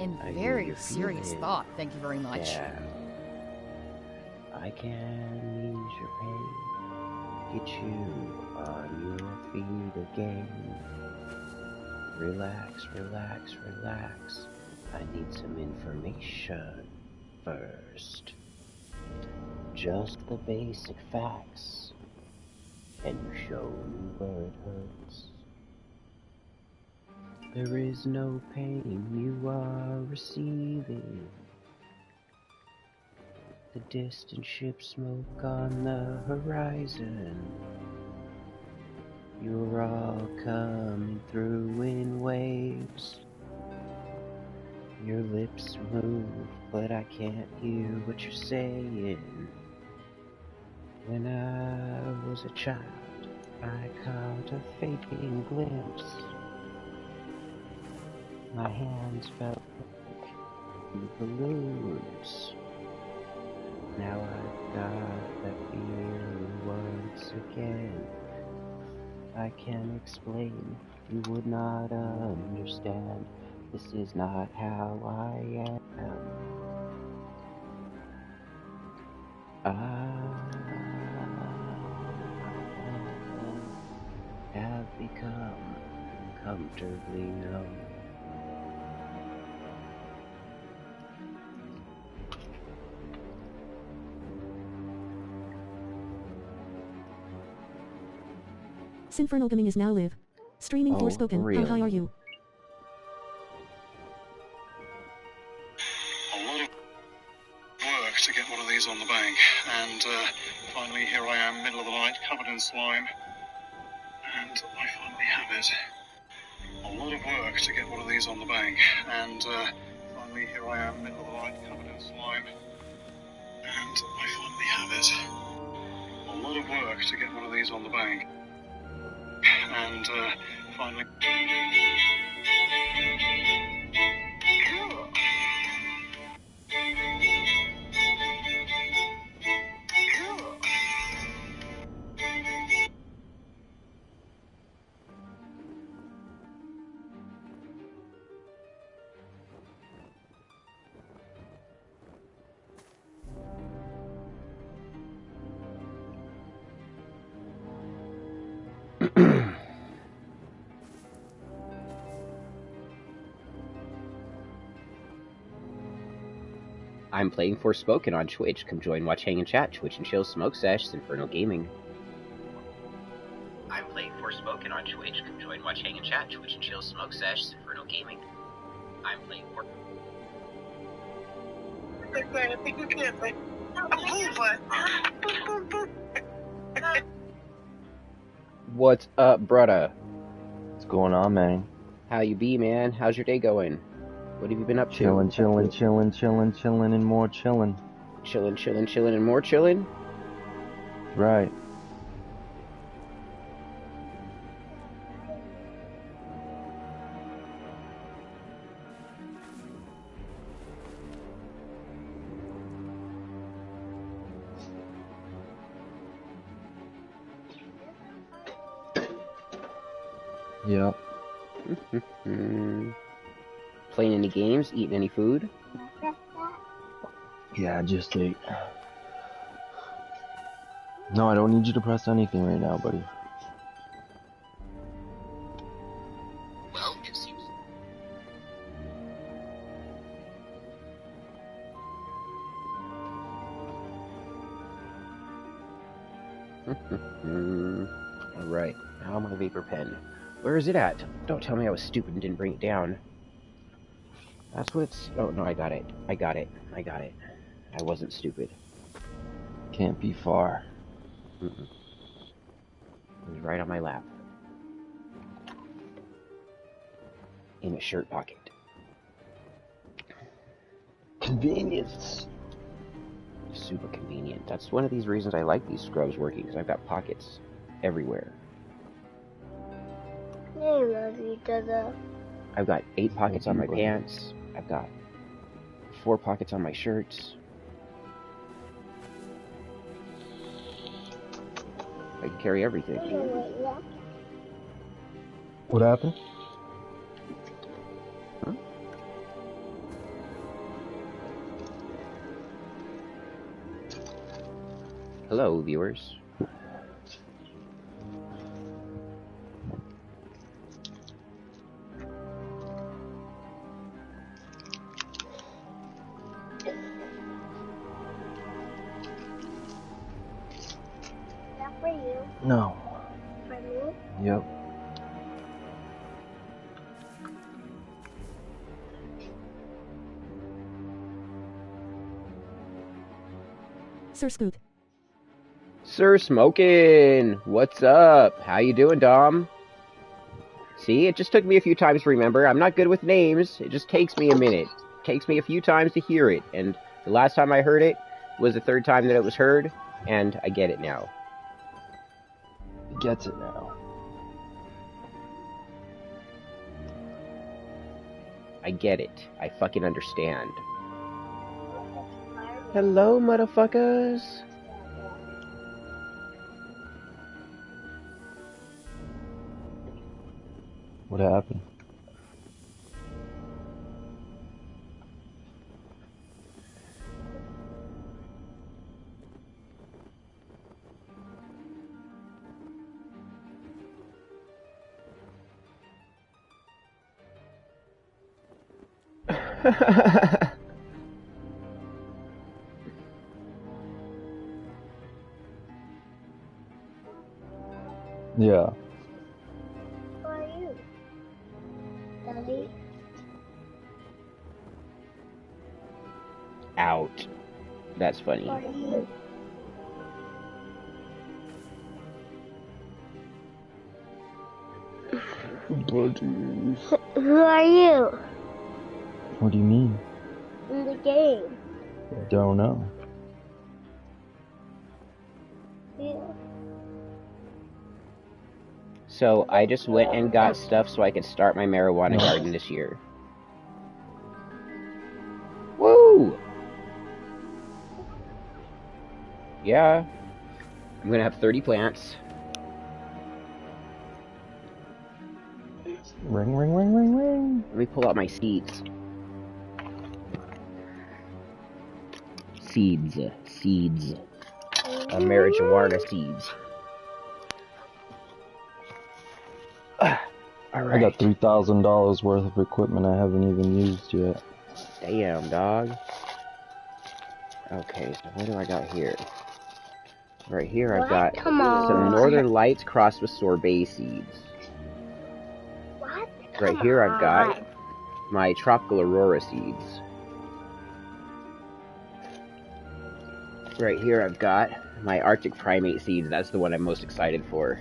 In I hear very you're serious feeling. thought, thank you very much. Yeah. I can ease your pain, get you on your feet again. Relax, relax, relax. I need some information first. Just the basic facts. Can you show me where it hurts? There is no pain you are receiving. The distant ship smoke on the horizon. You're all coming through in waves. Your lips move, but I can't hear what you're saying. When I was a child, I caught a fading glimpse. My hands felt like balloons. Now I've got that feeling once again. I can't explain, you would not understand. This is not how I am. I have become comfortably numb. Sinfernal Gaming is now live. Streaming Forspoken. really? How high are you? A lot of work to get one of these on the bank, and finally here I am, middle of the night, covered in slime, and I finally have it. A lot of work to get one of these on the bank, and finally here I am, middle of the night, covered in slime, and I finally have it. A lot of work to get one of these on the bank, and finally... Cool. Cool. I'm playing Forspoken on Twitch. Come join, watch, hang, and chat. Twitch and Chill, Smoke Sesh, Infernal Gaming. I'm playing Forspoken on Twitch. Come join, watch, hang, and chat. Twitch and Chill, Smoke Sesh, Infernal Gaming. I'm playing What's up, brother? What's going on, man? How you be, man? How's your day going? What have you been up to? Chilling, and more chilling. Chilling, and more chilling? Right. Yep. Playing any games? Eating any food? Yeah, I just ate. No, I don't need you to press anything right now, buddy. Well, it seems... Alright, now my vapor pen. Where is it at? Don't tell me I was stupid and didn't bring it down. That's what it's... Oh, no, I got it. I wasn't stupid. Can't be far. It was right on my lap. In a shirt pocket. Convenience. Super convenient. That's one of these reasons I like these scrubs working, because I've got pockets everywhere. They love each other. I've got 8 pockets on my pants. I've got 4 pockets on my shirts. I can carry everything. What happened? Huh? Hello, viewers. That for you. No. For me. Yep. Sir Spook. Sir Smokin', what's up? How you doing, Dom? See, it just took me a few times to remember. I'm not good with names. It just takes me a minute. It takes me a few times to hear it. And the last time I heard it was the third time that it was heard, and I get it now. He gets it now. I get it. I fucking understand. Hello, motherfuckers. What happened? Yeah. Who are you? Daddy? Out. That's funny. Who are you? Buddies. Who are you? What do you mean? In the game. Don't know. You. So I just went and got stuff so I could start my marijuana garden this year. Woo! Yeah. I'm gonna have 30 plants. Ring, ring, ring, ring, ring. Let me pull out my seeds. Seeds. Seeds. Marijuana seeds. Alright. I got $3,000 worth of equipment I haven't even used yet. Damn, dog. Okay, so what do I got here? Right here I've got Come on. some Northern Lights crossed with sorbet seeds. What? Right Come here I've got on. my Tropical Aurora seeds. Right here I've got my Arctic Primate seeds. That's the one I'm most excited for.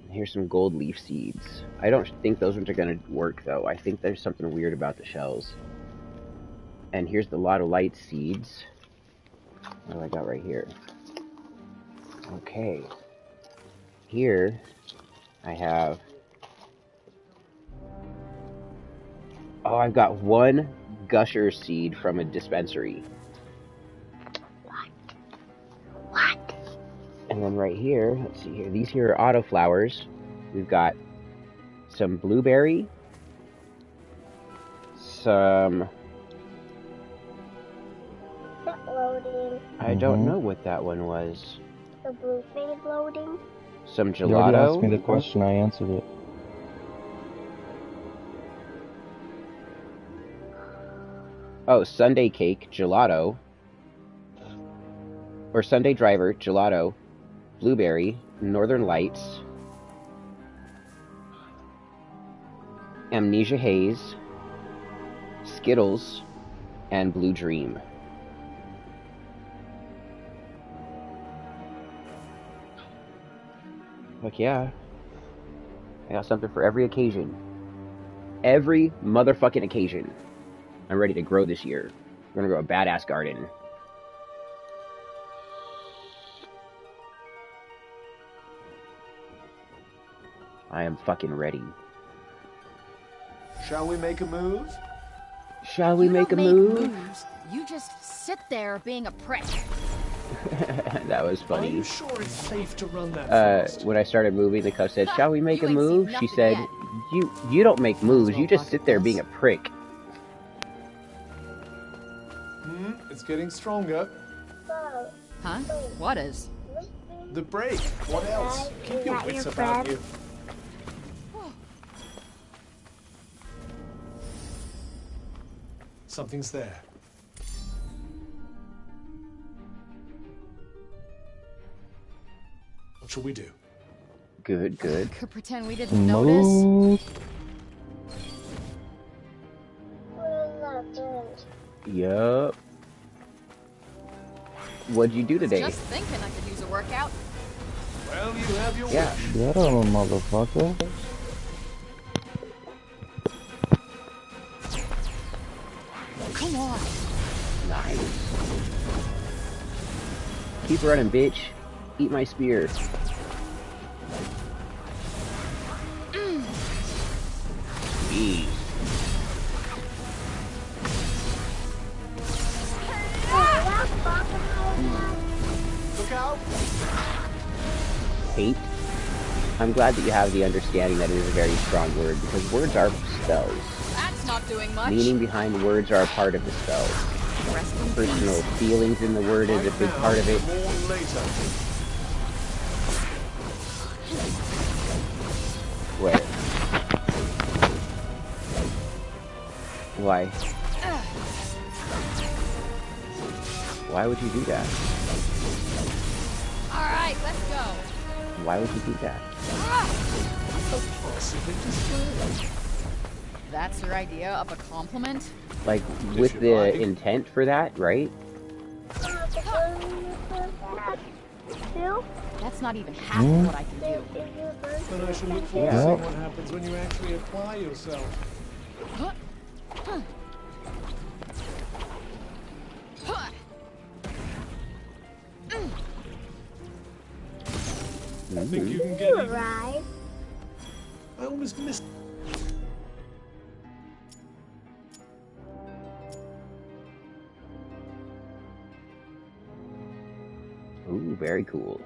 Here's some gold leaf seeds. I don't think those ones are going to work, though. I think there's something weird about the shells. And here's the Lotto Light seeds. What do I got right here? Okay. Here, I have... Oh, I've got one Gusher seed from a dispensary. What? And then right here, let's see here. These here are autoflowers. We've got some blueberry, some... Not loading. I don't know what that one was. The blue thing is loading. Some You already asked me gelato. the question, I answered it. Oh, Sunday cake, gelato. Or Sunday driver, gelato. Blueberry, Northern Lights. Amnesia Haze. Skittles. And Blue Dream. Heck yeah. I got something for every occasion. Every motherfucking occasion. I'm ready to grow this year. I'm gonna grow a badass garden. I am fucking ready. Shall we make a move? Shall we You make a don't move? moves. You just sit there being a prick. That was Are funny. you sure it's safe to run that fast? When I started moving, the cuss said, "Shall we make You a ain't seen move?" She nothing said, yet. "You don't make moves. You well just bucket sit there this. being a prick." It's getting stronger. So, Huh? What is? The break. What else? Keep your Not wits your about friend. you. Something's there. What shall we do? Good, good. Could pretend we didn't notice. Move. Yup. What'd you do today? Just thinking I could use a workout. Well, you have your Yeah. wish. Get him, motherfucker. Come on. Nice. Keep running, bitch. Eat my spear. Jeez. Look out! Hate. I'm glad that you have the understanding that it is a very strong word, because words are spells. That's not doing much. Meaning behind words are a part of the spell. Rest in Personal peace. feelings in the word is a big Now, part of it. More later. Where? Why? Why would you do that? All right, let's go. Why would you do that? Possibly displayed. That's your idea of a compliment? Like, Did with you the like? intent for that, right? That's not even half of what I can do. Then I shall look forward to Yeah. seeing what happens when you actually apply yourself. Think you can get You even? arrived. I almost missed. Ooh, very cool.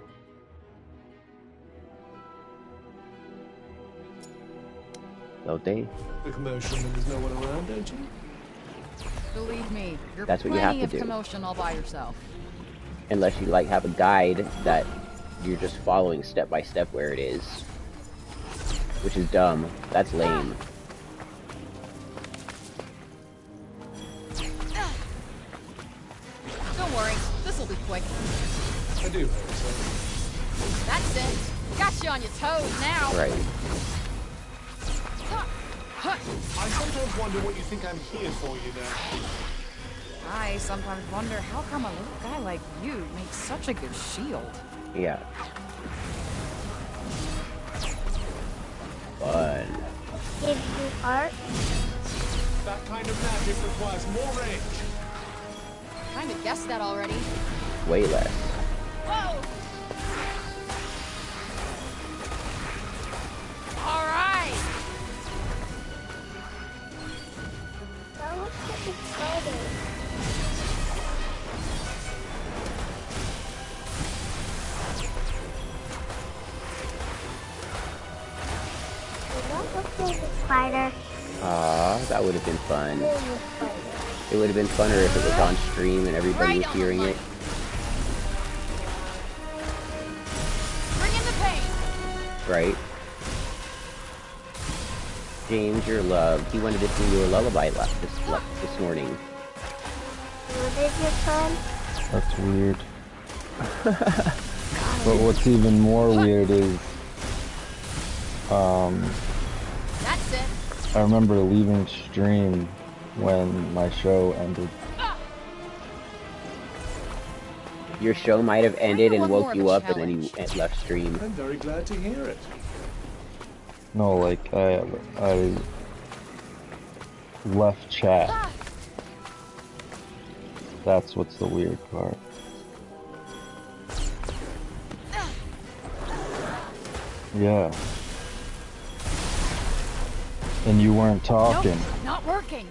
Don't they? The commotion when there's no one around, don't you? Believe me, you're That's what you plenty have to of do. commotion all by yourself. Unless you, like, have a guide that you're just following step by step where it is. Which is dumb. That's lame. Don't worry, this'll be quick. I do hope so. That's it. Got you on your toes now. Right. I sometimes wonder what you think I'm here for, you know. I sometimes wonder how come a little guy like you makes such a good shield. Yeah. Fun. Give you art. That kind of magic requires more range. Kinda guessed that already. Way less. Whoa! All right. Now let's get this started. Spider. That would have been fun. There's a spider. It would have been funner if it was on stream and everybody was Right on the hearing it. Bring in the pain. Right? James, your love. He wanted to sing you a lullaby this morning. What is your friend? That's weird. But what's even more weird is, That's it. I remember leaving stream when my show ended. Your show might have ended and want more woke of you a up and then you left stream. I'm very glad to hear it. No, like I left chat. That's what's the weird part. Yeah. And you weren't talking. Nope, not working.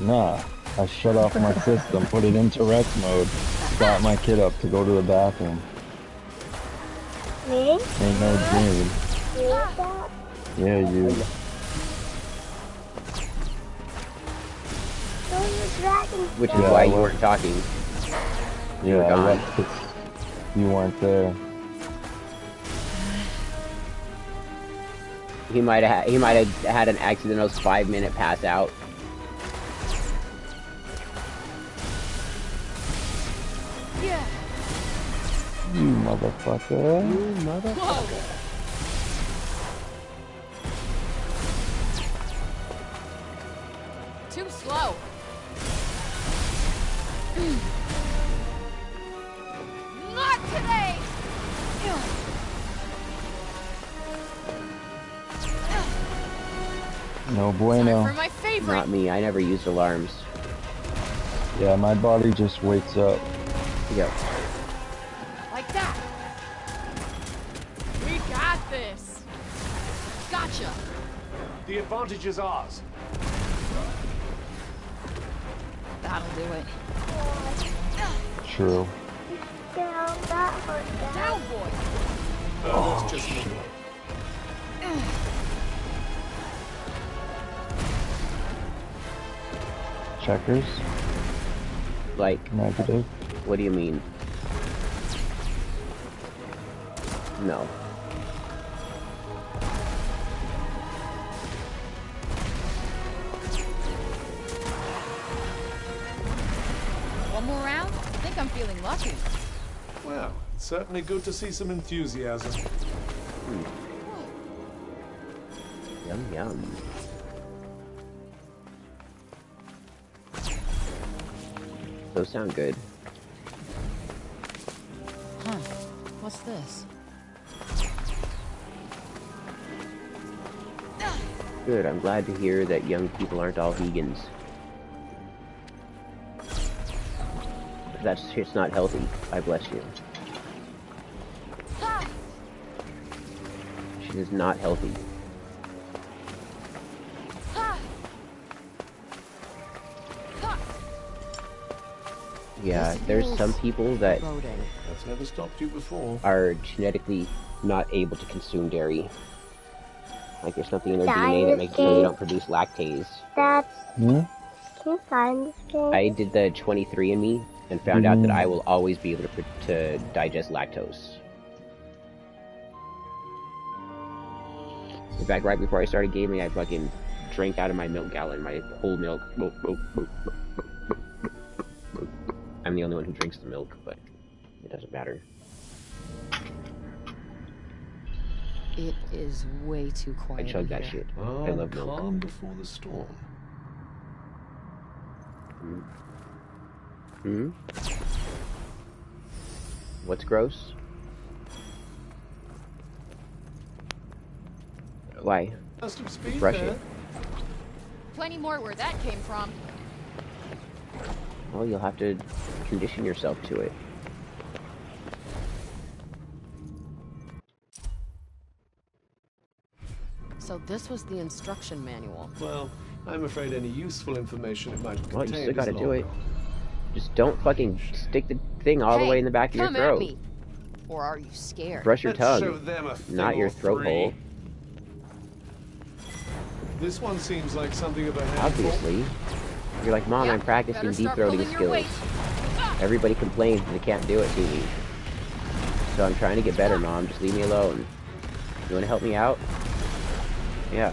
Nah. I shut off my system, put it into rest mode, got my kid up to go to the bathroom. Me? Ain't no dream. You that? Yeah, you. Those are dragons. Which is Yeah, why you well- weren't talking. Yeah, were I gone. left 'cause you weren't there. He might have had an accidental 5-minute pass out. Yeah. You motherfucker. Whoa. Too slow. Not today. No Time bueno. for my favorite. Not me. I never used alarms. Yeah, my body just wakes up. Yep. Like that. We got this. Gotcha. The advantage is ours. That'll do it. True. Down, that hurt down. Down, boy. That's just me. Checkers. Like, Negative. what do you mean? No. One more round? I think I'm feeling lucky. Well, it's certainly good to see some enthusiasm. Yum yum. Those sound good. Huh. What's this? Good. I'm glad to hear that young people aren't all vegans. That's just not healthy. I bless you. She is not healthy. Yeah, there's some people that That's never stopped you before. are genetically not able to consume dairy. Like there's something in their DNA that makes it so they don't produce lactase. That's. Hmm? Can you find this game? I did the 23andMe and found out that I will always be able to digest lactose. In fact, right before I started gaming, I fucking drank out of my milk gallon, my whole milk. I'm the only one who drinks the milk, but it doesn't matter. It is way too I quiet. chug that shit. I love milk. Calm before the storm. Hmm? What's gross? Why? Burst of speed Brush there. it. Plenty more where that came from. Well, you'll have to condition yourself to it. So this was the instruction manual. Well, I'm afraid any useful information it might have Well, you contained still gotta is do long it. Just don't fucking stick the thing all the way in the back of your Come at throat. me. Or are you scared? Brush your Let's show tongue, them a thing not your or throat three. hole. This one seems like something of a handful. Obviously. You're like, Mom, Yeah, I'm practicing better deep start throating pulling your skills. weight. Everybody complains that they can't do it to me. So I'm trying to get better, Mom. Just leave me alone. You wanna help me out? Yeah.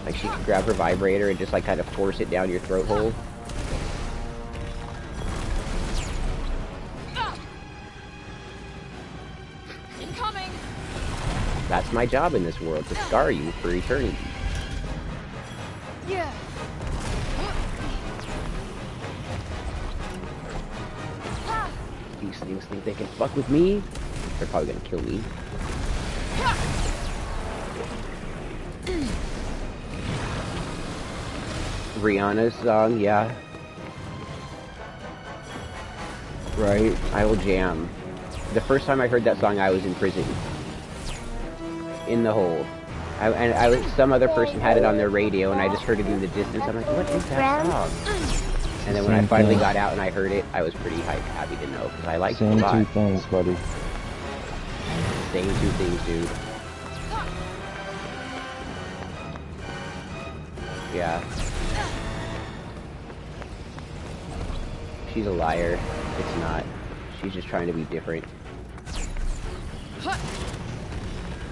Like she could grab her vibrator and just like kind of force it down your throat hole. Incoming. That's my job in this world, to scar you for eternity. Yeah. These things think they can fuck with me? They're probably gonna kill me. Rihanna's song, yeah. Right, I will jam. The first time I heard that song, I was in prison. In the hole. Some other person had it on their radio, and I just heard it in the distance. I'm like, what is that song? And then when I Same finally thing. got out and I heard it, I was pretty happy to know, because I liked it a Same lot. two things, buddy. Same two things, dude. Yeah. she's a liar. It's not. She's just trying to be different.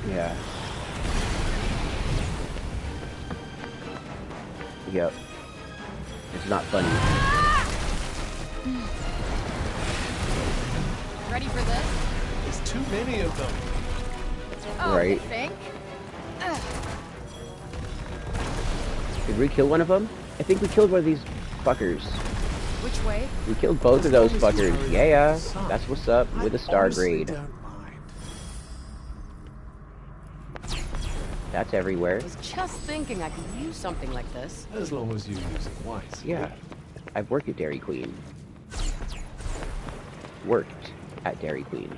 Yeah. Yep. It's not funny. Ready for this? There's too many of them. Oh, Right. you think? Did we kill one of them? I think we killed one of these fuckers. Which way? We killed both of those fuckers. Yeah, that's what's up with a star Honestly, grade. don't mind. That's everywhere. I was just thinking I could use something like this. As long as you use it wisely. Yeah. I've worked at Dairy Queen. Worked at Dairy Queen.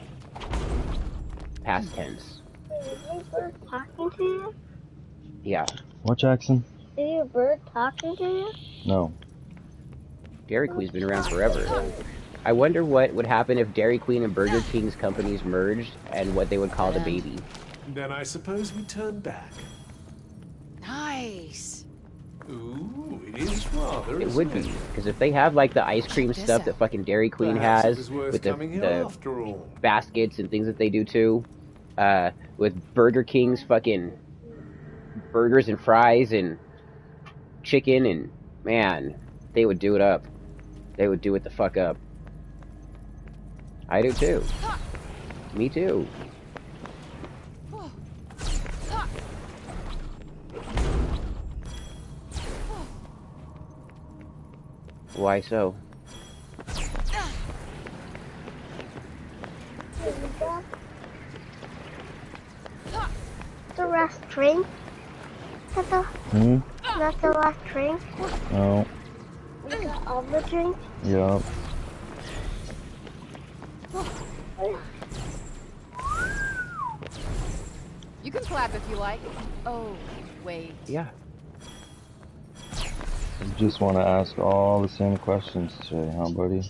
Past tense. Is your bird talking to you? Yeah. What, Jackson? Is your bird talking to you? No. Dairy Queen's been around forever. I wonder what would happen if Dairy Queen and Burger King's companies merged and what they would call the baby. Then I suppose we turn back. Nice. Ooh, it is rather. It isn't would be. Because if they have like the ice cream this stuff out. that fucking Dairy Queen Perhaps it has, was worth with coming here the after all. baskets and things that they do too, with Burger King's fucking burgers and fries and chicken, and man, they would do it up. They would do it the fuck up. I do too. Me too. Why so? The last drink? Hmm? Not the last drink? No. You got all the drinks? Yup. You can clap if you like. Oh, wait. Yeah. You just want to ask all the same questions today, huh, buddy?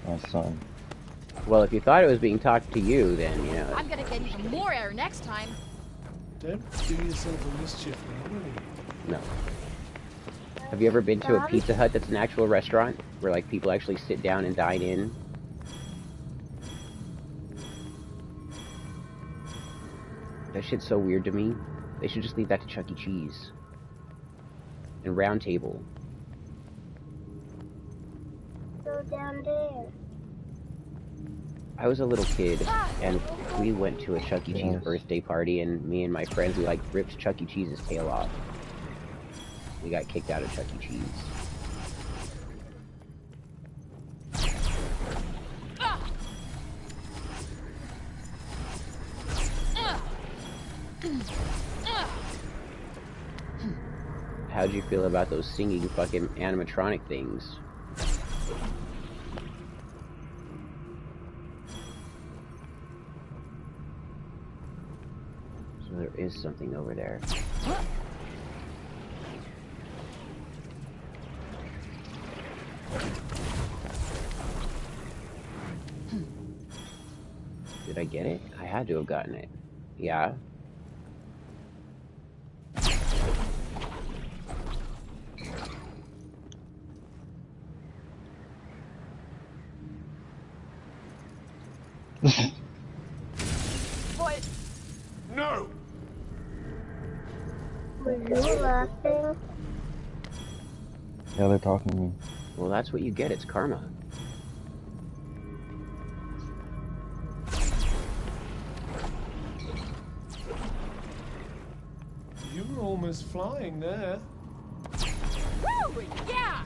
My son. Well, if you thought it was being talked to you, then, you know. I'm gonna get even more air next time. Don't do yourself a mischief now, will you? No. Have you ever been to a Pizza Hut that's an actual restaurant? Where, like, people actually sit down and dine in? That shit's so weird to me. They should just leave that to Chuck E. Cheese. And Round Table. Go down there. I was a little kid, and we went to a Chuck E. Cheese birthday party, and me and my friends, we, like, ripped Chuck E. Cheese's tail off. We got kicked out of Chuck E. Cheese. How'd you feel about those singing fucking animatronic things? So there is something over there. Did I get it? I had to have gotten it. Yeah. What? No! Were you laughing? Yeah, they're talking to me. Well, that's what you get. It's karma. You were almost flying there. Woo! Yeah!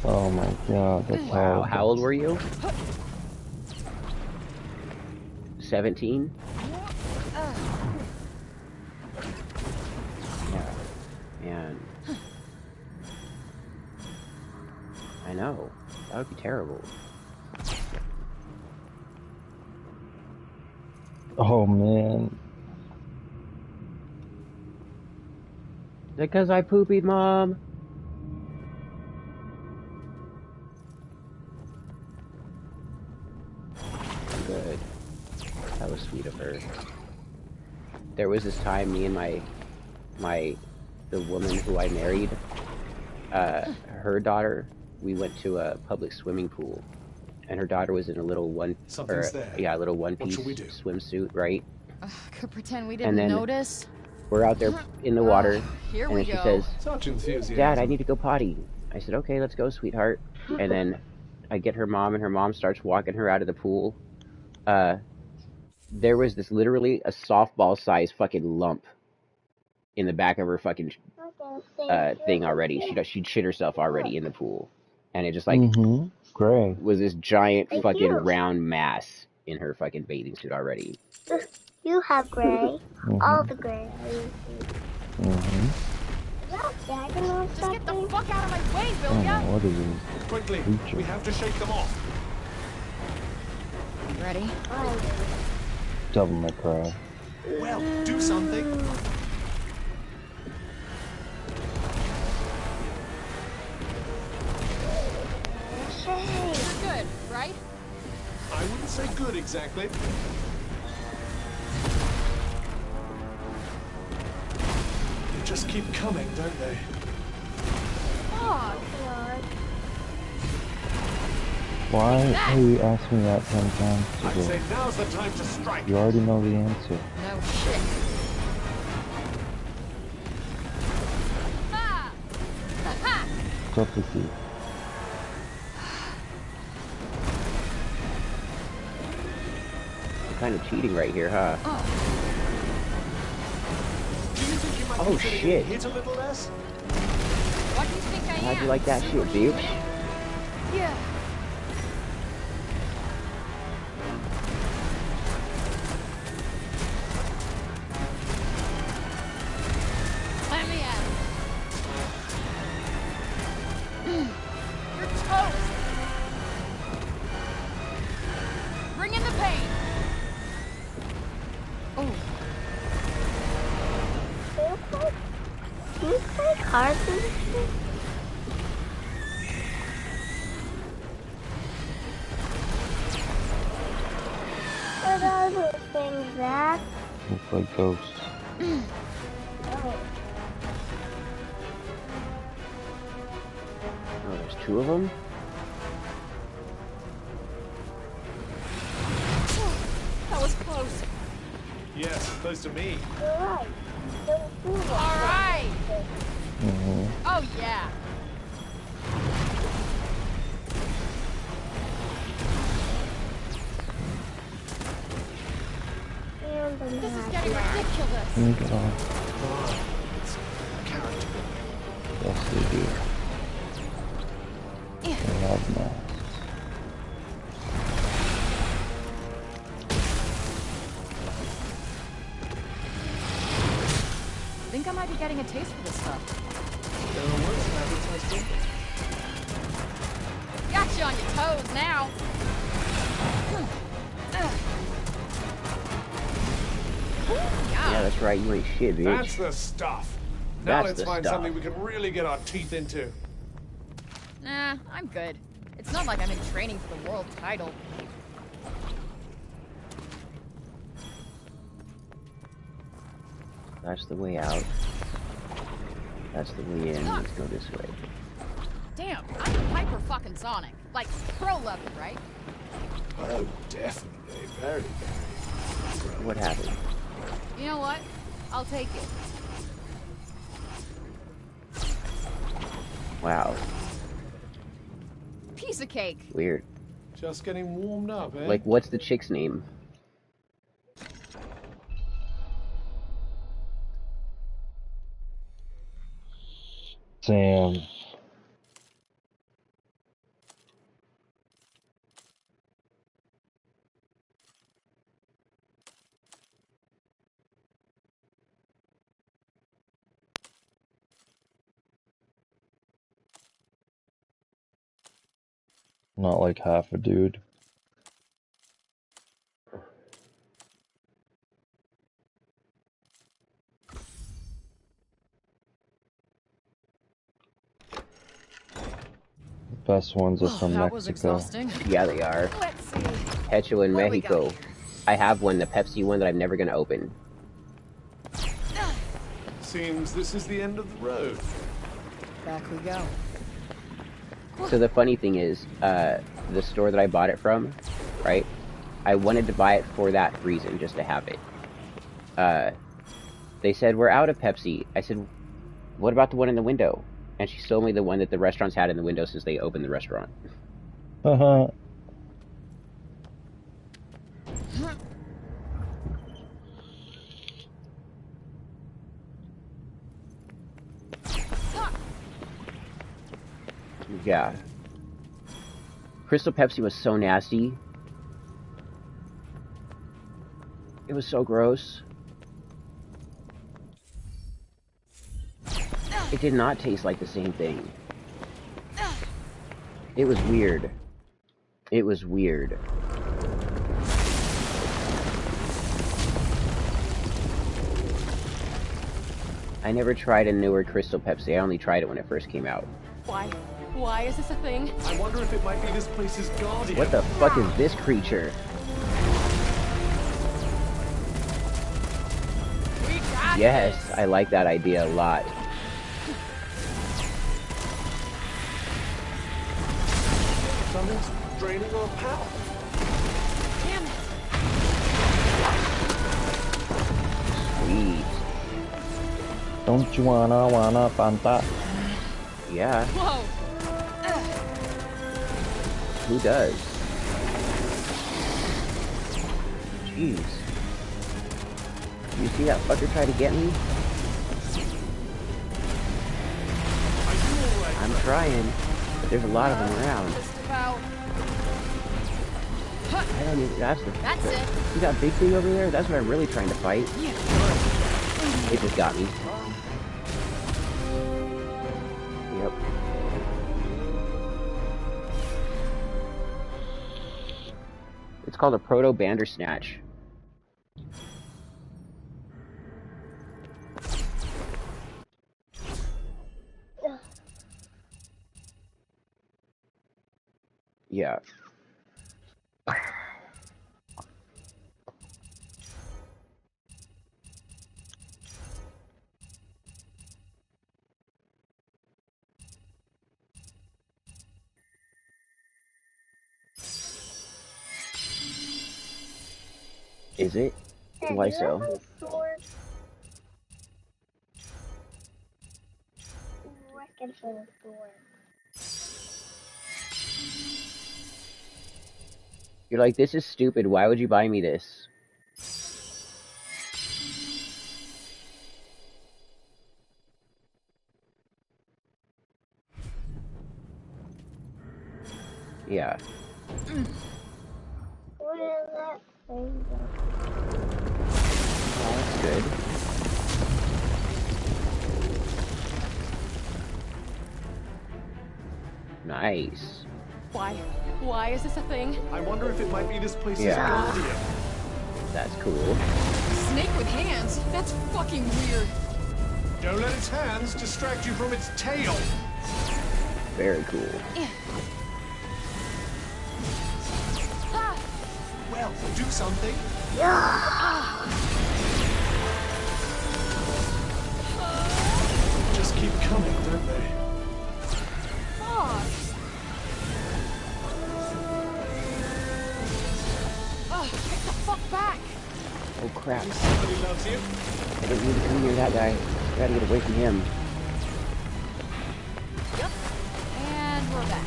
Oh my god, that's Wow, how. how old were you? 17? Yeah. Man. I know. That would be terrible. Oh man. Because I poopied, Mom. Good. That was sweet of her. There was this time me and my the woman who I married, her daughter, we went to a public swimming pool, and her daughter was in a little Something's there. a little What one-piece shall we do? swimsuit, right? Could pretend we And didn't then- notice. We're out there in the water, Here and we then she go. says, Such enthusiasm. "Dad, I need to go potty." I said, "Okay, let's go, sweetheart." And then I get her mom, and her mom starts walking her out of the pool. There was this literally a softball-sized fucking lump in the back of her fucking thing already. She'd shit herself already in the pool, and it just like Gray. was this giant Thank fucking you. round mass in her fucking bathing suit already. You have gray. All the gray. Just get the fuck out of my way, will Oh, ya? what is this? Quickly, we have to shake them off. Ready? Devil May Cry. Well, do something. You're good, right? I wouldn't say good exactly. They just keep coming, don't they? Fuck. Why are you asking me that 10 times I'd today? say now's the time to strike. You already know the answer. No shit. Ha! Ha! What's up with you? Kind of cheating right here, huh? Do you think you might Oh, consider shit. getting hit a little less? What do you think I am? How'd you like that shit, bitch? Yeah. Let me at it. You're toast. Bring in the pain. Oh, Do you play cards and shit? What other things, Zach? Looks like ghosts. Oh. Oh, there's two of them? that was close. Yes, close to me. You're right. Don't do that. All right. Oh yeah. And the This is mask. getting ridiculous. Let me get off. It's character. Yes, they do. They have masks. Think I might be getting a taste for this stuff. There are worse habits, husband. Got you on your toes now. Yeah, that's right, you ain't shit, bitch. That's the stuff. Now That's let's the find stuff. something we can really get our teeth into. Nah, I'm good. It's not like I'm in training for the world title. That's the way out. That's the way in. Let's go this way. Damn, I'm hyper fucking Sonic. Like pro level, right? Oh, definitely. Very. What happened? You know what? I'll take it. Wow, Piece of cake. weird. Just getting warmed up, eh? Like, what's the chick's name? Sam. Not like half a dude. The best ones are from That was Mexico. exhausting. Yeah, they are. Let's see. Hecho in What do we got Mexico. here? I have one, the Pepsi one that I'm never gonna open. Seems this is the end of the road. Back we go. So the funny thing is, the store that I bought it from, right? I wanted to buy it for that reason, just to have it. They said, we're out of Pepsi. I said, what about the one in the window? And she sold me the one that the restaurants had in the window since they opened the restaurant. Haha. Yeah. Crystal Pepsi was so nasty. It was so gross. It did not taste like the same thing. It was weird. It was weird. I never tried a newer Crystal Pepsi. I only tried it when it first came out. Why? Why is this a thing? I wonder if it might be this place's guardian. What the fuck is this creature? We got Yes, this. I like that idea a lot. Something's draining our power. Damn it. Sweet. Don't you wanna Fanta? Yeah, Whoa. who does? Jeez. You see that fucker try to get me? Are you alright? I'm trying, but there's a lot of them around. Just about. I don't even, that's it. See that big thing over there? That's what I'm really trying to fight. It just got me. Yep. It's called a Proto Bandersnatch. Yeah. Is it? Why so? Reckon for the sword. You're like, this is stupid. Why would you buy me this? Yeah. What is that thing? Oh, that's good. Nice. Why? Why is this a thing? I wonder if it might be this place's Yeah. guardian. That's cool. Snake with hands? That's fucking weird. Don't let its hands distract you from its tail. Very cool. Well, do something. Just keep coming, don't they? Fuck. Ugh, get the fuck back. Oh crap. Somebody loves you. I don't need to come near that guy. I gotta get away from him. Yep. And we're back.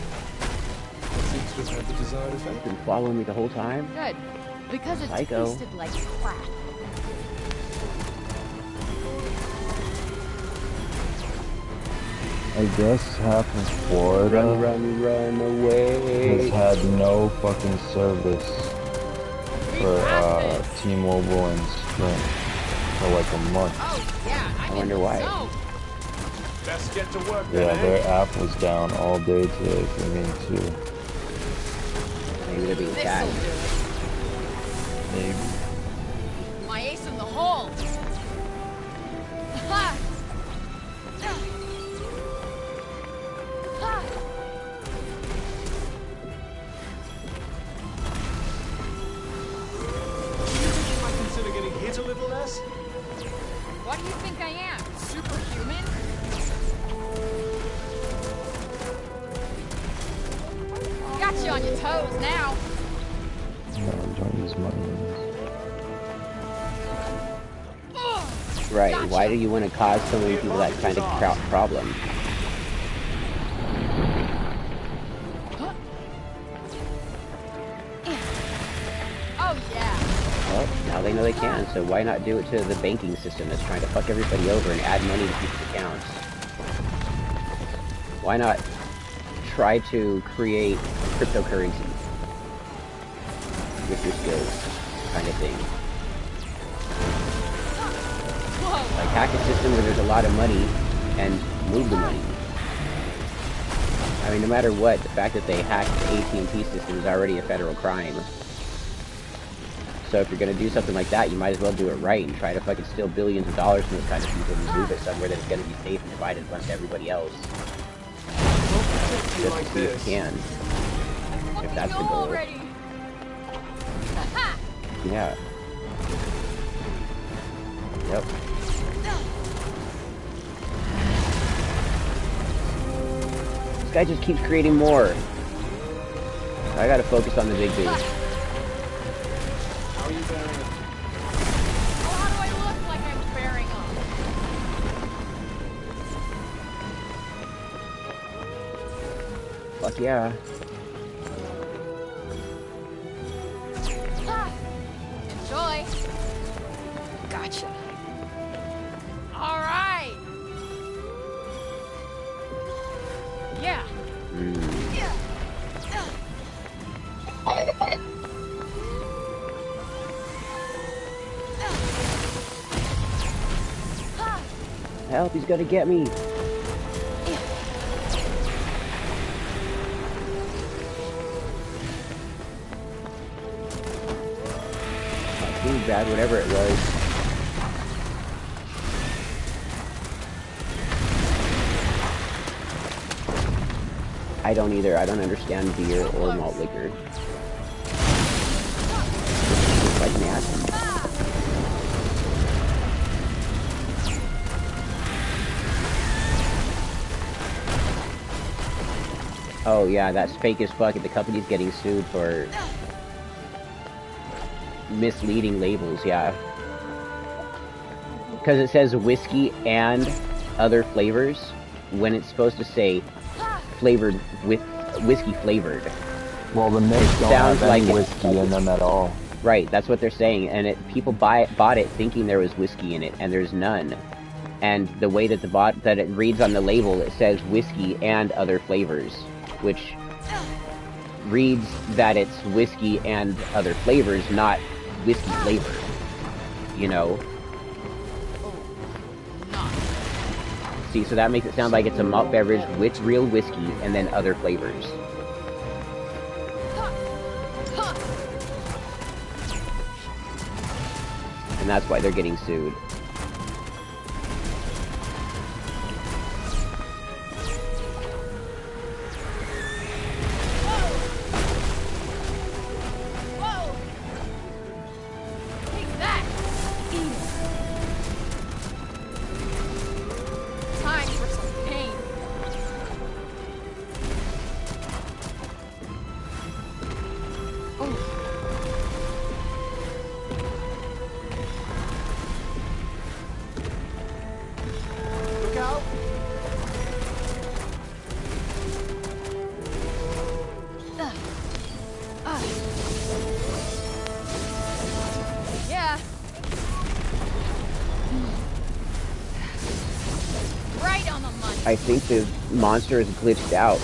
Seems to have had the desired He's effect. been following me the whole time. Good. Because it Psycho. tasted like crap. I guess half of Florida Run away. has had no fucking service for T-Mobile and Sprint for like a month. Oh, yeah. I wonder why. Best get to work Yeah, then, eh? their app was down all day today for me too. Maybe they're being bad. This'll do it. Maybe. My ace in the hole. Ha! Ha! Do you think you might consider getting hit a little less? What do you think I am? superhuman? Got you on your toes now. Don't use money. Right, why do you want to cause so many people that kind of problem? Oh yeah. Well, now they know they can, so why not do it to the banking system that's trying to fuck everybody over and add money to people's accounts? Why not try to create cryptocurrency with your skills, kind of thing? Like, hack a system where there's a lot of money and move the money. I mean, no matter what, the fact that they hacked the AT&T system is already a federal crime. So if you're gonna do something like that, you might as well do it right and try to fucking steal billions of dollars from those kind of people and move it somewhere that's gonna be safe and divided amongst everybody else. Just to see if you can. If that's the goal. Yeah. Yep. This guy just keeps creating more. I gotta focus on the big dude. How are you bearing up? Well, how do I look like I'm bearing up? Fuck yeah. Enjoy. Gotcha. All right. Yeah. Help, he's gonna get me. Too bad, whatever it was. I don't either. I don't understand beer or malt liquor. It's like nasty. Oh yeah, that's fake as fuck. The company's getting sued for misleading labels, yeah. Because it says whiskey and other flavors when it's supposed to say flavored with whiskey flavored. Well, the mix don't sounds have any like whiskey in them at all. Right, that's what they're saying, and people bought it thinking there was whiskey in it, and there's none. And the way that that it reads on the label, it says whiskey and other flavors, which reads that it's whiskey and other flavors, not whiskey flavor, you know? See, so that makes it sound like it's a malt beverage with real whiskey and then other flavors. And that's why they're getting sued. I think the monster is glitched out.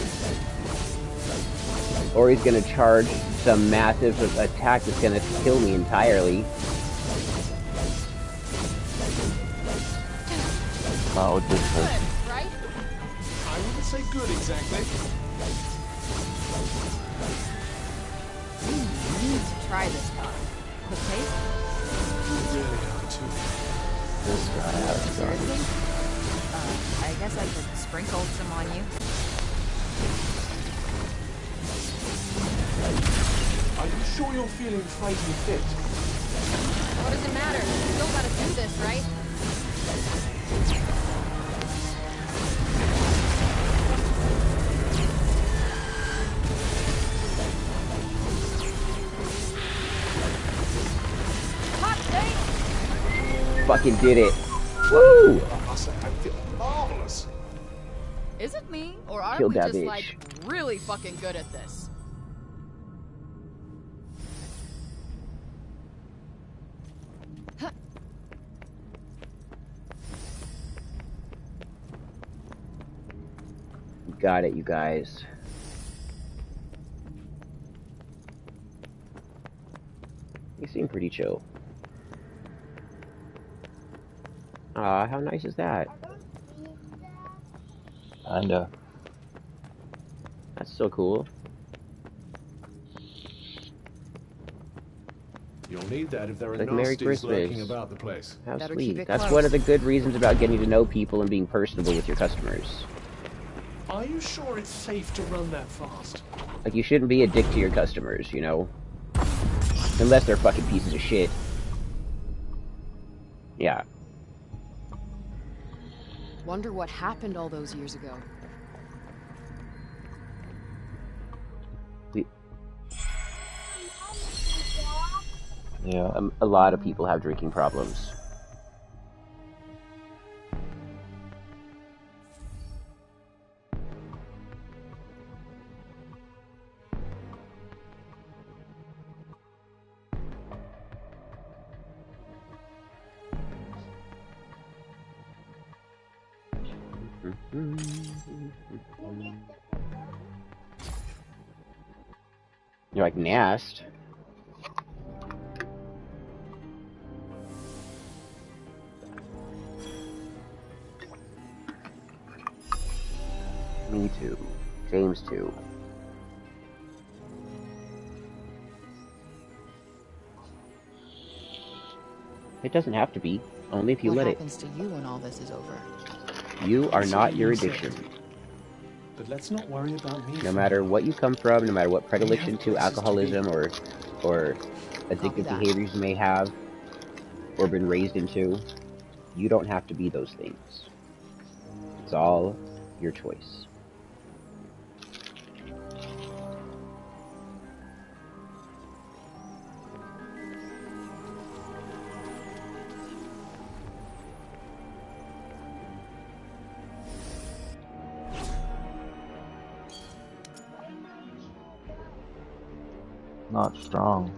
Or he's gonna charge some massive attack that's gonna kill me entirely. Not with this person. Right? I wouldn't say good exactly. You need to try this stuff. The taste? You really are too. This guy has Seriously? I guess I could sprinkle some on you. Are you sure you're feeling fighting fit? What does it matter? You still gotta do this, right? fucking did it. Woo! I must say, I feel marvelous. Is it me, or are Killed we that just, bitch. like, really fucking good at this? Got it, you guys. You seem pretty chill. Aw, how nice is that? Kinda. That's so cool. You'll need that if there are Like Merry nasties lurking Christmas. about the place. How Better keep sweet. it That's close. one of the good reasons about getting to know people and being personable with your customers. Are you sure it's safe to run that fast? Like, you shouldn't be a dick to your customers, you know? Unless they're fucking pieces of shit. Yeah. Wonder what happened all those years ago. Yeah. A lot of people have drinking problems. You're like, Nast? Me too. James too. It doesn't have to be. Only if you What let it. happens to you when all this is over? You are not your You said addiction. it. But let's not worry about me. No matter what you come from, no matter what predilection to places to alcoholism or addictive that. behaviors you may have or been raised into, you don't have to be those things. It's all your choice. Not strong.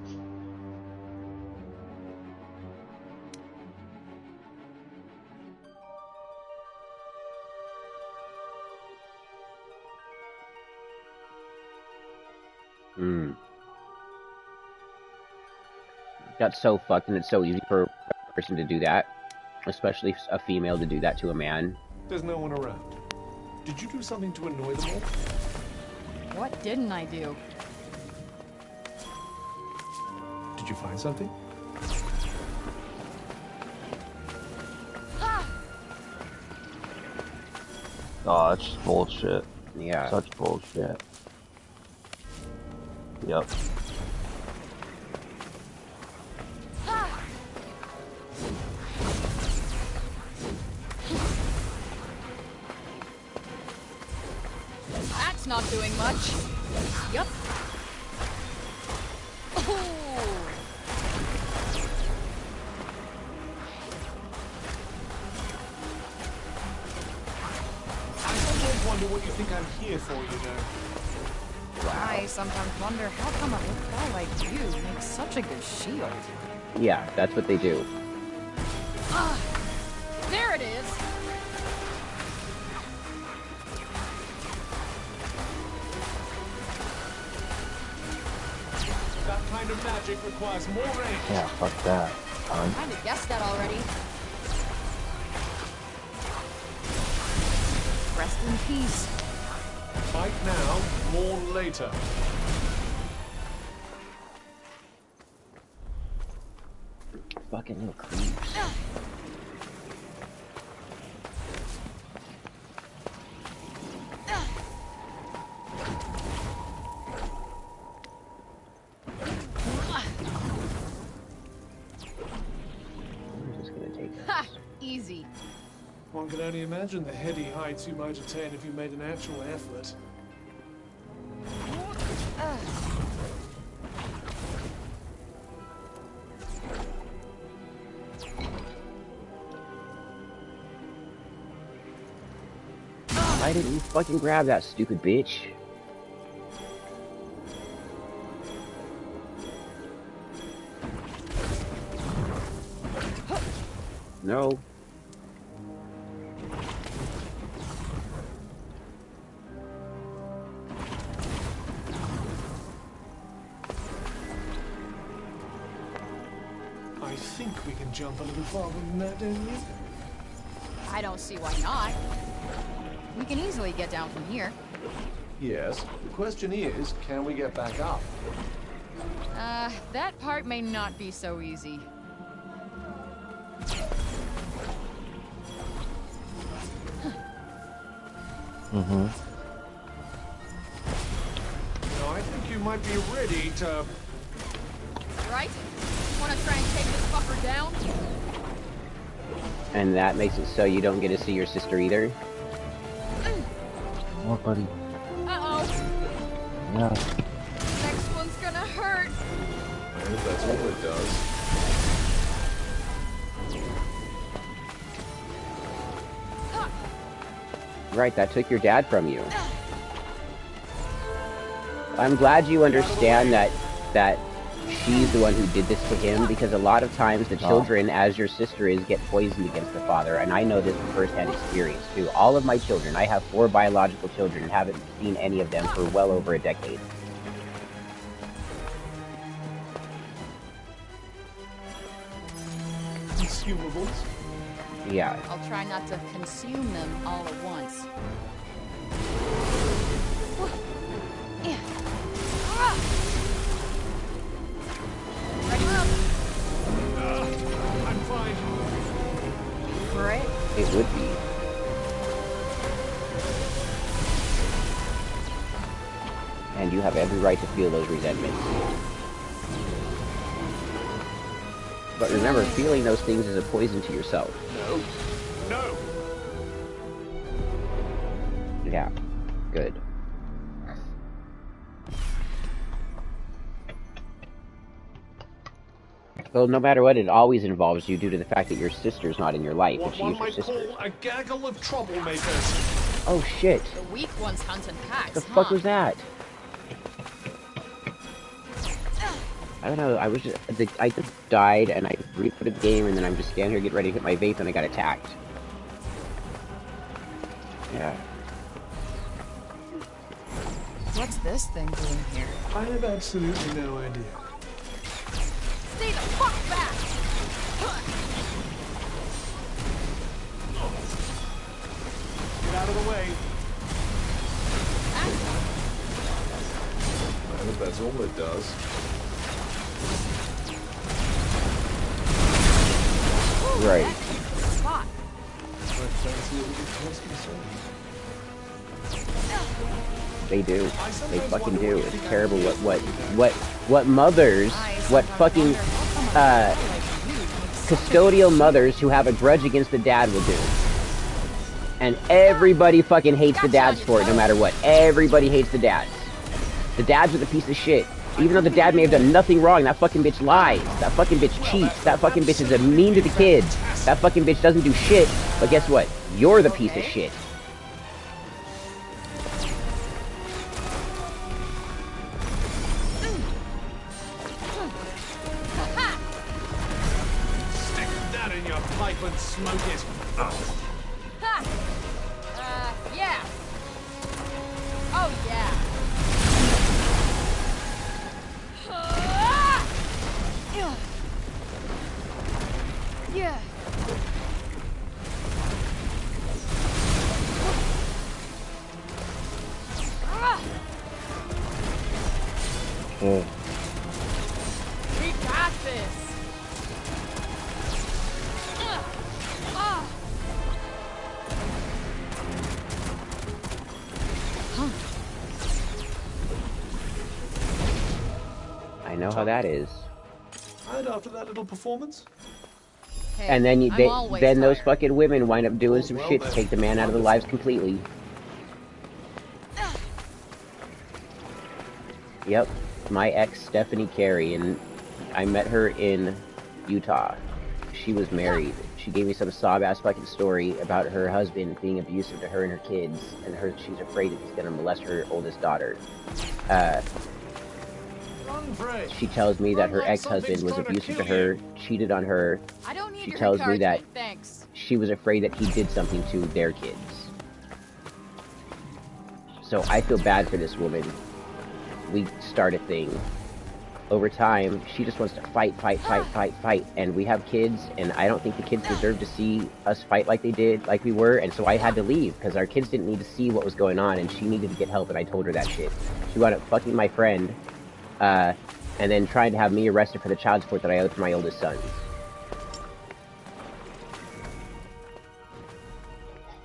That's so fucked, and it's so easy for a person to do that, especially a female to do that to a man. There's no one around. Did you do something to annoy them all? What didn't I do? Did you find something? Oh, that's just bullshit. Yeah. Such bullshit. Yep. That's not doing much. Yup. Oh. I sometimes wonder what you think I'm here for, you know. I sometimes wonder how come a little guy like you makes such a good shield. Yeah, that's what they do. There it is. That kind of magic requires more range. Yeah, fuck that. Cunt. Kinda guessed that already. Rest in peace. Fight now, mourn later. Fucking little creeps. I'm just gonna take Ha! this. Easy. One can only imagine the heady heights you might attain if you made an actual effort. Why didn't you fucking grab that stupid bitch? No. I think we can jump a little farther than that, don't you? I don't see why not. We can easily get down from here. Yes. The question is, can we get back up? That part may not be so easy. Mm-hmm. Now, I think you might be ready to... Right? Wanna try and take this fucker down? And that makes it so you don't get to see your sister either? What, buddy? Uh-oh. Yeah. Next one's gonna hurt. I hope that's all it does. Right, that took your dad from you. I'm glad you understand that she's the one who did this to him, because a lot of times the children, as your sister is, get poisoned against the father, and I know this from first-hand experience too. All of my children, I have 4 biological children and haven't seen any of them for well over a decade. Consumables? Yeah. I'll try not to consume them all at once. Yeah. Ready up. I'm fine. Right? It would be. And you have every right to feel those resentments. But remember, feeling those things is a poison to yourself. No. No. Yeah. Good. Well, no matter what, it always involves you due to the fact that your sister's not in your life, What but one she's your might sister. call a gaggle of troublemakers. Oh shit! The weak ones hunt in packs, The fuck was that? I don't know, I just died and I rebooted the game and then I'm just standing here getting ready to hit my vape and I got attacked. Yeah. What's this thing doing here? I have absolutely no idea. Stay the fuck back! Get out of the way. I hope that's all it does. Right. Spot. They do. They fucking do. It's terrible what mothers, what fucking, custodial mothers who have a grudge against the dad will do. And everybody fucking hates the dads for it, no matter what. Everybody hates the dads. The dads are the piece of shit. Even though the dad may have done nothing wrong, that fucking bitch lies. That fucking bitch cheats. That fucking bitch is mean to the kids. That fucking bitch doesn't do shit. But guess what? You're the piece of shit. Stick that in your pipe and smoke it. Ha! Yeah. Oh, yeah. Yeah. Oh. We got this. I know how that is. And after that little performance? Hey, And then I'm always then those tired. fucking women wind up doing some Well, shit to then. take the man out of their lives completely. Yep, my ex Stephanie Carey, and I met her in Utah. she was married. She gave me some sob-ass fucking story about her husband being abusive to her and her kids, and she's afraid that he's gonna molest her oldest daughter. She tells me that her ex-husband was abusive to her, cheated on her. I don't need She your tells me that encouragement, thanks. she was afraid that he did something to their kids. So I feel bad for this woman. We start a thing. Over time, she just wants to fight, and we have kids, and I don't think the kids deserve to see us fight like they did, like we were, and so I had to leave, because our kids didn't need to see what was going on, and she needed to get help, and I told her that shit. She wound up fucking my friend, and then trying to have me arrested for the child support that I owed to my oldest son.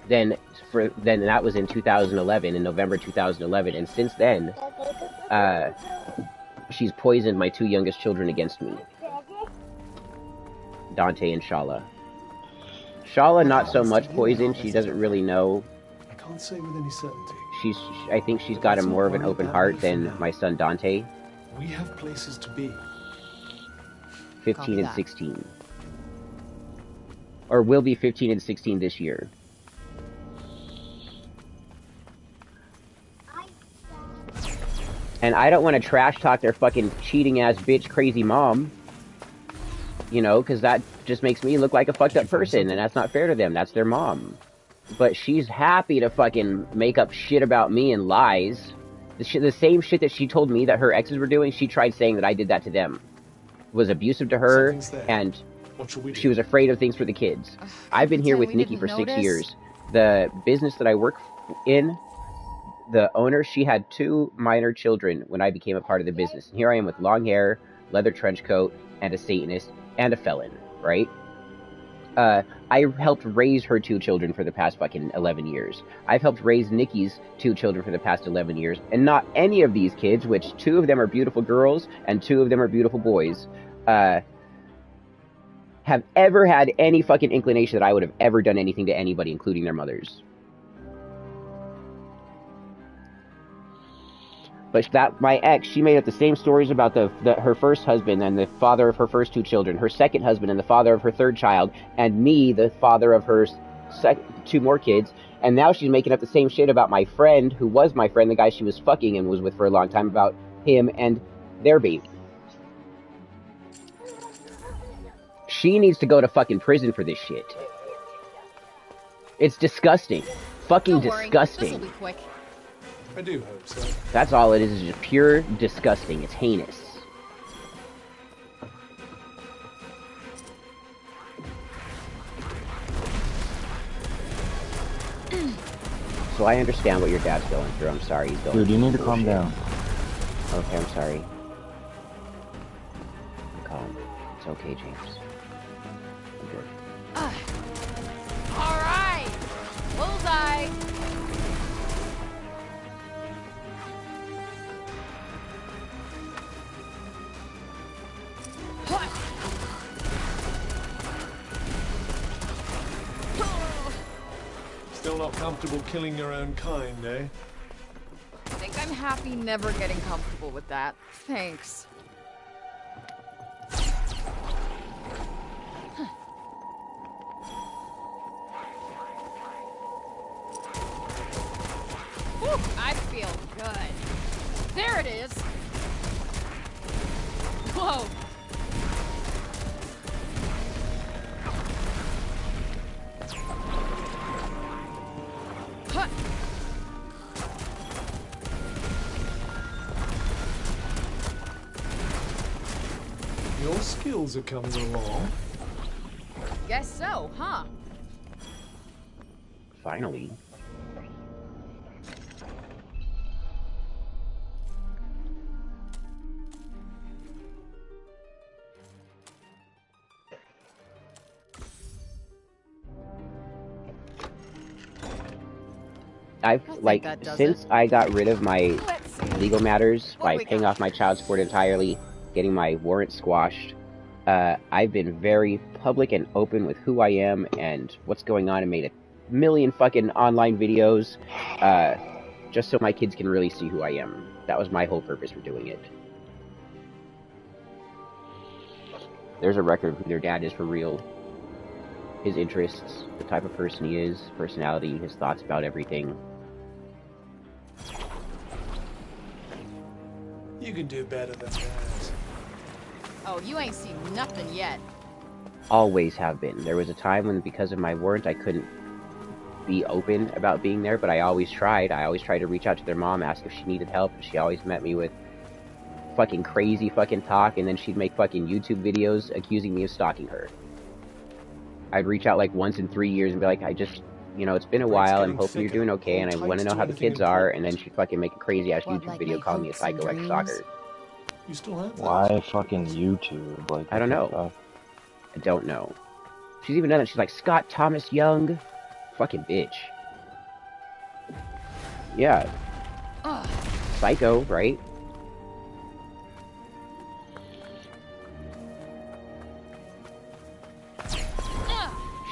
Then that was in 2011, in November 2011, and since then, she's poisoned my two youngest children against me. Dante and Shala. Shala, not so much poisoned, she doesn't really know. I can't say with any certainty. I think she's got more of an open heart than my son Dante. We have places to be. 15 and 16. Or will be 15 and 16 this year. And I don't want to trash talk their fucking cheating ass bitch crazy mom. You know, because that just makes me look like a fucked up person, and that's not fair to them. That's their mom. But she's happy to fucking make up shit about me and lies. The same shit that she told me that her exes were doing, she tried saying that I did that to them. Was abusive to her, and she was afraid of things for the kids. I've been here with Nikki for 6 years. The business that I work in, the owner, she had 2 minor children when I became a part of the business. And here I am with long hair, leather trench coat, and a Satanist, and a felon, right? I helped raise her 2 children for the past fucking 11 years. I've helped raise Nikki's 2 children for the past 11 years. And not any of these kids, which 2 of them are beautiful girls, and 2 of them are beautiful boys, have ever had any fucking inclination that I would have ever done anything to anybody, including their mothers. But my ex, she made up the same stories about her first husband and the father of her first 2 children, her second husband and the father of her 3rd child, and me, the father of her 2 more kids. And now she's making up the same shit about my friend, who was my friend, the guy she was fucking and was with for a long time, about him and their baby. She needs to go to fucking prison for this shit. It's disgusting. Fucking disgusting. This'll be quick. I do hope so. That's all it is just pure disgusting. It's heinous. So I understand what your dad's going through. I'm sorry he's going through. Dude, you need to calm down. Okay, I'm sorry. Calm. It's okay, James. I'm good. All right. Bullseye. Still not comfortable killing your own kind, eh? I think I'm happy never getting comfortable with that. Thanks. Whew, I feel good. There it is. Whoa. Huh. Your skills are coming along. Guess so, huh? Finally. Since I got rid of my legal matters by paying off my child support entirely, getting my warrant squashed, I've been very public and open with who I am and what's going on, and made a million fucking online videos, just so my kids can really see who I am. That was my whole purpose for doing it. There's a record of who their dad is for real. his interests, the type of person he is, personality, his thoughts about everything. You can do better than that. Oh, you ain't seen nothing yet. Always have been. There was a time when, because of my warrant, I couldn't be open about being there, but I always tried. I always tried to reach out to their mom, ask if she needed help, and she always met me with fucking crazy fucking talk, and then she'd make fucking YouTube videos accusing me of stalking her. I'd reach out like once in 3 years and be like, I just, you know, it's been a while, I'm hoping you're doing okay, and I want to know how the kids are, and then she'd fucking make a crazy ass YouTube video calling me a psycho ex-stalker. You still have that? Why fucking YouTube? Like, I don't know. I don't know. She's even done it. She's like, Scott Thomas Young. Fucking bitch. Yeah. Psycho, right?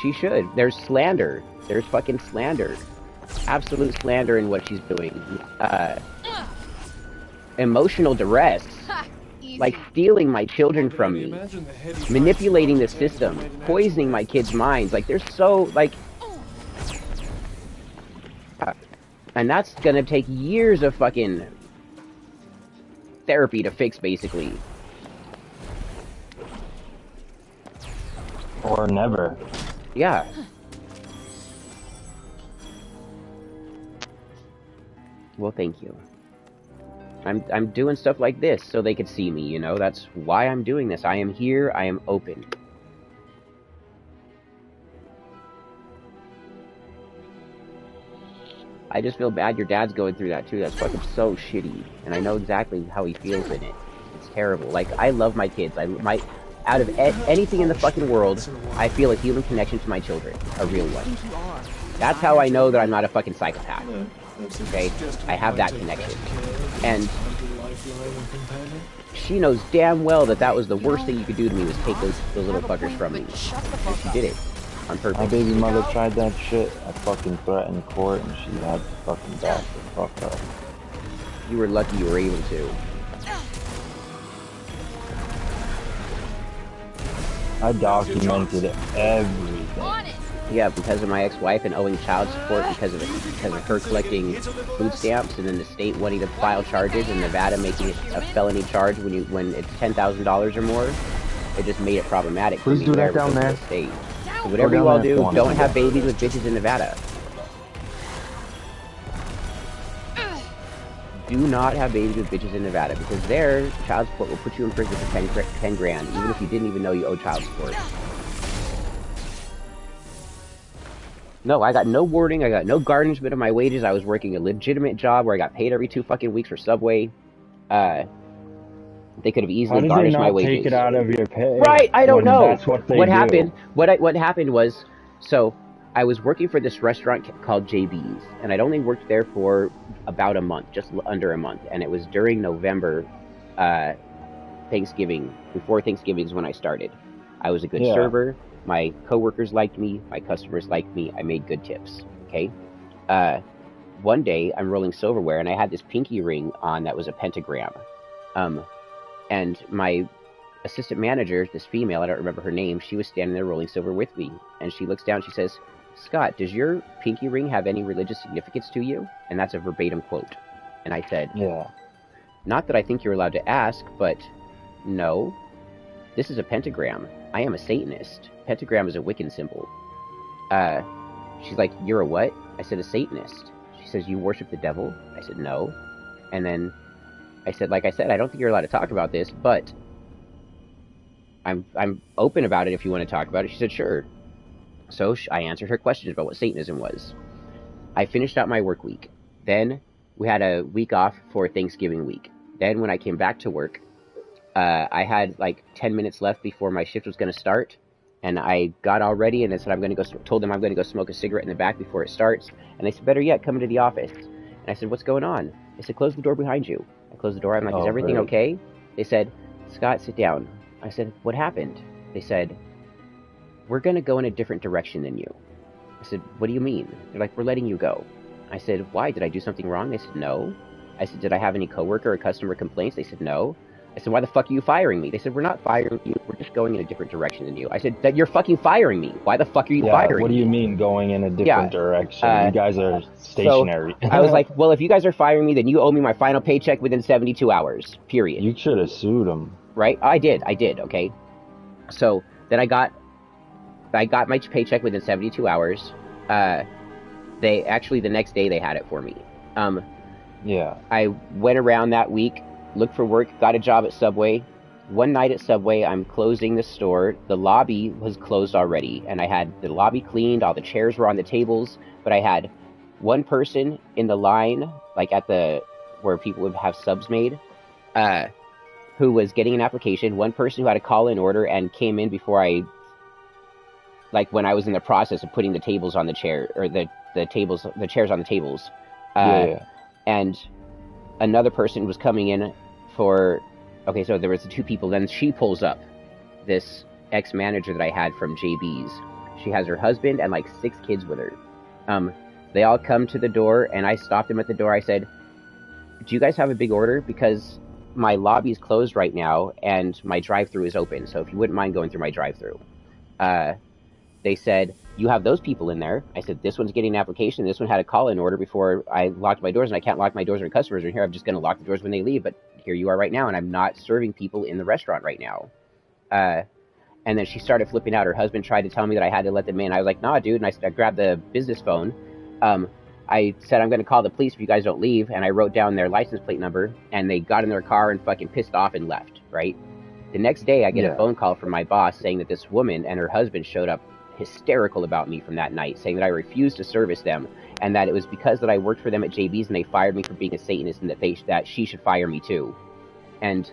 She should. There's slander. There's fucking slander. Absolute slander in what she's doing. Emotional duress. Like stealing my children from me. Manipulating the system. Poisoning my kids' minds. Like, there's so, like... And that's gonna take years of fucking therapy to fix, basically. Or never. Yeah. Well, thank you. I'm doing stuff like this so they could see me, you know? That's why I'm doing this. I am here, I am open. I just feel bad your dad's going through that too. That's fucking so shitty. And I know exactly how he feels in it. It's terrible. Like, I love my kids. Out of anything in the fucking world, I feel a human connection to my children. A real one. That's how I know that I'm not a fucking psychopath. Okay? I have that connection. And she knows damn well that that was the worst thing you could do to me, was take those little fuckers from me. And she did it. On purpose. My baby mother tried that shit. I fucking threatened court and she had to fucking back the fuck up. You were lucky you were able to. I documented everything. Yeah, because of my ex-wife and owing child support because of her collecting food stamps, and then the state wanting to file charges, and Nevada making it a felony charge when it's $10,000 or more. It just made it problematic. Please do that down there. State. So whatever you all do, don't have babies with bitches in Nevada. Do not have babies with bitches in Nevada, because their child support will put you in prison for 10 grand, even if you didn't even know you owe child support. No, I got no warning, I got no garnishment of my wages, I was working a legitimate job where I got paid every 2 fucking weeks for Subway. They could have easily garnished my wages. Take it out of your pay? Right, I don't know. That's what they what do. happened? What happened was, so I was working for this restaurant called JB's, and I'd only worked there for about a month, just under a month, and it was during November, Thanksgiving. Before Thanksgiving is when I started. I was a good server. My coworkers liked me. My customers liked me. I made good tips. Okay. One day I'm rolling silverware, and I had this pinky ring on that was a pentagram. And my assistant manager, this female, I don't remember her name, she was standing there rolling silver with me. And she looks down, she says, Scott, does your pinky ring have any religious significance to you? And that's a verbatim quote. And I said, not that I think you're allowed to ask, but no. This is a pentagram. I am a Satanist. Pentagram is a Wiccan symbol. She's like, you're a what? I said, a Satanist. She says, you worship the devil? I said, no. And then I said, like I said, I don't think you're allowed to talk about this, but I'm open about it if you want to talk about it. She said, sure. So I answered her questions about what Satanism was. I finished out my work week. Then we had a week off for Thanksgiving week. Then when I came back to work, I had like 10 minutes left before my shift was going to start. And I got all ready and I said, told them I'm going to go smoke a cigarette in the back before it starts. And they said, better yet, come into the office. And I said, what's going on? They said, close the door behind you. I closed the door. I'm like, is everything okay? They said, Scott, sit down. I said, what happened? They said, we're going to go in a different direction than you. I said, what do you mean? They're like, we're letting you go. I said, why? Did I do something wrong? They said, no. I said, did I have any coworker or customer complaints? They said, no. I said, why the fuck are you firing me? They said, we're not firing you. We're just going in a different direction than you. I said, that you're fucking firing me. Why the fuck are you firing me? What do you mean going in a different direction? You guys are stationary. So I was like, well, if you guys are firing me, then you owe me my final paycheck within 72 hours, period. You should have sued them. Right? I did, okay? So then I got my paycheck within 72 hours. They actually, the next day they had it for me. Yeah. I went around that week, looked for work, got a job at Subway. One night at Subway, I'm closing the store. The lobby was closed already, and I had the lobby cleaned. All the chairs were on the tables, but I had one person in the line, like at the where people would have subs made, who was getting an application. One person who had a call-in order and came in before like when I was in the process of putting the tables on the chair, or the chairs on the tables. And another person was coming in for, okay, so there was the two people. Then she pulls up this ex-manager that I had from JB's. She has her husband and like 6 kids with her. They all come to the door, and I stopped them at the door. I said, do you guys have a big order? Because my lobby is closed right now, and my drive-thru is open. So if you wouldn't mind going through my drive-thru. They said, you have those people in there. I said, this one's getting an application. This one had a call-in order before I locked my doors, and I can't lock my doors when customers are here. I'm just going to lock the doors when they leave. But here you are right now, and I'm not serving people in the restaurant right now. And then she started flipping out. Her husband tried to tell me that I had to let them in. I was like, nah, dude. And I grabbed the business phone. I said, I'm going to call the police if you guys don't leave. And I wrote down their license plate number, and they got in their car and fucking pissed off and left, right? The next day, I get a phone call from my boss saying that this woman and her husband showed up hysterical about me from that night, saying that I refused to service them, and that it was because that I worked for them at JB's and they fired me for being a Satanist, and that she should fire me too. And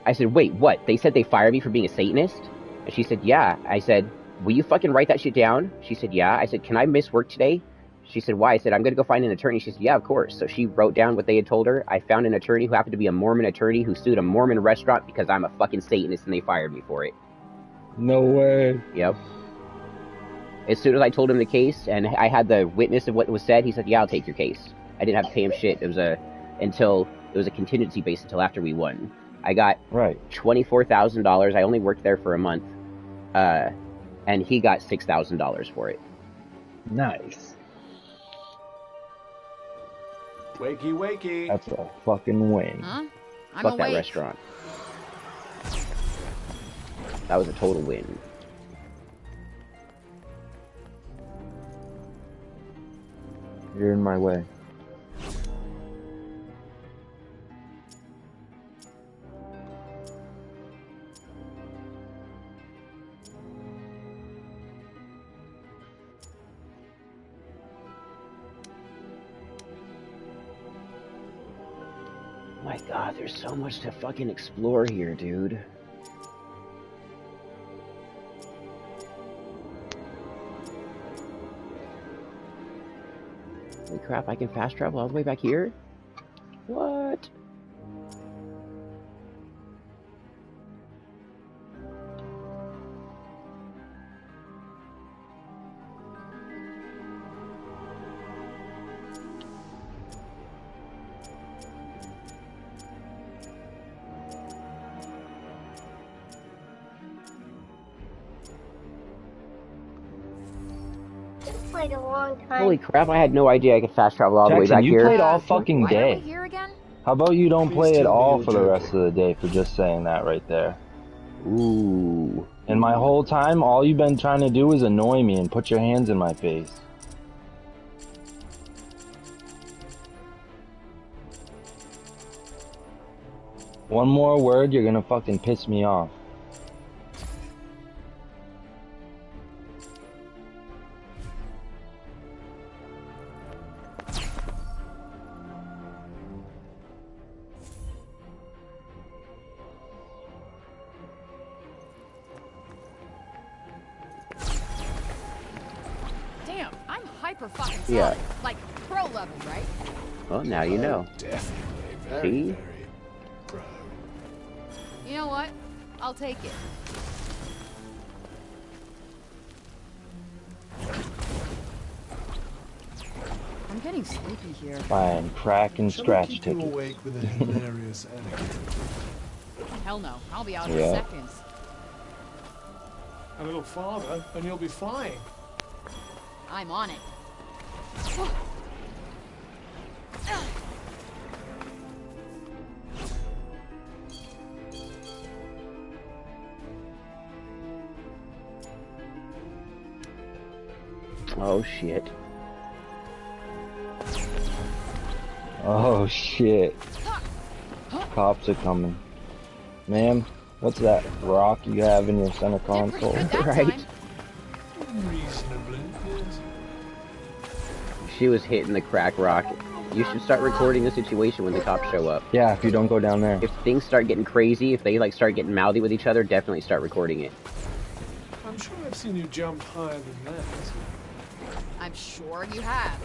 I said, wait, what? They said they fired me for being a Satanist? And she said, yeah. I said, will you fucking write that shit down? She said, yeah. I said, can I miss work today? She said, why? I said, I'm going to go find an attorney. She said, yeah, of course. So she wrote down what they had told her. I found an attorney who happened to be a Mormon attorney who sued a Mormon restaurant because I'm a fucking Satanist, and they fired me for it. No way. Yep. As soon as I told him the case, and I had the witness of what was said, he said, yeah, I'll take your case. I didn't have to pay him shit. It was a contingency base until after we won. I got $24,000. I only worked there for a month. And he got $6,000 for it. Nice. Wakey, wakey. That's a fucking win. Huh? I'm Fuck awake. that restaurant. That was a total win. You're in my way. My god, there's so much to fucking explore here, dude. Holy crap, I can fast travel all the way back here? What? Played a long time. Holy crap, I had no idea I could fast travel all the way back you here. played all fucking Why are we day. here again? How about you don't Please play at tell me all you're for the joking. rest of the day for just saying that right there? Ooh. And my whole time, all you've been trying to do is annoy me and put your hands in my face. One more word, you're gonna fucking piss me off. Damn, I'm hyper fucking sonic. Yeah. Like pro level, right? Well, now you know. Definitely. See? Very pro. You know what? I'll take it. I'm getting sleepy here. Fine, crack and Shall we scratch keep you ticket. awake with a hilarious anecdote? hell no. I'll be out in Yeah. seconds. A little farther, and you'll be flying. I'm on it. Oh shit. Oh shit. Cops are coming. Ma'am, what's that rock you have in your center Did pretty console? good that Right. time. Reasonably, yes. She was hitting the crack rock. You should start recording the situation when the cops show up. Yeah, if you don't go down there. If things start getting crazy, if they like start getting mouthy with each other, definitely start recording it. I'm sure I've seen you jump higher than that. I'm sure you have.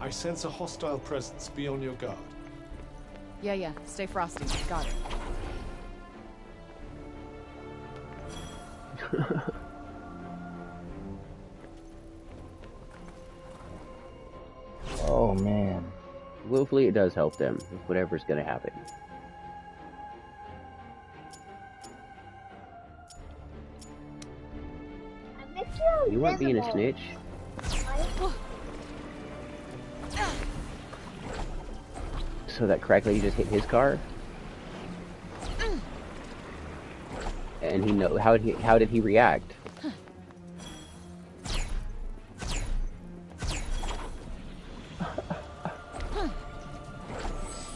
I sense a hostile presence. Be on your guard. Yeah. Stay frosty. Got it. Oh man. Hopefully it does help them with whatever's gonna happen. You weren't being a snitch. So that crack lady just hit his car? And he know how did he react?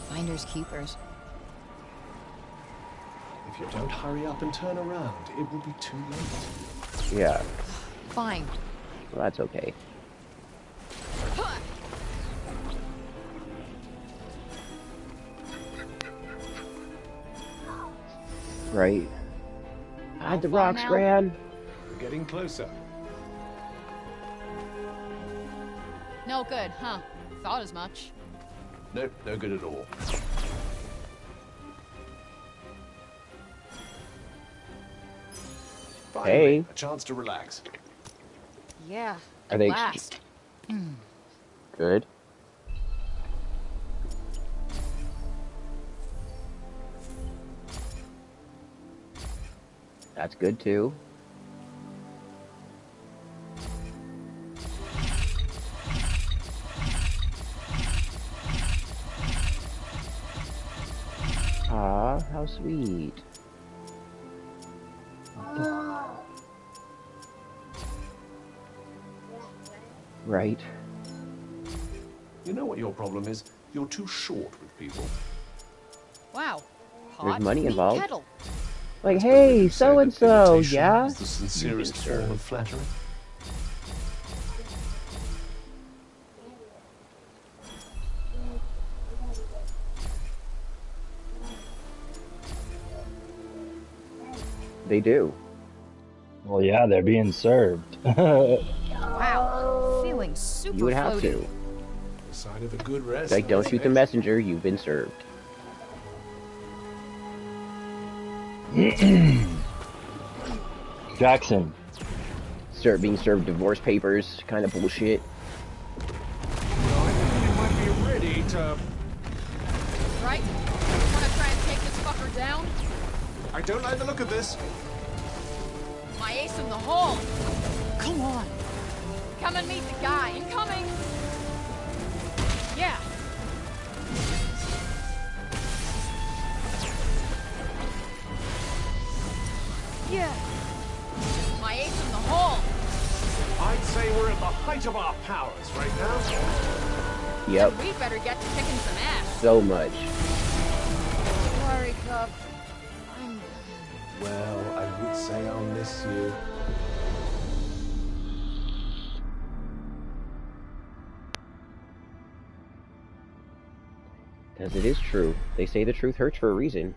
Finders keepers. If you don't hurry up and turn around, it will be too late. Yeah, Fine. well, that's okay. Right. Hide the How far rocks, now? Gran. We're getting closer. No good, huh? Thought as much. Nope, no good at all. Finally, Hey. a chance to relax. Yeah. Are At they last. Good. That's good too. Ah, how sweet. Right. You know what your problem is? You're too short with people. Wow. There's Hot money meat involved. kettle. Like, It's hey, been said so that and so, imitation yeah? is the sincerest form of flattery. They do. Well, yeah, they're being served. Wow. Feeling super You would have floaty. to. The sign of a good rest. Like, don't shoot the mess. messenger, you've been served. Jackson. Start being served divorce papers, kind of bullshit. Well, I think we might be ready to... Right? Wanna try and take this fucker down? I don't like the look of this. My ace in the hole. Come on. Come and meet the guy. Incoming. Yeah. Yeah. My ace in the hole. I'd say we're at the height of our powers right now. Yep, We better get to kicking some ass. so much. Sorry, Cub. I'm... Well, I would say I'll miss you. Because it is true. They say the truth hurts for a reason.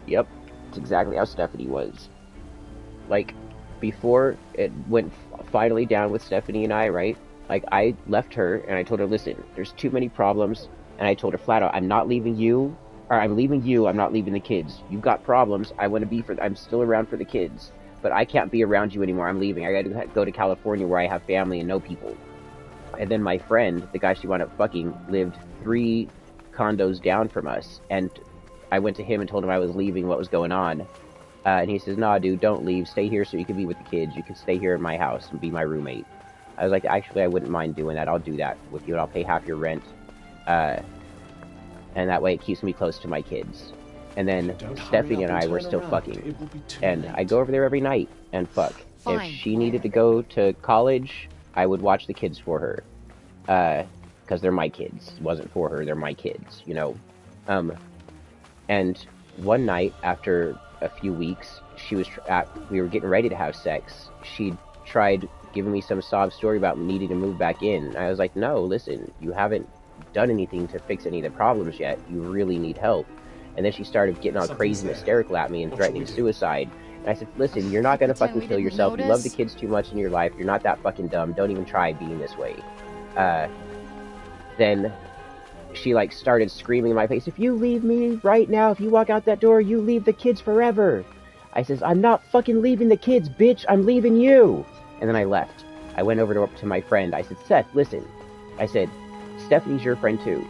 Yep, it's exactly how Stephanie was. Like, before it went finally down with Stephanie and I, right? Like, I left her and I told her, listen, there's too many problems. And I told her flat out, I'm not leaving you, or I'm leaving you, I'm not leaving the kids. You've got problems, I'm still around for the kids. But I can't be around you anymore, I'm leaving. I gotta go to California where I have family and know people. And then my friend, the guy she wound up fucking, lived 3 condos down from us. And I went to him and told him I was leaving, what was going on. And he says, nah, dude, don't leave. Stay here so you can be with the kids. You can stay here in my house and be my roommate. I was like, actually, I wouldn't mind doing that. I'll do that with you, and I'll pay half your rent. And that way it keeps me close to my kids. And then Stephanie and I were still fucking. And I go over there every night and fuck. If she needed to go to college, I would watch the kids for her. Because they're my kids. It wasn't for her, they're my kids, you know. And one night, after a few weeks, we were getting ready to have sex. She tried giving me some sob story about needing to move back in. I was like, no, listen, you haven't done anything to fix any of the problems yet. You really need help. And then she started getting all crazy and hysterical at me and threatening suicide. And I said, listen, you're not gonna fucking kill yourself. You love the kids too much in your life. You're not that fucking dumb. Don't even try being this way. Then she like started screaming in my face, if you leave me right now, if you walk out that door, you leave the kids forever. I says, I'm not fucking leaving the kids, bitch. I'm leaving you. And then I left. I went over to my friend. I said, Seth, listen. I said, Stephanie's your friend too.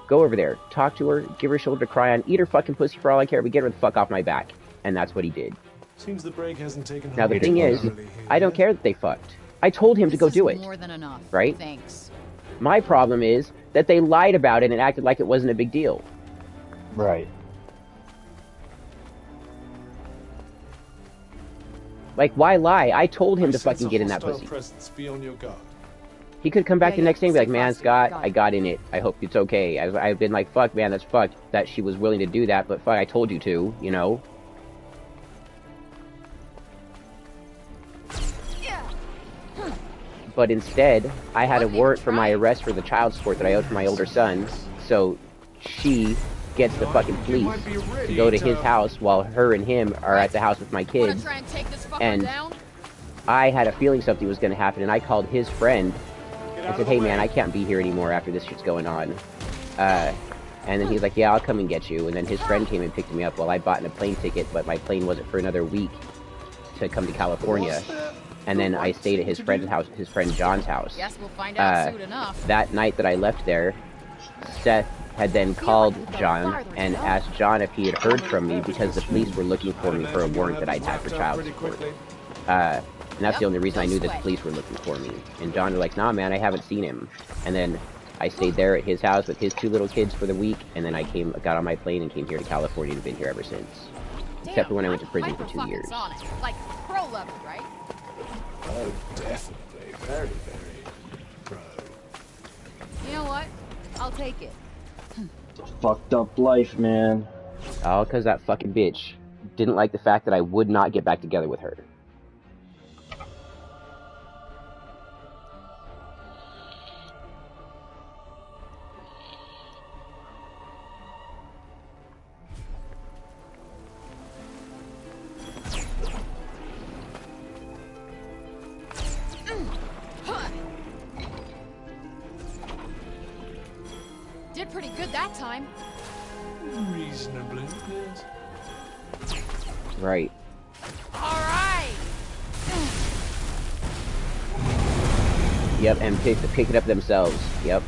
Go over there, talk to her, give her a shoulder to cry on, eat her fucking pussy for all I care, but get her the fuck off my back. And that's what he did. Seems the break hasn't taken. Now the thing is, I don't care that they fucked. I told him to go do it. More than enough. Right? Thanks. My problem is that they lied about it and acted like it wasn't a big deal. Right. Like, why lie? I told him to fucking get in that pussy. Be on your guard. He could come back the next day and be like, man, Scott, I got in it. I hope it's okay. I've been like, fuck, man, that's fucked that she was willing to do that, but fuck, I told you to, you know? But instead, I had a warrant for my arrest for the child support that I owed for my older son, so she gets the fucking police to go to his house while her and him are at the house with my kids. And I had a feeling something was going to happen, and I called his friend. I said, hey man, I can't be here anymore after this shit's going on. And then he's like, yeah, I'll come and get you. And then his friend came and picked me up while I bought a plane ticket, but my plane wasn't for another week to come to California. And then I stayed at his friend's house, his friend John's house. Guess we'll find out soon enough. That night that I left there, Seth had then called John and asked John if he had heard from me because the police were looking for me for a warrant that I'd had for child support. And that's the only reason I knew that the police were looking for me. And John was like, nah, man, I haven't seen him. And then I stayed there at his house with his 2 little kids for the week, and then I got on my plane and came here to California and been here ever since. Except for when I went to prison for 2 years. Like pro level, right? Oh, definitely. Very, very pro. You know what? I'll take it. It's a fucked up life, man. All because that fucking bitch didn't like the fact that I would not get back together with her. Did pretty good that time. Reasonably, yes. Right. Alright! Yep, and pick it up themselves. Yep.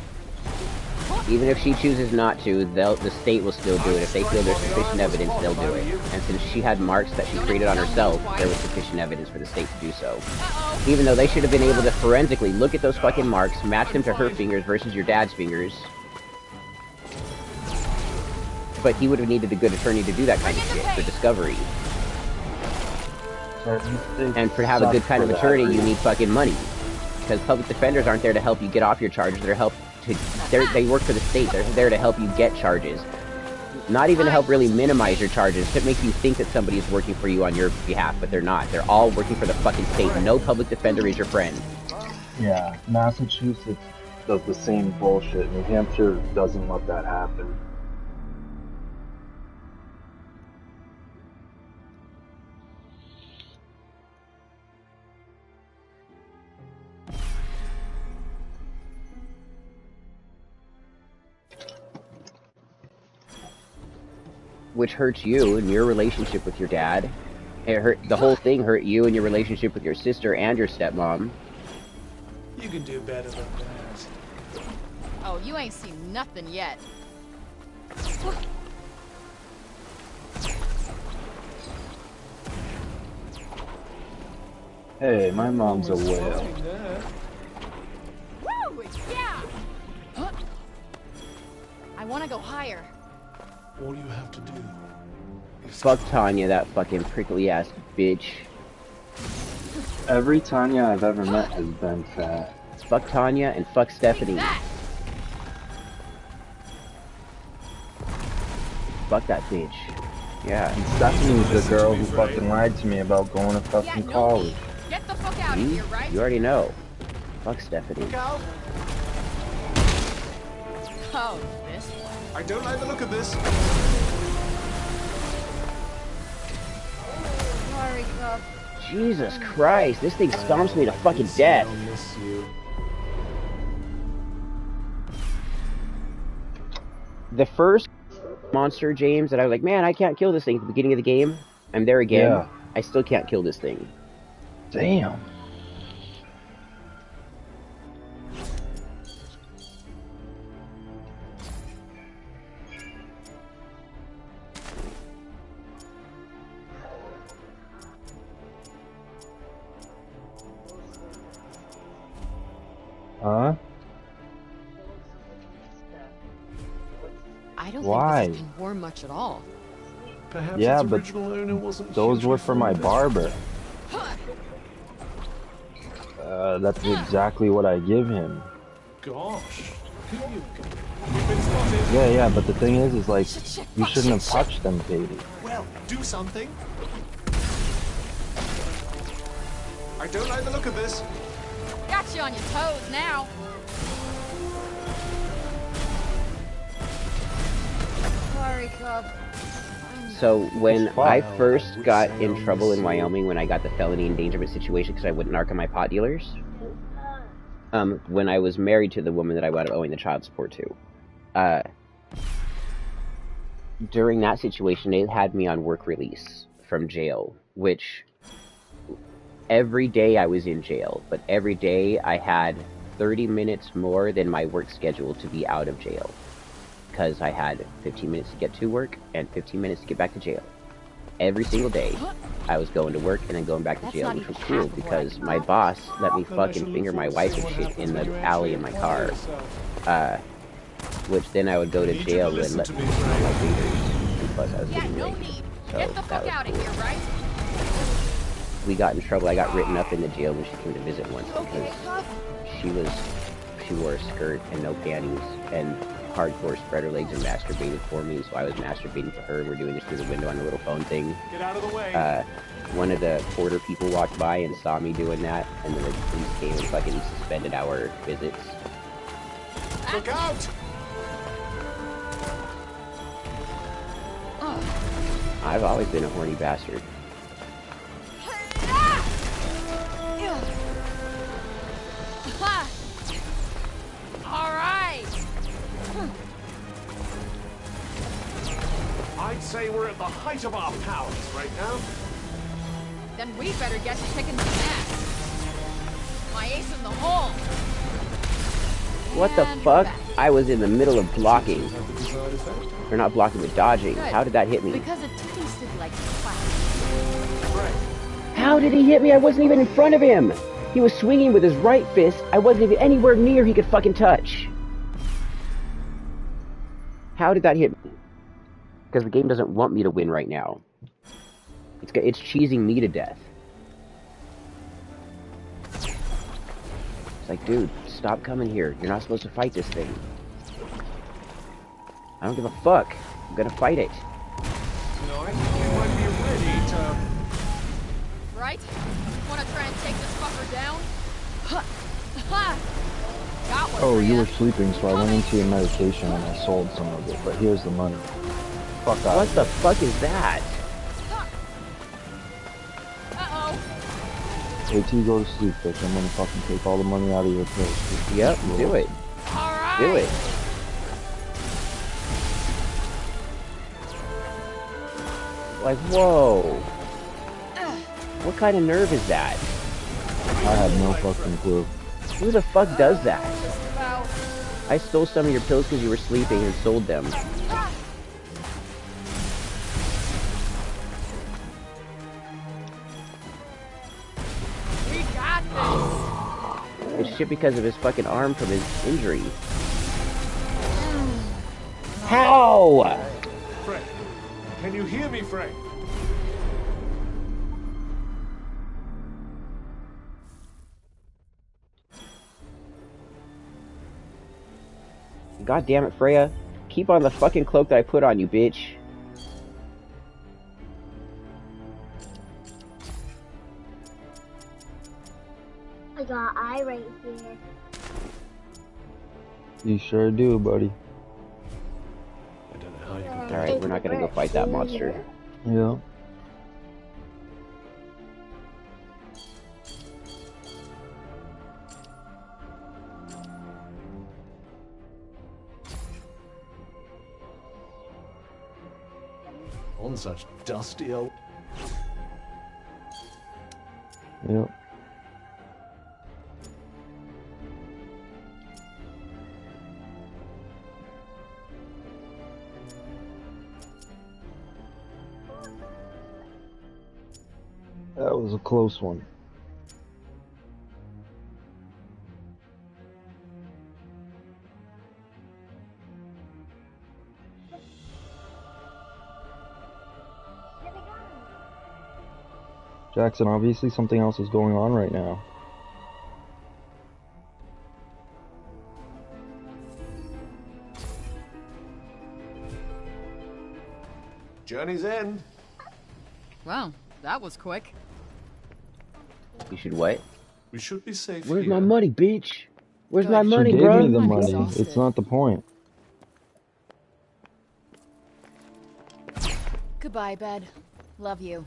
Even if she chooses not to, the state will still do it. If they feel there's sufficient evidence, they'll do it. And since she had marks that she created on herself, there was sufficient evidence for the state to do so. Even though they should have been able to forensically look at those fucking marks, match them to her fingers versus your dad's fingers. But he would have needed a good attorney to do that kind of shit for discovery. And to have a good kind of attorney, you need fucking money. Because public defenders aren't there to help you get off your charges, they work for the state, they're there to help you get charges. Not even to help really minimize your charges, to make you think that somebody is working for you on your behalf, but they're not. They're all working for the fucking state. No public defender is your friend. Yeah, Massachusetts does the same bullshit. New Hampshire doesn't let that happen. which hurts you and your relationship with your dad. It hurt. The whole thing hurt you and your relationship with your sister and your stepmom. You can do better than that. Oh, you ain't seen nothing yet. Hey, my mom's a Almost whale. floating there. Woo! Yeah! I want to go higher. All you have to do is Fuck Tanya, that fucking prickly ass bitch. Every Tanya I've ever met has been fat. Fuck Tanya and fuck Stephanie. That! Fuck that bitch. Yeah. And Stephanie's the girl who fucking lied to me about going to Yeah, fucking no college. need. Get the fuck out of See? here, right? You already know. Fuck Stephanie. look out. Oh, this one. I don't like the look of this. Sorry, Cub. Jesus Christ, this thing stomps me to fucking death. I'll miss you. The first monster, James, that I was like, man, I can't kill this thing at the beginning of the game. I'm there again. Yeah. I still can't kill this thing. Damn. Huh? I don't Why? think this can warm much at all. Perhaps Yeah, its but original owner wasn't Those hugely were for my fond of it. barber. That's exactly what I give him. Gosh. You've been spotted. Yeah, but the thing is like, Shit, you fuck, shouldn't have shit. touched them, Katie. Well, do something. I don't like the look of this. Got you on your toes now. Sorry, Cub. So when Fuck. I first got in trouble in Wyoming, when I got the felony endangerment situation because I wouldn't narc on my pot dealers, when I was married to the woman that I wound up owing the child support to, during that situation, they had me on work release from jail, which every day I was in jail, but every day I had 30 minutes more than my work schedule to be out of jail. Because I had 15 minutes to get to work and 15 minutes to get back to jail. Every single day, I was going to work and then going back to That's jail, not which was even cool half of what I because my boss let me Then I fucking shall finger look my forward wife to and seeing shit what in happens the when you alley in actually my apply car. yourself. Which then I would go to Need you to jail and listen let to me me, my Frank. fingers. And plus, I was Yeah, getting no raped. need. So Get the that fuck was out of cool. here, right? We got in trouble. I got written up in the jail when she came to visit once Okay, because Cub. she wore a skirt and no panties and hardcore spread her legs and masturbated for me, so I was masturbating for her. We're doing this through the window on the little phone thing. Get out of the way. One of the porter people walked by and saw me doing that, and then the police came and fucking suspended our visits. Look out! I've always been a horny bastard. All right. I'd say we're at the height of our powers right now. Then we better get to kicking some ass. My ace in the hole. What the And fuck? back. I was in the middle of blocking. Have the desired effect. Or not blocking, but dodging. Good. How did that hit me? Because it tasted like flat. Right. How did he hit me? I wasn't even in front of him! He was swinging with his right fist. I wasn't even anywhere near he could fucking touch. How did that hit me? Because the game doesn't want me to win right now. It's cheesing me to death. It's like, dude, stop coming here. You're not supposed to fight this thing. I don't give a fuck. I'm gonna fight it. No, I think we might be ready to... Right? Want to try and take this fucker down? Ha! Got one Oh, for you ya. were sleeping, so I went into your medication and I sold some of it, but here's the money. Fuck out. What the fuck is that? Uh-oh. Wait till you go to sleep, bitch. I'm gonna fucking take all the money out of your purse. Yep, do it. All right. Do it. Like, whoa. What kind of nerve is that? I have no fucking clue. Who the fuck does that? Just about. I stole some of your pills because you were sleeping and sold them. We got this. It's shit because of his fucking arm from his injury. How? Frank, can you hear me, Frank? God damn it, Freya. Keep on the fucking cloak that I put on you, bitch. I got an eye right here. You sure do, buddy. I don't know how you can. Alright, we're not gonna go fight that monster. Yeah. On such dusty old. Yep. That was a close one. Jackson, obviously something else is going on right now. Journey's end. Well, that was quick. You should what? We should be safe Where's here. my money, bitch? Where's Good. my She money, She gave bro? me the I'm money. exhausted. It's not the point. Goodbye, bed. Love you.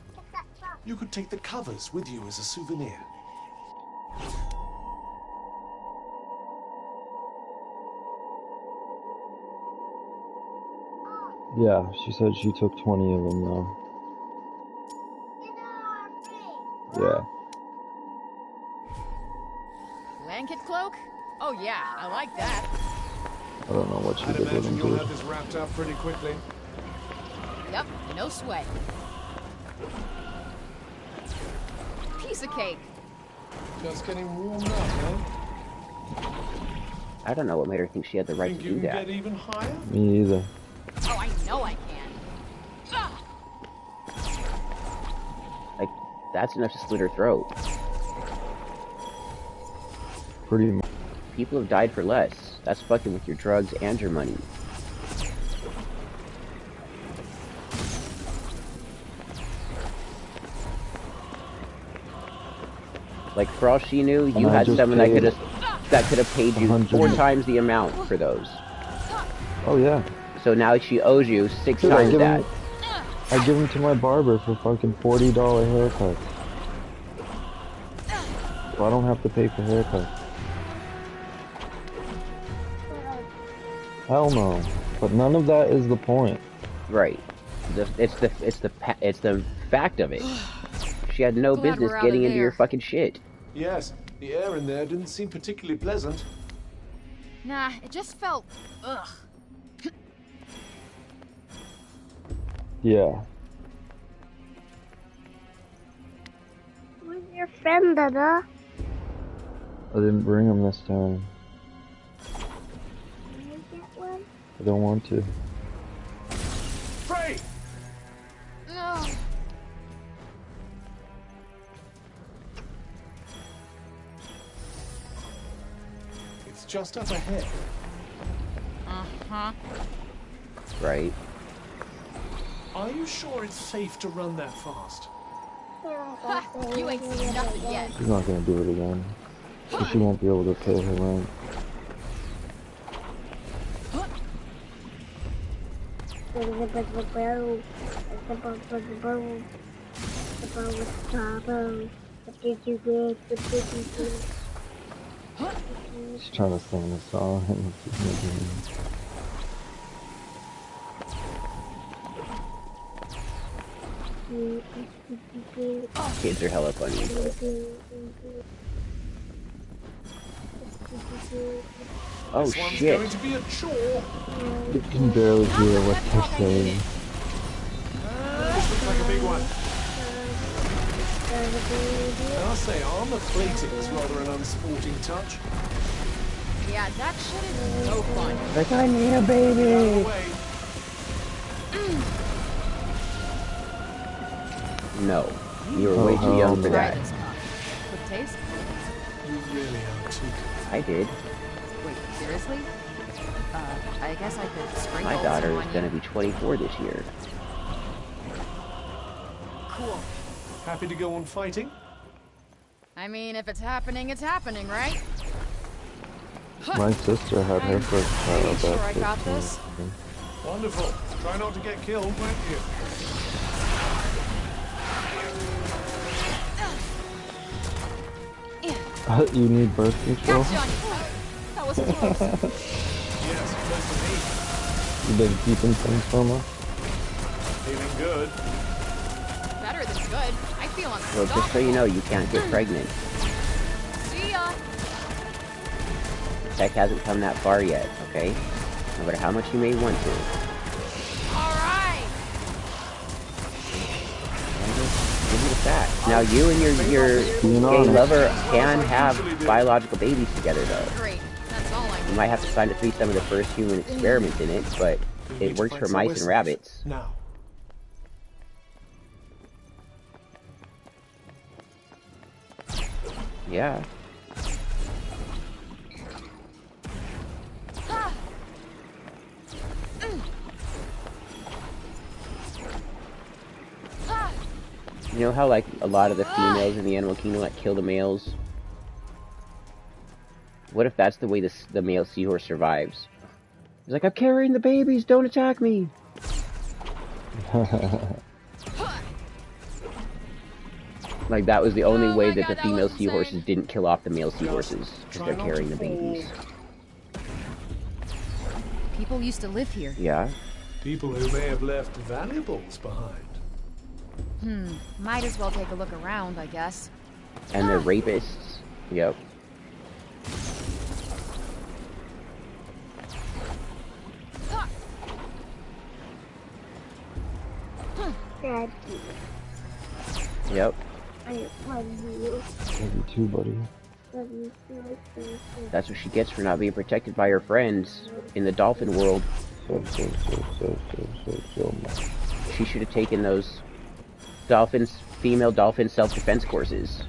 You could take the covers with you as a souvenir. Yeah, she said she took 20 of them though. Yeah. Blanket cloak? Oh yeah, I like that. I don't know what she I'd did with imagine them, you'll dude. have this wrapped up pretty quickly. Yep, no sweat. Piece of cake. Just getting warmed up, huh? I don't know what made her think she had the right Think to you do can that. get even higher? Me either. Oh, I know I can. Like, that's enough to slit her throat. Pretty much. People have died for less. That's fucking with your drugs and your money. Like, for all she knew, you I had just someone that paid could have paid you 100. 4 times the amount for those. Oh yeah. So now she owes you 6 Dude, times that. I give them to my barber for fucking $40 haircuts. So I don't have to pay for haircuts. Hell no. But none of that is the point. Right. It's the fact of it. She had no Glad business we're out getting of into your there. fucking shit. Yes, the air in there didn't seem particularly pleasant. Nah, it just felt... ugh. Yeah. Where's your friend, Dada? I didn't bring him this time. Can you get one? I don't want to. Frey! No. It's just up ahead. Uh-huh. Right. Are you sure it's safe to run that fast? Ha, you ain't seen nothing yet. She's not gonna do it again. So she won't be able to pay her rent. What did you get? What did you get? She's trying to sing the song and she's making me. Kids are hella funny. Oh This one's shit. going to be a chore. You can barely hear what they're saying. This looks like a big one. I'll say armor plating is rather an unsporting touch. Yeah, that shit is no fun. Like, I need a baby. Away. No. You're way too young for Try that. this cock. Quick taste? You really are too good. I did. Wait, seriously? I guess I could sprinkle My some daughter on is you. gonna be 24 this year. Cool. Happy to go on fighting? I mean, if it's happening, right? My sister had her first child Sure, I at got 15. this. Wonderful. Try not to get killed, won't you? You need birth control? Gotcha on you. That was close. Yes, close to me. You've been keeping things from her? Feeling good. Better than good. I feel Well, unstoppable. just so you know, you can't get pregnant. See ya. Tech hasn't come that far yet, okay? No matter how much you may want to. All right. Give me the facts. Now, you and your Being gay honest. lover can have biological babies together, though. Great. That's all I You need. might have to find a threesome of the first human experiment in it, but We need it to works find for somewhere mice and safe. rabbits. Now. Yeah. You know how, like, a lot of the females in the animal kingdom, like, kill the males? What if that's the way the male seahorse survives? He's like, I'm carrying the babies, don't attack me! Like, that was the only Oh way my that the God, that female was insane. seahorses didn't kill off the male seahorses, because Try they're not carrying to the babies. fall. People used to live here. Yeah? People who may have left valuables behind. Might as well take a look around, I guess. And they're rapists. Yep. Daddy, Yep. I love you. Love you too, buddy. Love you so. That's what she gets for not being protected by her friends in the dolphin world. So much. She should have taken those female dolphin self-defense courses.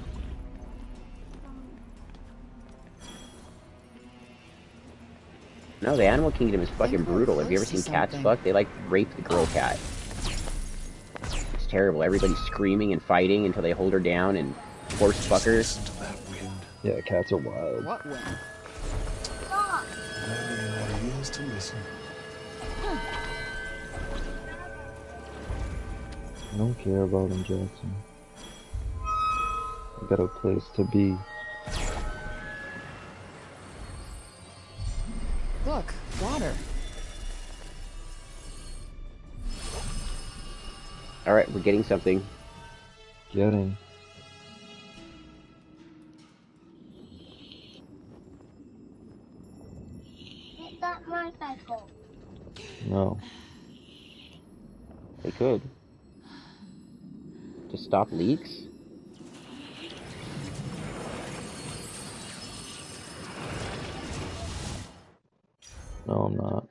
No, the animal kingdom is fucking brutal. Have you ever seen cats fuck? They, like, rape the girl cat. It's terrible. Everybody's screaming and fighting until they hold her down and force fuck her. Listen to that wind. Yeah, cats are wild. What wind? Only our ears to listen. I don't care about him, Jackson. I got a place to be. Look, water. Alright, we're getting something. Getting. Get that motorcycle. No. They could. To stop leaks? No, I'm not.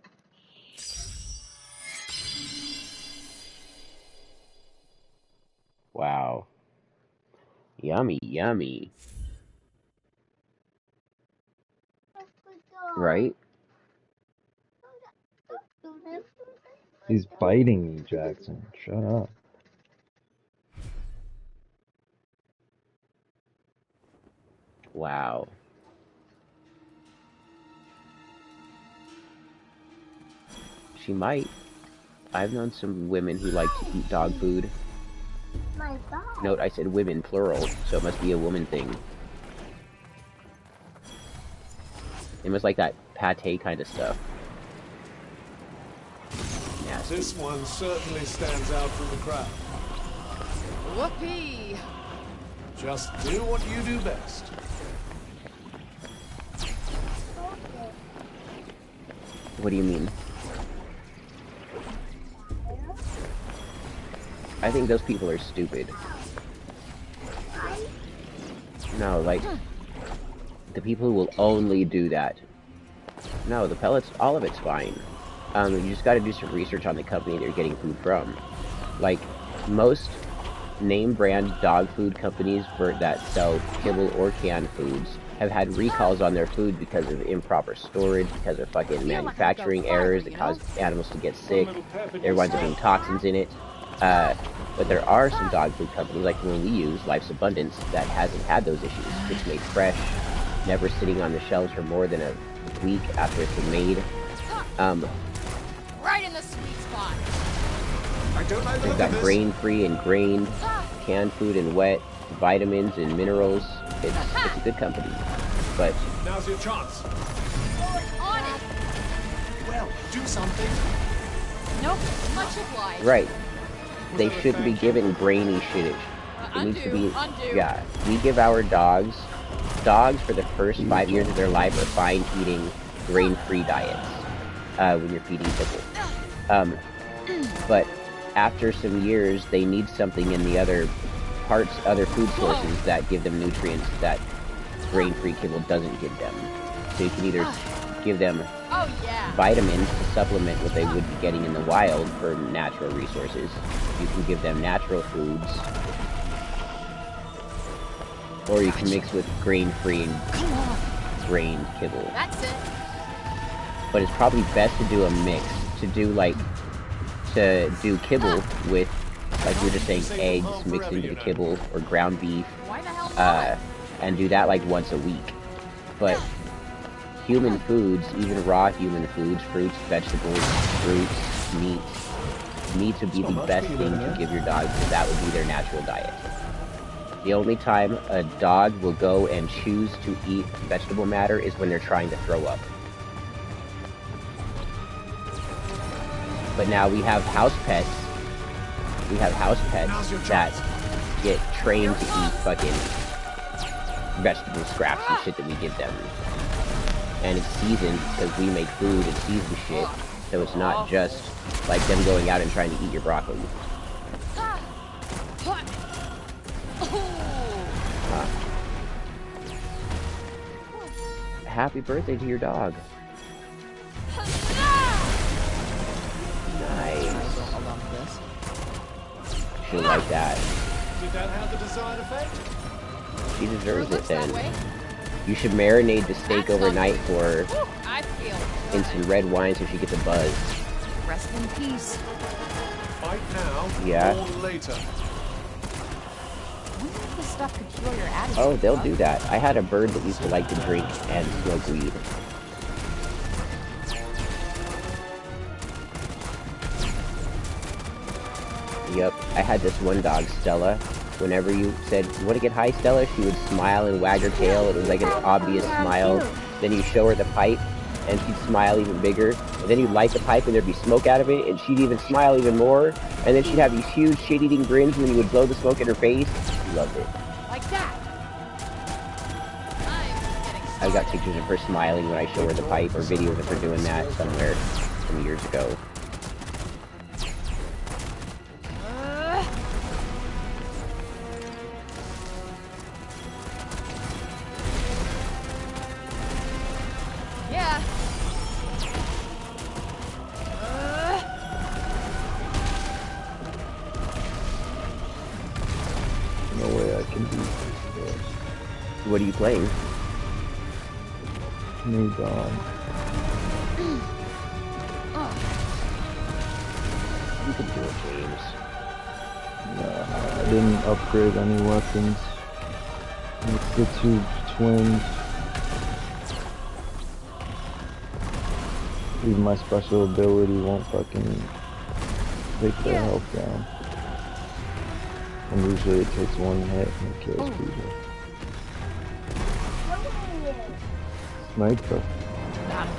Wow. Yummy, yummy. Right? He's biting me, Jackson. Shut up. Wow. She might. I've known some women who like to eat dog food. My dog. Note, I said women, plural, so it must be a woman thing. It must like that pate kind of stuff. Nasty. This one certainly stands out from the crowd. Whoopee. Just do what you do best. What do you mean? I think those people are stupid. No, like, the people who will only do that. No, the pellets, all of it's fine. You just gotta do some research on the company that you're getting food from. Like, most name brand dog food companies that sell kibble or canned foods have had recalls on their food because of improper storage, because of fucking manufacturing errors that cause animals to get sick. There winds up being toxins in it. But there are some dog food companies, like the one we use, Life's Abundance, that hasn't had those issues. It's made fresh, never sitting on the shelves for more than a week after it's been made. Right in the sweet spot. I don't like the They've look got of this. grain-free and grained, canned food and wet, vitamins and minerals. It's a good company. But Now's your chance. On it. Well, do something. Nope. Much obliged. right, they shouldn't be given grainy shit. It needs to be, Undo. yeah. We give our dogs for the first 5 years of their life are fine eating grain-free diets when you're feeding kibble. But after some years, they need something in the other food sources that give them nutrients that grain-free kibble doesn't give them. So you can either give them Oh yeah. vitamins to supplement what they would be getting in the wild for natural resources. You can give them natural foods, or you can mix with grain-free and grained kibble. That's it. But it's probably best to do a mix. To do kibble with, like we were just saying, eggs mixed into the kibble, or ground beef, Why the hell not? and do that like once a week. But human foods, even raw human foods, fruits, vegetables, fruits, meat would be the best thing to give your dog, because that would be their natural diet. The only time a dog will go and choose to eat vegetable matter is when they're trying to throw up. But now we have house pets. We have house pets that get trained to eat fucking vegetable scraps and shit that we give them. And it's seasoned because we make food and season shit. So it's not just like them going out and trying to eat your broccoli. Happy birthday to your dog. Nice. She'll like that. Did that have the desired effect? She deserves it Looks that then. way. You should marinate the steak overnight for her Whew, I feel in some red wine so she gets a buzz. Rest in peace. Fight now, Yeah. or later. I wonder if this stuff could cure your attitude. Oh, they'll do that. I had a bird that used to like to drink and smoke weed. Yep, I had this one dog, Stella. Whenever you said, "You want to get high, Stella?" she would smile and wag her tail. It was like an obvious smile. Then you show her the pipe, and she'd smile even bigger. And then you'd light the pipe, and there'd be smoke out of it, and she'd even smile even more. And then she'd have these huge shit-eating grins when you would blow the smoke in her face. She loved it. Like that. I'm getting I got pictures of her smiling when I show her the pipe, or videos of her doing that somewhere some years ago. Yeah. No way I can do this. What are you playing? New Dawn. You can do it, James. Nah, I didn't upgrade any weapons. It's the two twins. Even my special ability won't fucking take their health down. And usually it takes one hit and it kills people. Sniper.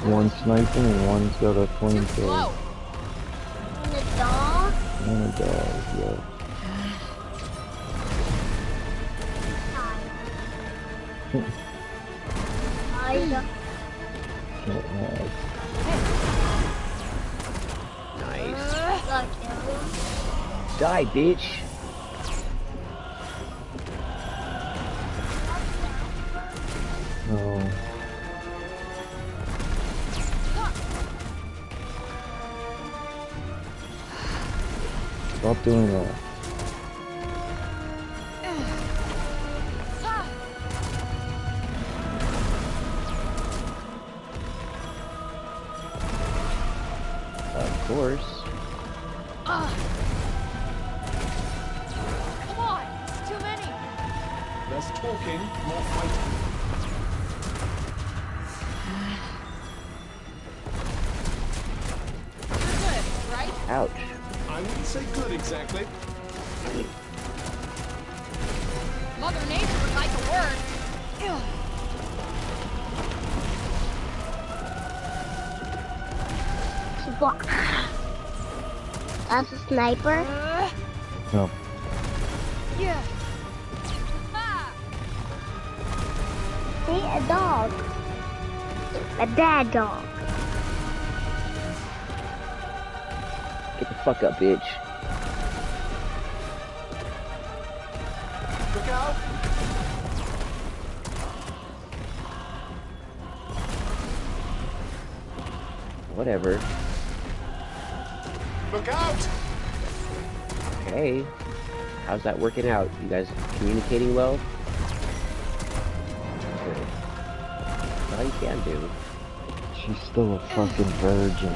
One sniping and one's got a flamethrower. Slow. And the dog? And a dog, yeah. I Nice. got killed. Die, bitch. No. Stop doing that. Of course. Come on! Too many! Less talking, more fighting. You're good, right? Ouch. I wouldn't say good exactly. Mother Nature would like a word. Ugh. That's a sniper. No. Yeah. Ah! See, a dog. A bad dog. Get the fuck up, bitch. Look out! Whatever. Look out! Okay. How's that working out? You guys communicating well? Good. That's all you can do. She's still a fucking virgin.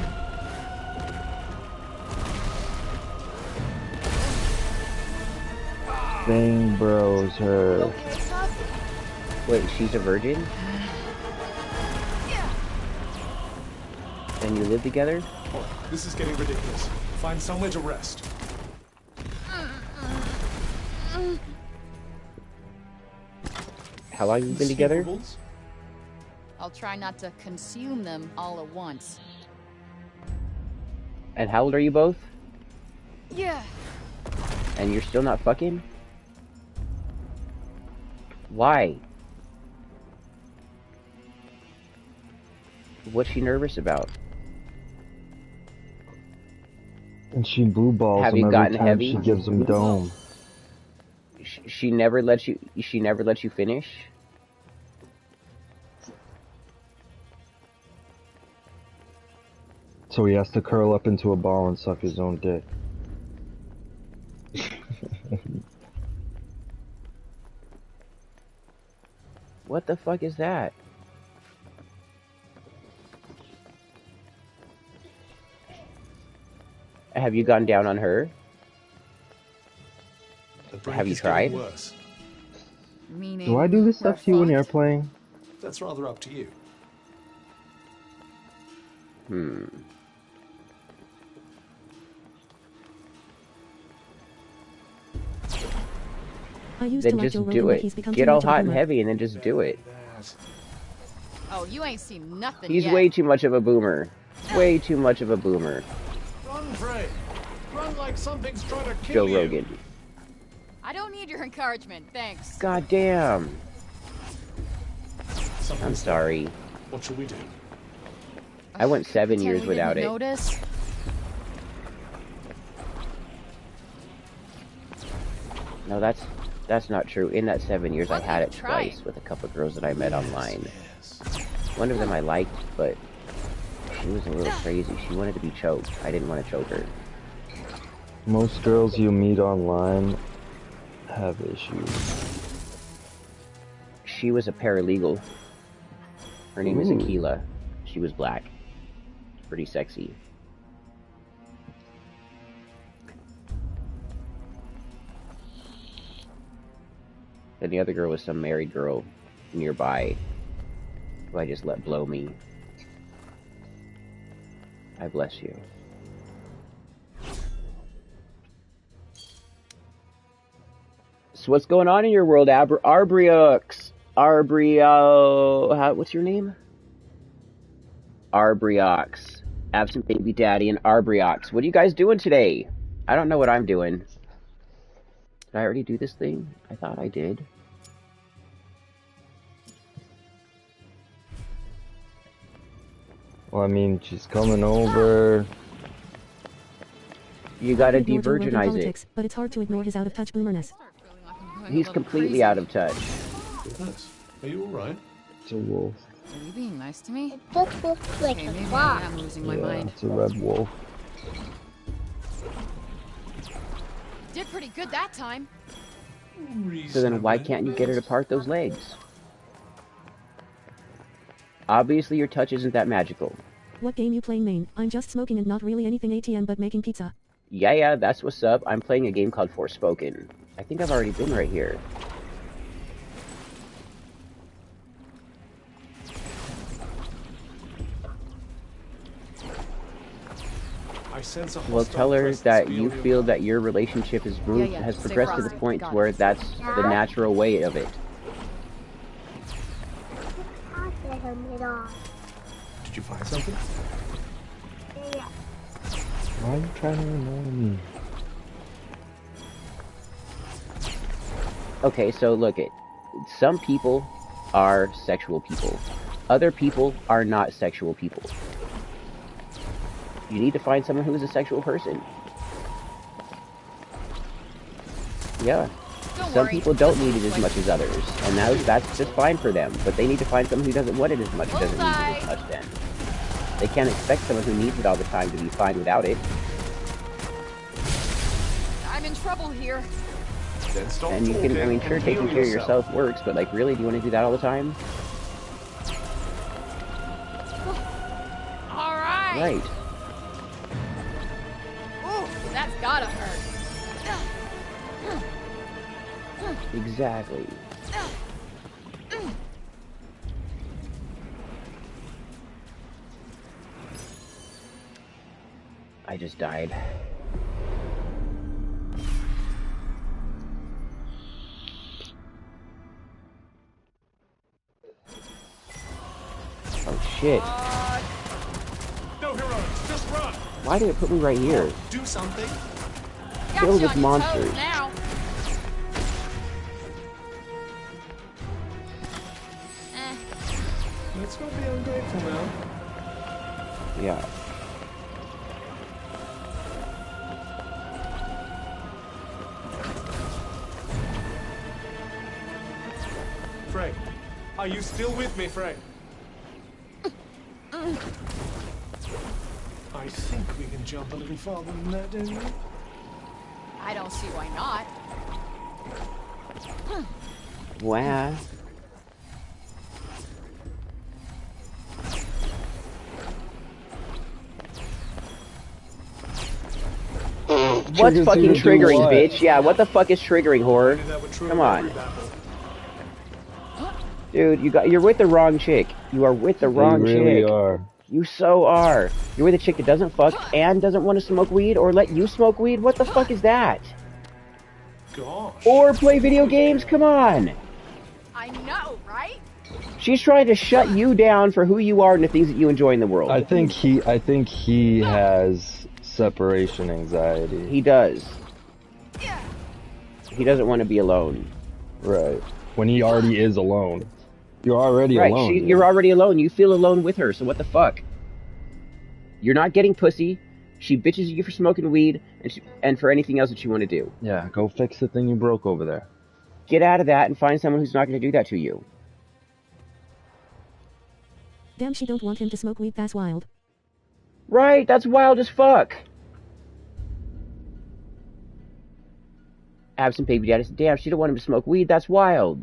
Bang bros her. Wait, she's a virgin? And you live together? This is getting ridiculous. Find somewhere to rest. How long have you been together? Sleepables? I'll try not to consume them all at once. And how old are you both? Yeah. And you're still not fucking? Why? What's she nervous about? And she blue balls Have him you every gotten time heavy? she gives him dome. She never lets you. She never lets you finish. So he has to curl up into a ball and suck his own dick. What the fuck is that? Have you gone down on her? The break Have you is getting tried? Worse. Meaning, Do I do this we're stuff to you when fucked? you're playing? That's rather up to you. Hmm. I used Then to like just Joe do Rogan, but it. he's become Get too all much of a hot and boomer. heavy and then just do it. That. Oh, you ain't seen nothing He's yet. way too much of a boomer. Way too much of a boomer. Run, Frey! Run like something's trying to Joe kill you! Rogan. I don't need your encouragement, thanks. God damn. I'm Something's sorry. What should we do? I went 7 Pretend years we without didn't it. Notice? No, that's not true. In that 7 years, I Well, had it try twice with a couple of girls that I met online. Yes. One of them I liked, but she was a little crazy. She wanted to be choked. I didn't want to choke her. Most girls you meet online have issues. She was a paralegal. Her name is Ooh. Akila. She was black. Pretty sexy. And the other girl was some married girl nearby who I just let blow me. I bless you. So what's going on in your world, Arbriox? What's your name? Arbriox. Absent Baby Daddy and Arbriox. What are you guys doing today? I don't know what I'm doing. Did I already do this thing? I thought I did. Well, I mean, she's coming over. You gotta Ignore Joe Rogan de-virginize it. politics, but it's hard to ignore his out-of-touch boomerness. Start feeling like I'm going a He's little completely crazy. out of touch. Goodness. Are you alright? It's a wolf. Are you being nice to me? It just looks like Okay, a maybe I fox. am losing my Yeah, mind. it's a red wolf. Did pretty good that time. So then why can't you get her to part those legs? Obviously your touch isn't that magical. What game you playing, main? I'm just smoking and not really anything ATM but making pizza. Yeah, that's what's up. I'm playing a game called Forspoken. I think I've already been right here. I sense a Well, hostile tell her presence that beyond you your feel that your relationship has moved, yeah, has stay progressed to the frosty. point Got where it. that's the natural way of it. I get him it off. Did you find something? Yeah. Why are you trying to annoy me? Okay, so look it. Some people are sexual people. Other people are not sexual people. You need to find someone who is a sexual person. Yeah. Don't Some worry. people don't need it as much as others, and that's just fine for them. But they need to find someone who doesn't want it as much, who doesn't need it as much then. They can't expect someone who needs it all the time to be fine without it. I'm in trouble here. Then stop And you can, I mean, talking sure, and taking heal care of yourself works, but like, really, do you want to do that all the time? All right. Right. Ooh, that's gotta hurt. Exactly. I just died. Oh shit. No heroics, just run! Why did it put me right here? Do something! Got Kill you this on your monster. toes now. Let's not be ungrateful now. Yeah. Frey, are you still with me, Frey? I think we can jump a little farther than that, don't you? I don't see why not. Wow. What's Triggers fucking you to do triggering, what? bitch? Yeah, what the fuck is triggering, whore? That would true Come every on. battle. Dude, you're with the wrong chick. You are with the They wrong really chick. are. You so are. You're with a chick that doesn't fuck and doesn't want to smoke weed or let you smoke weed? What the fuck is that? Gosh. Or play video games? Come on. I know, right? She's trying to shut you down for who you are and the things that you enjoy in the world. I think he has separation anxiety. He does. He doesn't want to be alone. Right. When he already is alone. You're already Right, alone. you're already alone. You feel alone with her, so what the fuck? You're not getting pussy. She bitches you for smoking weed and for anything else that you want to do. Yeah, go fix the thing you broke over there. Get out of that and find someone who's not going to do that to you. Damn, she don't want him to smoke weed, that's wild. Right, that's wild as fuck. Absent baby daddy said, damn, she don't want him to smoke weed, that's wild.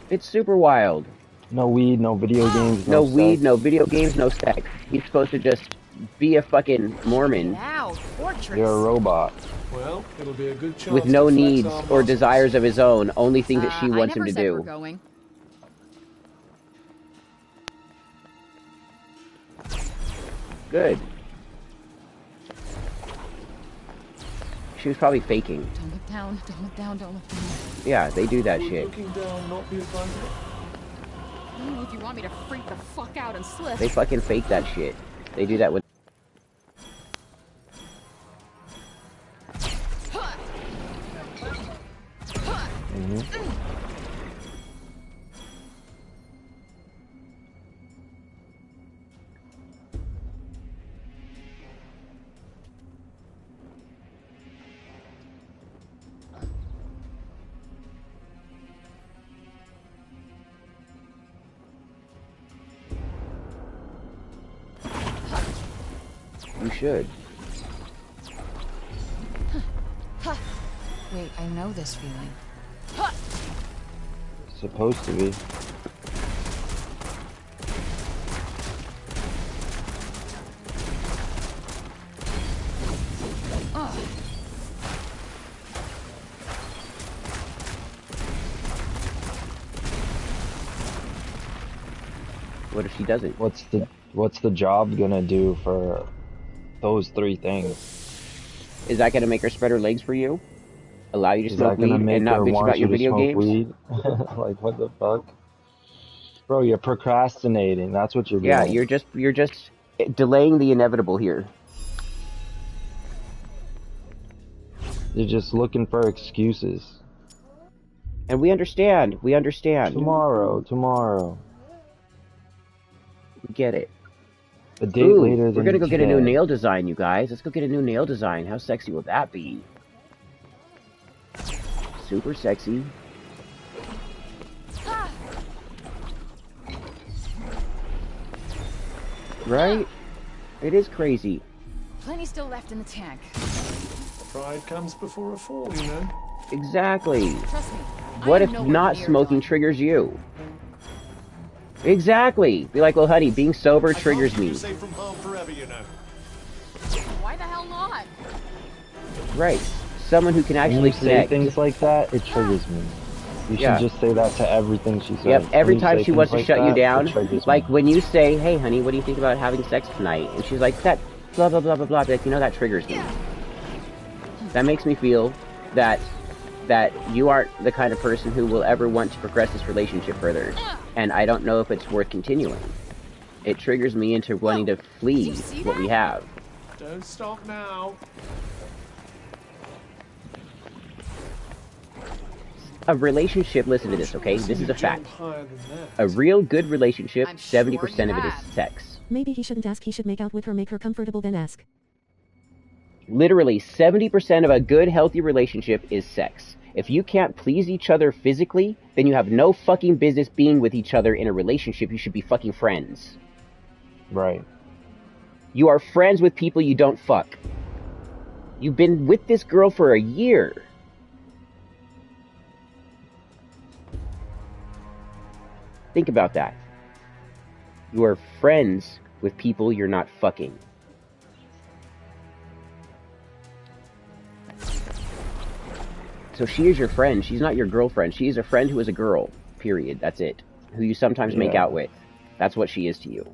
It's super wild. No weed, no video games, No sex. weed, no video games, no sex. He's supposed to just be a fucking Mormon Now, fortress. You're a robot. Well, it'll be a good chance with no to flex needs our or muscles. desires of his own, only things that she wants I him never to said we're do. going. Good. She was probably faking. Don't look down, don't look down, don't look down. Yeah, they do that Would shit. looking down not be advisable? Ooh, if you want me to freak the fuck out and slip. They fucking fake that shit. They do that with... should. Wait, I know this feeling. It's supposed to be. What if she doesn't? What's the job gonna do for those 3 things? Is that gonna make her spread her legs for you? Allow you to Is smoke that gonna weed make and not her bitch want about you your to video smoke games? weed? Like, what the fuck? Bro, you're procrastinating. That's what you're doing. Yeah, you're just delaying the inevitable here. You're just looking for excuses. And we understand. We understand. Tomorrow. We get it. A date Ooh, later we're than gonna go get a new today. nail design, you guys. Let's go get a new nail design. How sexy will that be? Super sexy. Right? It is crazy. Plenty still left in the tank. Pride comes before a fall, you know. Exactly. Trust me. What I if am nowhere not near smoking done. triggers you? Exactly. Be like, well, honey, being sober triggers I can't keep me. you safe from harm forever, you know. Why the hell not? Right. Someone who can When actually you say connect. things like that, it triggers me. You Yeah. should just say that to everything she says. Yep, every When you time say she wants to things shut like you that, down, it triggers like me. when you say, hey, honey, what do you think about having sex tonight? And she's like, that blah, blah, blah, blah, blah. Like, you know, that triggers me. That makes me feel that you aren't the kind of person who will ever want to progress this relationship further. And I don't know if it's worth continuing. It triggers me into wanting to flee what we have. Don't stop now. A relationship, listen to this, okay? This is a fact. A real good relationship, I'm sure 70% of it is you have. sex. Maybe he shouldn't ask. He should make out with her, make her comfortable, then ask. Literally, 70% of a good, healthy relationship is sex. If you can't please each other physically, then you have no fucking business being with each other in a relationship. You should be fucking friends. Right. You are friends with people you don't fuck. You've been with this girl for a year. Think about that. You are friends with people you're not fucking. So she is your friend. She's not your girlfriend. She is a friend who is a girl. Period. That's it. Who you sometimes make Yeah. out with. That's what she is to you.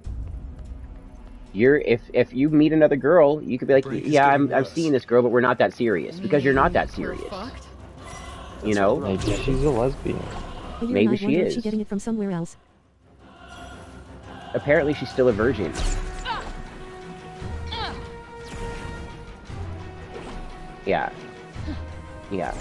If you meet another girl, you could be like, Break is yeah, getting I'm worse. seeing this girl, but we're not that serious. Because you're not that We're serious. fucked. You know? Maybe she's a lesbian. A year Maybe and I she wonder if is. she's getting it from somewhere else. Apparently she's still a virgin. Yeah. Yeah.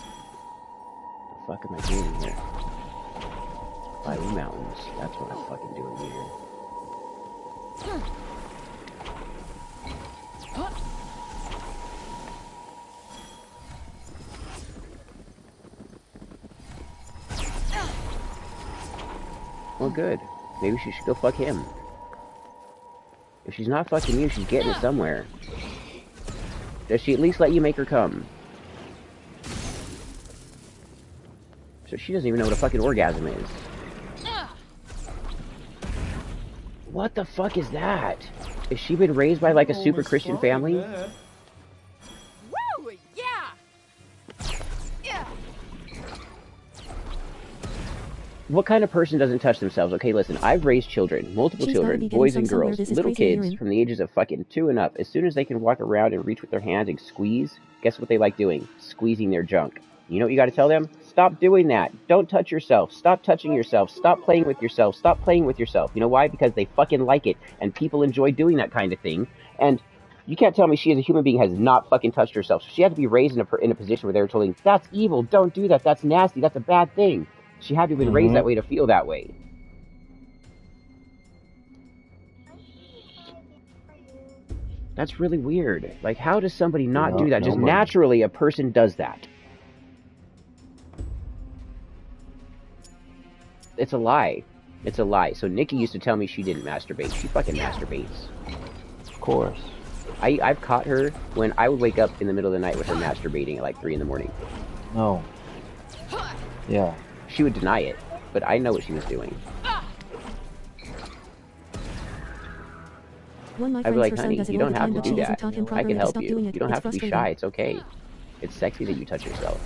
The fuck am I doing here? Fiery Mountains. That's what I'm fucking doing here. Well, good. Maybe she should go fuck him. If she's not fucking you, she's getting it somewhere. Does she at least let you make her come? So she doesn't even know what a fucking orgasm is. What the fuck is that? Has she been raised by like a super Almost Christian fine family? there. Woo! Yeah! Yeah! What kind of person doesn't touch themselves? Okay, listen, I've raised children, multiple She's gotta children, be getting boys some and somewhere. girls, This is little crazy kids urine. from the ages of fucking 2 and up. As soon as they can walk around and reach with their hands and squeeze, guess what they like doing? Squeezing their junk. You know what you gotta tell them? Stop doing that. Don't touch yourself. Stop touching yourself. Stop playing with yourself. Stop playing with yourself. You know why? Because they fucking like it, and people enjoy doing that kind of thing. And you can't tell me she as a human being has not fucking touched herself. So she had to be raised in a position where they were told, that's evil, don't do that, that's nasty, that's a bad thing. She had to have been raised that way to feel that way. That's really weird. Like, how does somebody not No, do that? Just nobody. naturally, a person does that. It's a lie. It's a lie. So Nikki used to tell me she didn't masturbate. She fucking masturbates. Of course. I've caught her when I would wake up in the middle of the night with her masturbating at like 3 in the morning. No. Yeah. She would deny it, but I know what she was doing. One my I'd be friend's like, her son honey, does it you all don't the have time, to but do she that. hasn't taught him I properly can to help stop you. doing it. You don't It's have to be frustrating. shy. It's okay. It's sexy that you touch yourself.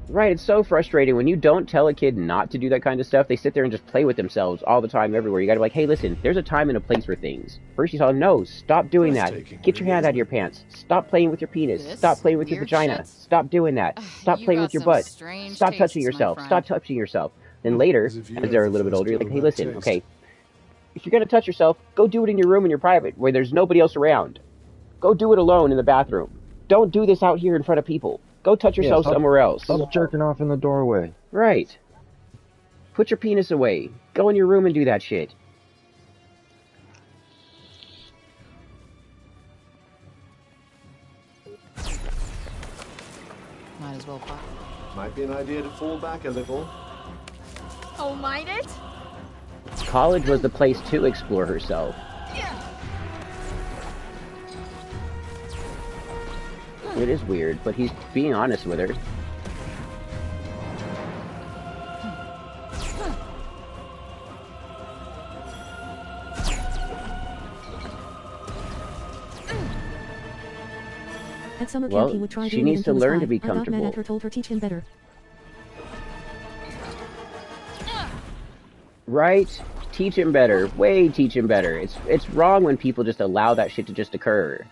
Right, it's so frustrating when you don't tell a kid not to do that kind of stuff. They sit there and just play with themselves all the time, everywhere. You gotta be like, hey, listen, there's a time and a place for things. First you tell them, no, stop doing that. Get your hand out of your pants. Stop playing with your penis. This Stop playing with your weird vagina. shit? Stop doing that. Stop You playing got with your some butt. strange Stop touching tastes, my yourself. friend. Stop touching yourself. Then later, As if you as have they're a the little bit first older, you're like, girl hey, that listen, taste. okay, if you're gonna touch yourself, go do it in your room in your private, where there's nobody else around. Go do it alone in the bathroom. Don't do this out here in front of people. Go touch yourself stop- somewhere else. Stop jerking off in the doorway. Right. Put your penis away. Go in your room and do that shit. Might as well pop. Might be an idea to fall back a little. Oh, might it? College was the place to explore herself. It is weird, but he's being honest with her. At summer Well, camp, he would try she doing it needs to until learn was to be 5. I thought Matt comfortable. at her told her teach him better. Right? Teach him better. Way teach him better. It's wrong when people just allow that shit to just occur.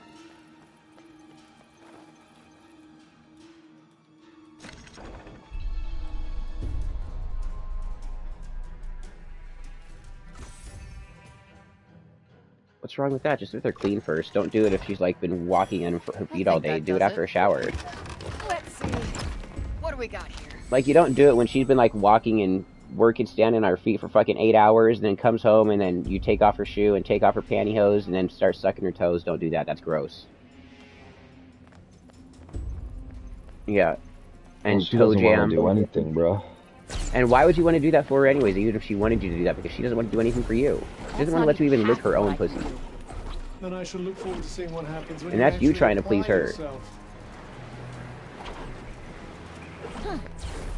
What's wrong with that? Just let her clean first. Don't do it if she's like been walking on her feet all think day. that Do it does after it. a shower. Let's see. What do we got here? Like, you don't do it when she's been like walking and working, standing on her feet for fucking 8 hours, and then comes home and then you take off her shoe and take off her pantyhose and then start sucking her toes. Don't do that. That's gross. Yeah. And Well, she toe doesn't want jam. to do anything, bro. And why would you want to do that for her anyways, even if she wanted you to do that? Because she doesn't want to do anything for you. She doesn't want to let you even lick her own pussy. Then I shall look forward to seeing what happens when And that's you actually trying to please apply her. yourself.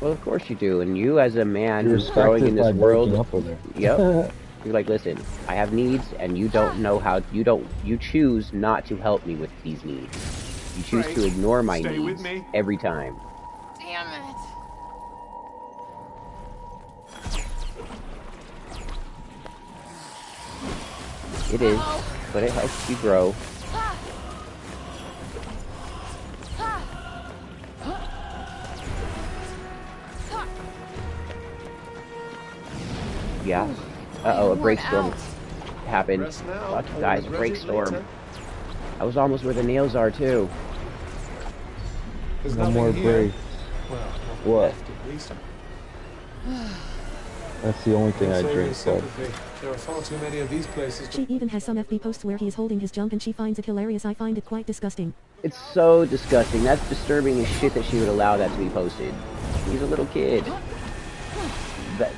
Well, of course you do. And you as a man You who's respect growing it in by this breaking world, up with her. yep. You're like, listen, I have needs, and you don't know how. You choose not to help me with these needs. You choose Right. to ignore my Stay with needs me. every time. Damn it. It is, but it helps you grow. Yeah. Uh-oh, a brake storm happened. Rest now, Fuck, or guys, a regret brake it storm. later. I was almost where the nails are, too. There's No nothing more here. breaks. Well, nothing What? left, at least. That's the only thing I Save your drink, bud. sympathy. There are far too many of these places to... She even has some FB posts where he is holding his junk and she finds it hilarious. I find it quite disgusting. It's so disgusting. That's disturbing as shit that she would allow that to be posted. He's a little kid.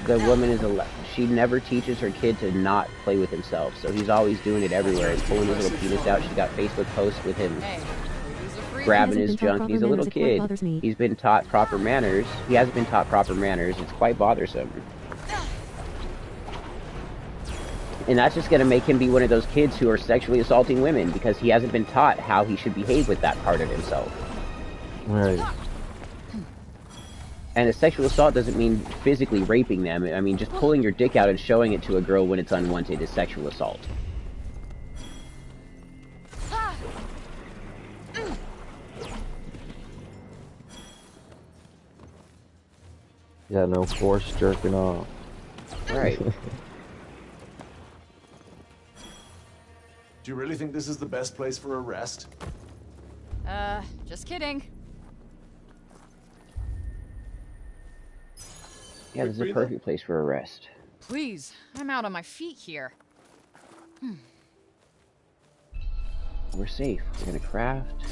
The woman is she never teaches her kid to not play with himself, so he's always doing it everywhere. He's pulling his little penis out. She's got Facebook posts with him Hey, ladies are free. grabbing He his hasn't been taught junk. proper He's a little manners. It quite kid. bothers me. He's been taught proper manners. He hasn't been taught proper manners. It's quite bothersome. And that's just going to make him be one of those kids who are sexually assaulting women because he hasn't been taught how he should behave with that part of himself. Right. And a sexual assault doesn't mean physically raping them. I mean, just pulling your dick out and showing it to a girl when it's unwanted is sexual assault. Yeah, no forced jerking off. Right. Do you really think this is the best place for a rest? Just kidding. Yeah, this is a perfect place for a rest. Please, I'm out on my feet here. We're safe. We're gonna craft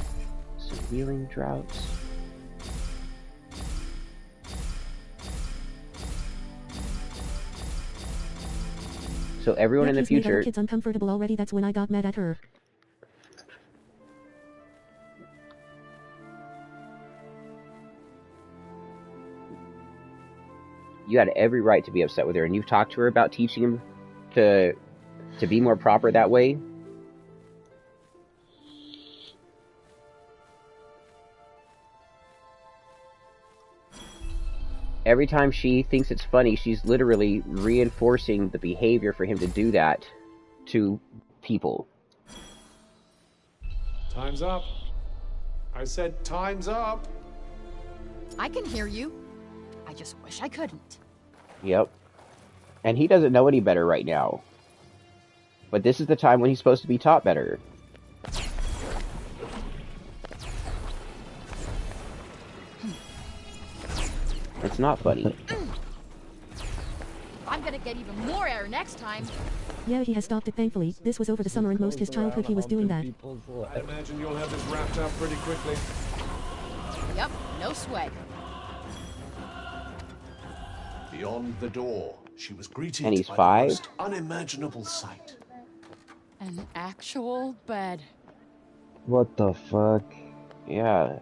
some healing droughts. So everyone in the Ricky's made other future, kids uncomfortable already. That's when I got mad at her. you had every right to be upset with her, and you've talked to her about teaching him to be more proper that way. Every time she thinks it's funny, she's literally reinforcing the behavior for him to do that to people. Time's up. I said time's up. I can hear you. I just wish I couldn't. Yep. And he doesn't know any better right now. But this is the time when he's supposed to be taught better. It's not funny. I'm gonna get even more air next time. Yeah, he has stopped it thankfully. This was over the summer and most his childhood he was doing that. I'd imagine you'll have this wrapped up pretty quickly. Yep, no sweat. Beyond the door, she was greeted And he's by 5? the most unimaginable sight. An actual bed. What the fuck? Yeah.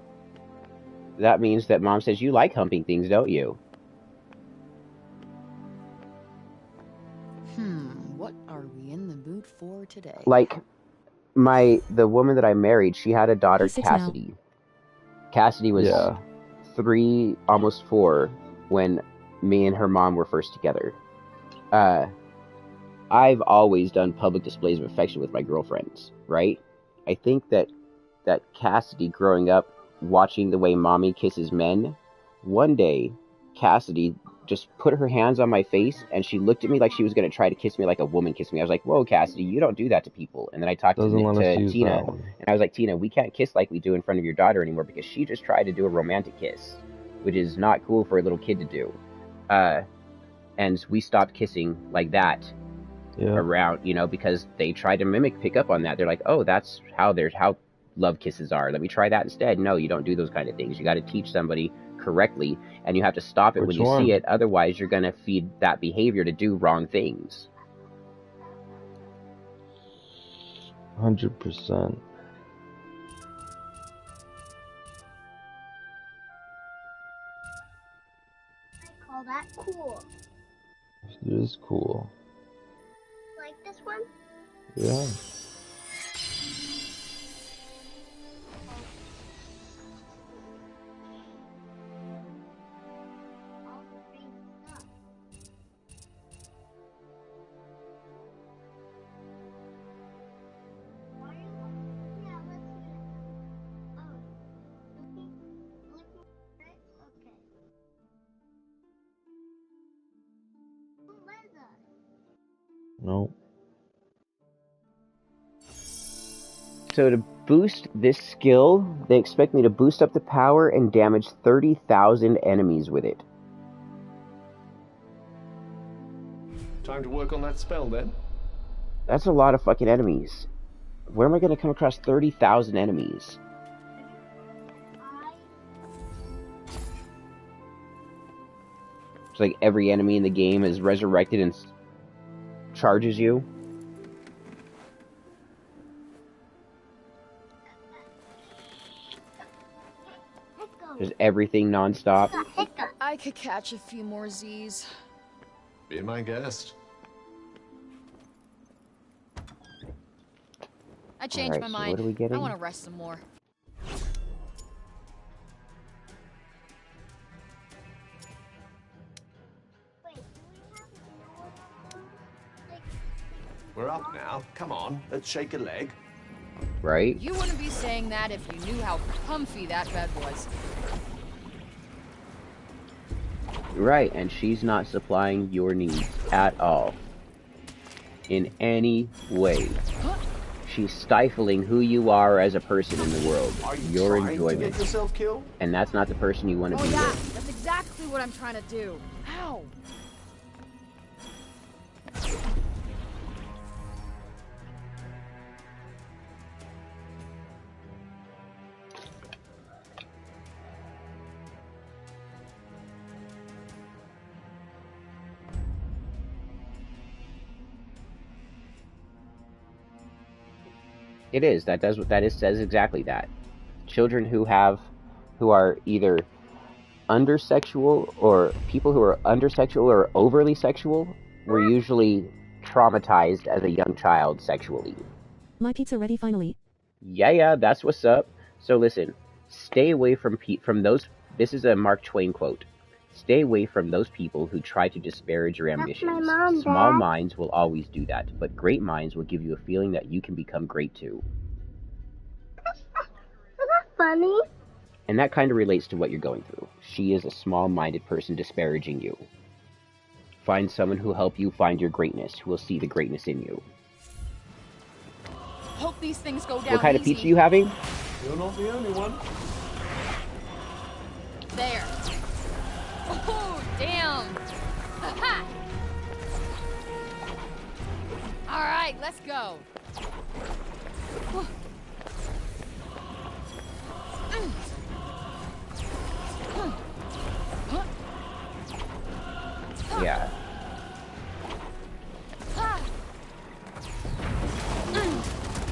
That means that Mom says you like humping things, don't you? What are we in the mood for today? Like, the woman that I married, she had a daughter, He's 6 now. Cassidy. Cassidy was 3, almost 4, when me and her mom were first together. I've always done public displays of affection with my girlfriends, right? I think that Cassidy, growing up, watching the way mommy kisses men, one day, Cassidy just put her hands on my face, and she looked at me like she was going to try to kiss me like a woman kissed me. I was like, whoa, Cassidy, you don't do that to people. And then I talked to Tina, and I was like, Tina, we can't kiss like we do in front of your daughter anymore, because she just tried to do a romantic kiss, which is not cool for a little kid to do. And we stopped kissing like that around, because they tried to pick up on that. They're like, oh, that's how love kisses are. Let me try that instead. No, you don't do those kind of things. You got to teach somebody correctly, and you have to stop it when you see it. Otherwise, you're going to feed that behavior to do wrong things. 100%. I call that cool. It is cool. Like this one? Yeah. No. So to boost this skill, they expect me to boost up the power and damage 30,000 enemies with it. Time to work on that spell, then. That's a lot of fucking enemies. Where am I going to come across 30,000 enemies? It's like every enemy in the game is resurrected and charges you. Just everything non-stop. I could catch a few more Z's. Be my guest. I changed my so mind. what are we getting? I want to rest some more. We're up now. Come on, let's shake a leg. Right? You wouldn't be saying that if you knew how comfy that bed was. Right, and she's not supplying your needs at all. In any way. She's stifling who you are as a person in the world. Are you your trying enjoyment. to get yourself killed? And that's not the person you want to Oh be yeah, with. that's exactly what I'm trying to do. Ow! It is. That says exactly that. Children who are either undersexual or people who are undersexual or overly sexual were usually traumatized as a young child sexually. My pizza ready finally. Yeah, that's what's up. So listen, stay away from those. This is a Mark Twain quote. Stay away from those people who try to disparage your ambitions. Small minds will always do that, but great minds will give you a feeling that you can become great too. Is that funny? And that kind of relates to what you're going through. She is a small-minded person disparaging you. Find someone who will help you find your greatness, who will see the greatness in you. Hope these things go down. What kind of pizza are you having? You're not the only one. There. Oh, damn. Aha. All right, let's go. Yeah.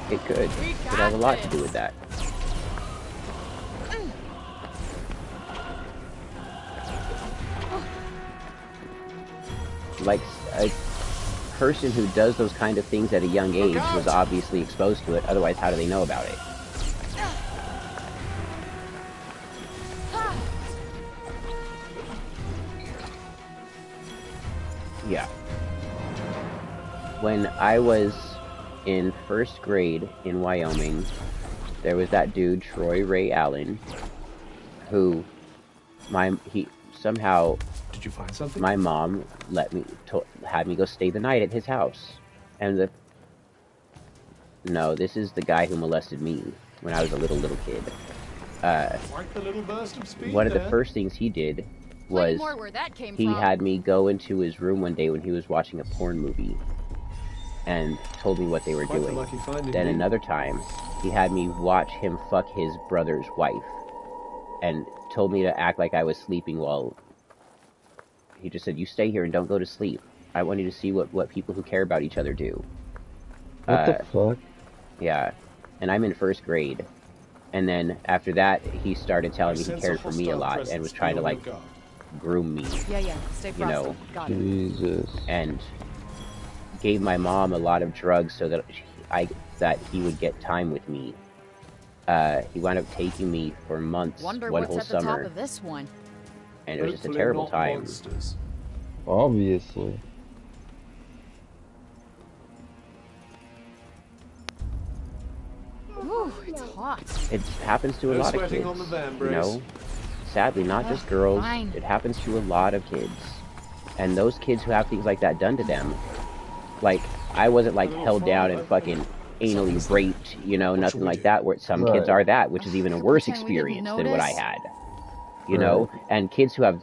It could. It has a lot to do with that. Like, a person who does those kind of things at a young age was obviously exposed to it, otherwise how do they know about it? Yeah. When I was in first grade in Wyoming, there was that dude, Troy Ray Allen, who somehow Did you find something? my mom had me go stay the night at his house. And no, this is the guy who molested me when I was a little kid. Quite the little burst of speed One of the there. first things he did was More where that came he from. had me go into his room one day when he was watching a porn movie and told me what they were Quite the doing. lucky find Then indeed. another time, he had me watch him fuck his brother's wife and told me to act like I was sleeping while he just said, "You stay here and don't go to sleep. I want you to see what people who care about each other do." What the fuck? Yeah. And I'm in first grade. And then after that, he started telling me he Sense cared a for me a hostile lot presence. and was trying to, Be on like, your guard. groom me. Yeah, stay You know. frosty. Got it. Jesus. And gave my mom a lot of drugs so that he would get time with me. He wound up taking me for months, Wonder one what's whole at the top summer, of this one. and it was just a Hopefully terrible not time. monsters. Obviously. Ooh, it's hot. It happens to a No lot of sweating kids, on the van, you Brace. know? Sadly, not just girls. fine. It happens to a lot of kids. And those kids who have things like that done to them, like, I wasn't, like, held down and fucking anally raped, you know, nothing like that, where some kids Right. are that, which is even a worse Pretend we didn't experience than what I notice. had. You know? And kids who have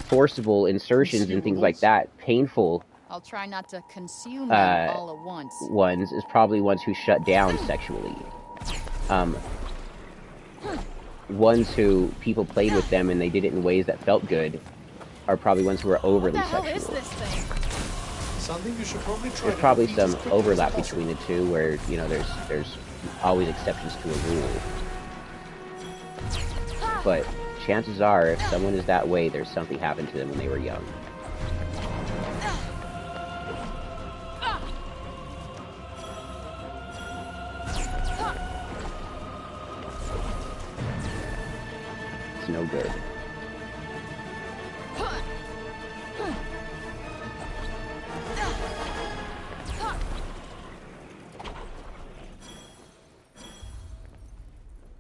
forcible insertions and things like that, painful I'll try not to consume them all at once. ones, is probably ones who shut down sexually. Ones who people played with them and they did it in ways that felt good are probably ones who are What overly the hell sexual. is this thing? Something you should probably try. There's to probably defeat as some quickly as overlap possible. between the two where, you know, there's always exceptions to a rule. But chances are, if someone is that way, there's something happened to them when they were young. It's no good.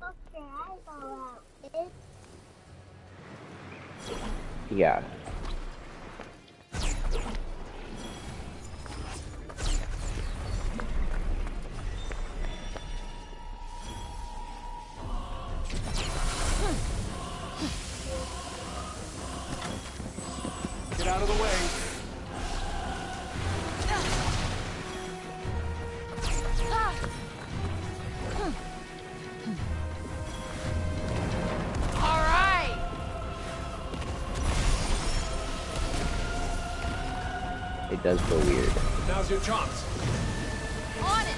Okay, I go out. It's Yeah. Get out of the way. All right. It does feel weird. Now's your chance. On it.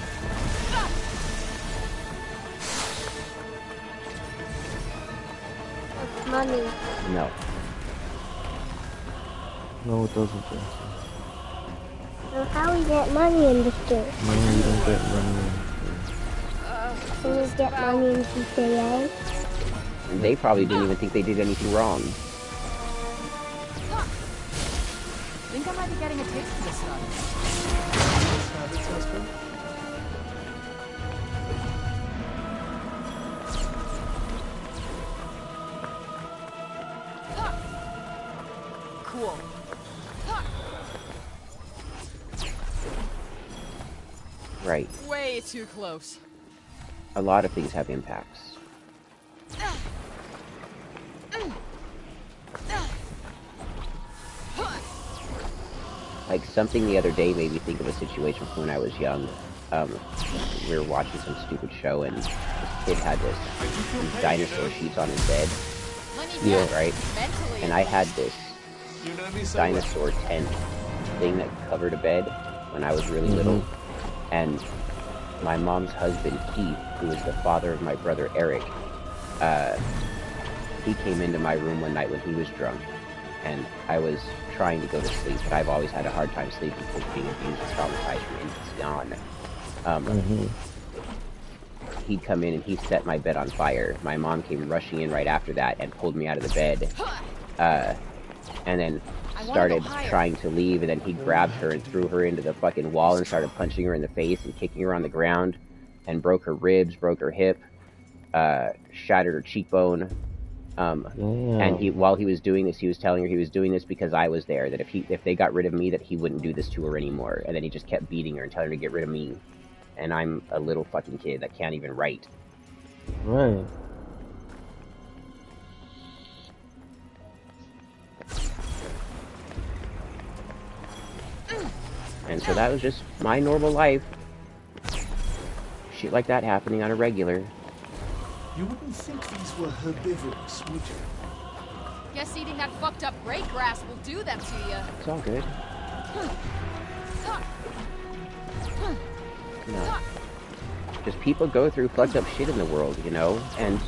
money. No. No, it doesn't, Jesse. So how we get money in this game? No, you don't get money. Can we get money in GTA? And they probably didn't even think they did anything wrong. Think I might be getting a taste of this stuff. Cool. Right. Way too close. A lot of things have impacts. Like, something the other day made me think of a situation from when I was young. We were watching some stupid show, and this kid had these dinosaur sheets on his bed. Yeah. Right? Mentally. And I had this You know me so well. dinosaur tent thing that covered a bed when I was really little. And my mom's husband, Keith, who was the father of my brother Eric, he came into my room one night when he was drunk, and I was trying to go to sleep, but I've always had a hard time sleeping because being abused and traumatized from infancy on. He'd come in and he set my bed on fire. My mom came rushing in right after that and pulled me out of the bed, and then started trying to leave, and then he grabbed her and threw her into the fucking wall and started punching her in the face and kicking her on the ground, and broke her ribs, broke her hip, shattered her cheekbone. And while he was doing this, he was telling her he was doing this because I was there, that if they got rid of me, that he wouldn't do this to her anymore. And then he just kept beating her and telling her to get rid of me. And I'm a little fucking kid that can't even write. Right. And so that was just my normal life. Shit like that happening on a regular. You wouldn't think these were herbivorous, would you? Guess eating that fucked up great grass will do that to you. It's all good. No. Just people go through fucked up shit in the world, you know? And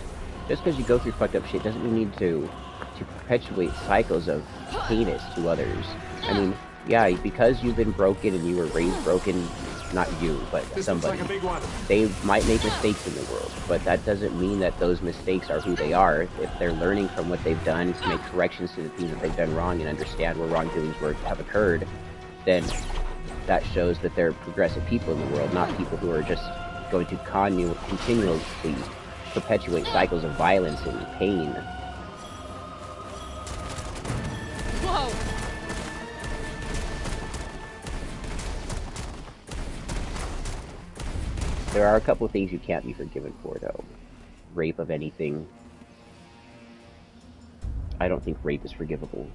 just because you go through fucked up shit doesn't mean you need to perpetuate cycles of heinous to others. I mean, yeah, because you've been broken and you were raised broken, not you, but This somebody. looks like a big one. They might make mistakes in the world, but that doesn't mean that those mistakes are who they are. If they're learning from what they've done to make corrections to the things that they've done wrong and understand where wrongdoings have occurred, then that shows that they're progressive people in the world, not people who are just going to continuously perpetuate cycles of violence and pain. Whoa! There are a couple of things you can't be forgiven for, though. Rape of anything. I don't think rape is forgivable.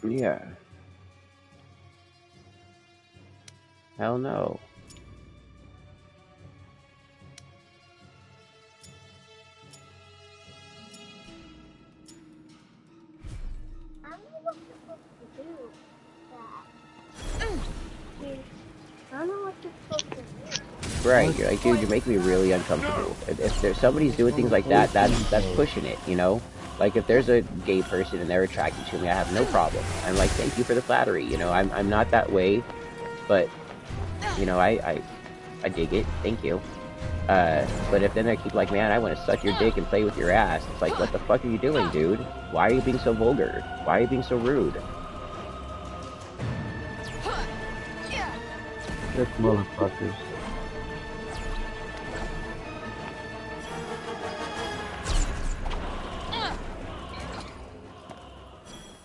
Yeah. Hell no. I don't know what you're supposed to do. I don't know what you're supposed to do. Right, you're like, dude, you're making me really uncomfortable. If there's somebody's doing things like that, that's pushing it, you know? Like, if there's a gay person and they're attracted to me, I have no problem. I'm like, thank you for the flattery, you know? I'm not that way, but, you know, I dig it. Thank you. But if then I keep like, man, I want to suck your dick and play with your ass, it's like, what the fuck are you doing, dude? Why are you being so vulgar? Why are you being so rude? Shit, motherfuckers.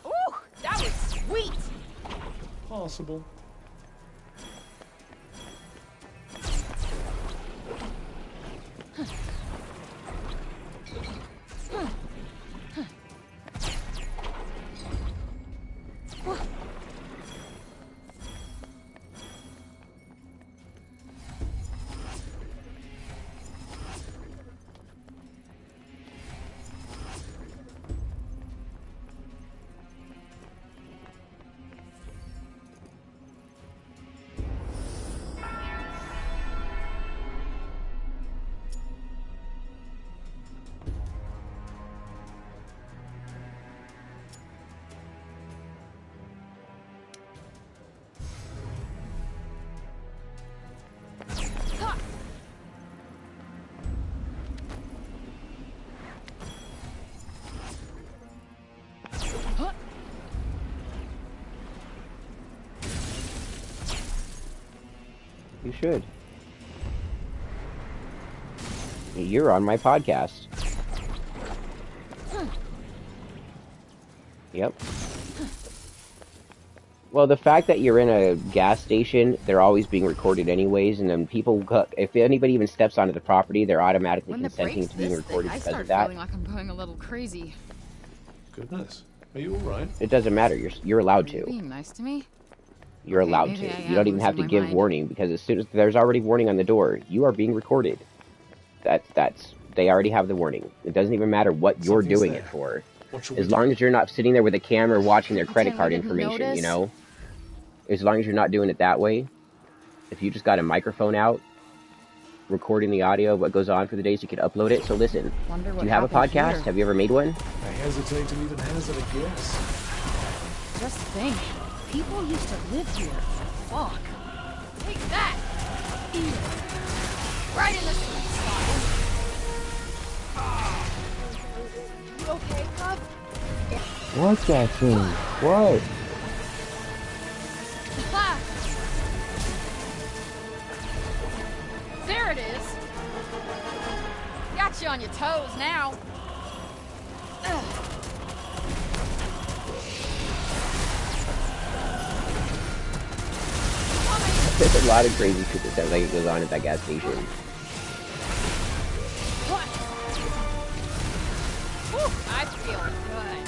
Ooh, that was sweet! Possible. You should. You're on my podcast. Yep. Well, the fact that you're in a gas station, they're always being recorded anyways, and then people, if anybody even steps onto the property, they're automatically When the consenting breaks to being this recorded thing, I because start of that. feeling like I'm going a little crazy. Goodness. Are you alright? It doesn't matter. You're allowed Are you to. being nice to me? You're Okay, allowed maybe to. I You don't am even have to losing my give mind. warning because as soon as there's already warning on the door, you are being recorded. They already have the warning. It doesn't even matter what you're Something's doing there. it for. What should As we long do? as you're not sitting there with a camera watching their credit Pretend card we didn't information, notice. you know? As long as you're not doing it that way, if you just got a microphone out, recording the audio of what goes on for the day so you can upload it. So listen, Wonder do what you have a happened podcast? here. Have you ever made one? I hesitate to even hazard a guess. Just think, people used to live here. Fuck. Take that! Eat it. Right in the sweet spot. You okay, Cub? What's that thing? What? Ha! There it is. Got you on your toes now. Ugh. There's a lot of crazy shit that sounds like it goes on at that gas station. Whew, I feel good.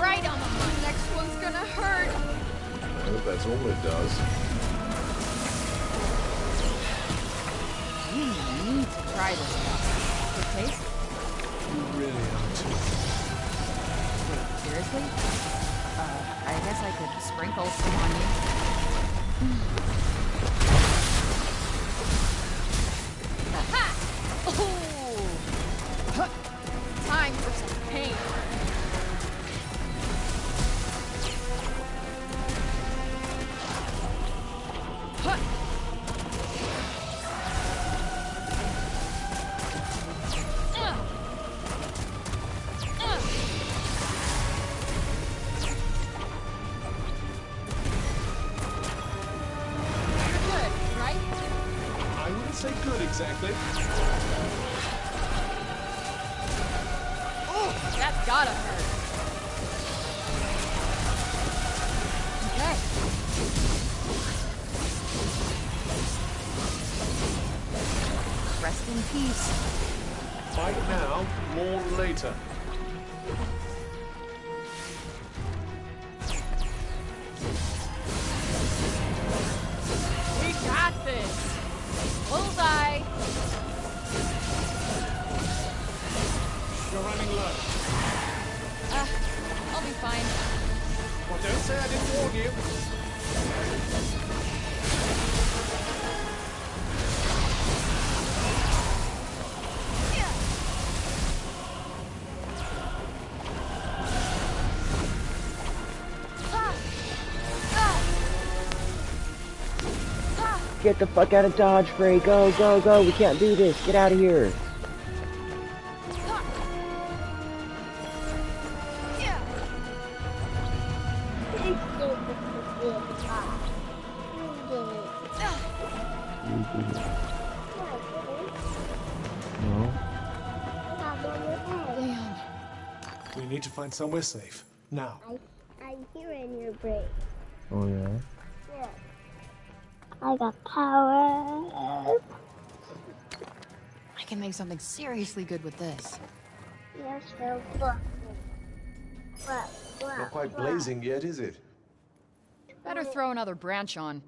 Right on the money. Next one's gonna hurt. I hope that's all it does. You need to try this stuff. Good taste? You really are too. Wait, seriously? I guess I could sprinkle some on you. Ha! Ooh. Huh. Time for some pain. Huh. Good, right? I wouldn't say good exactly. Ooh, that's gotta hurt. Okay. Rest in peace. Fight now, mourn later. We got this. Bullseye. You're running low. I'll be fine. Well, don't say I didn't warn you. Get the fuck out of Dodge, Frey. Go, go, go. We can't do this. Get out of here. No. Damn. We need to find somewhere safe. Now. I hear in your brain. Oh yeah. Yeah. I got power. I can make something seriously good with this. You're so fluffy. Not quite blazing yet, is it? Better throw another branch on.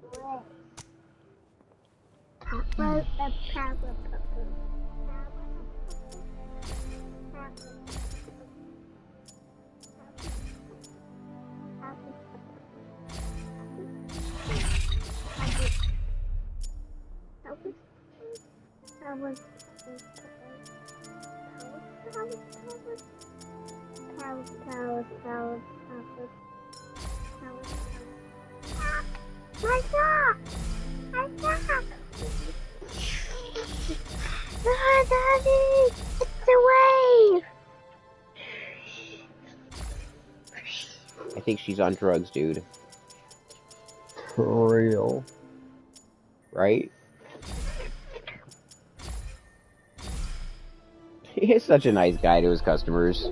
Power, power. My God! My God! Ah, Daddy! It's the wave! I think she's on drugs, dude. For real. right? He is such a nice guy to his customers.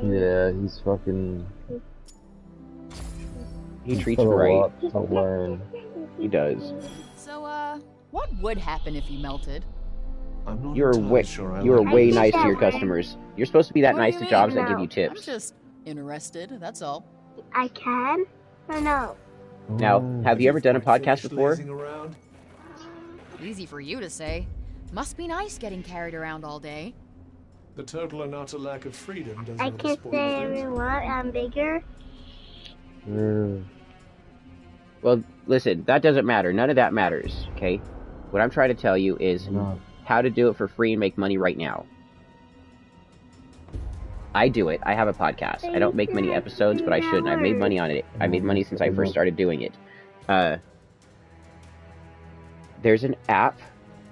Yeah, he's fucking. He He's treats got you a right. lot to learn. He does. So, what would happen if you melted? I'm not You're entirely way, sure I you're like way this nice to your story. customers. You're supposed to be that What do nice you to mean? jobs that give you I'm tips. just interested, that's all. I can or no? Now, have you ever done a Quite podcast finished before? lazing around? Easy for you to say. Must be nice getting carried around all day. The total and utter lack of freedom doesn't I ever can spoil say things. everyone I'm bigger. Well, listen, that doesn't matter. None of that matters, okay? What I'm trying to tell you is No. how to do it for free and make money right now. I do it. I have a podcast. I don't make many episodes, but I shouldn't. I've made money on it. I made money since I first started doing it. There's an app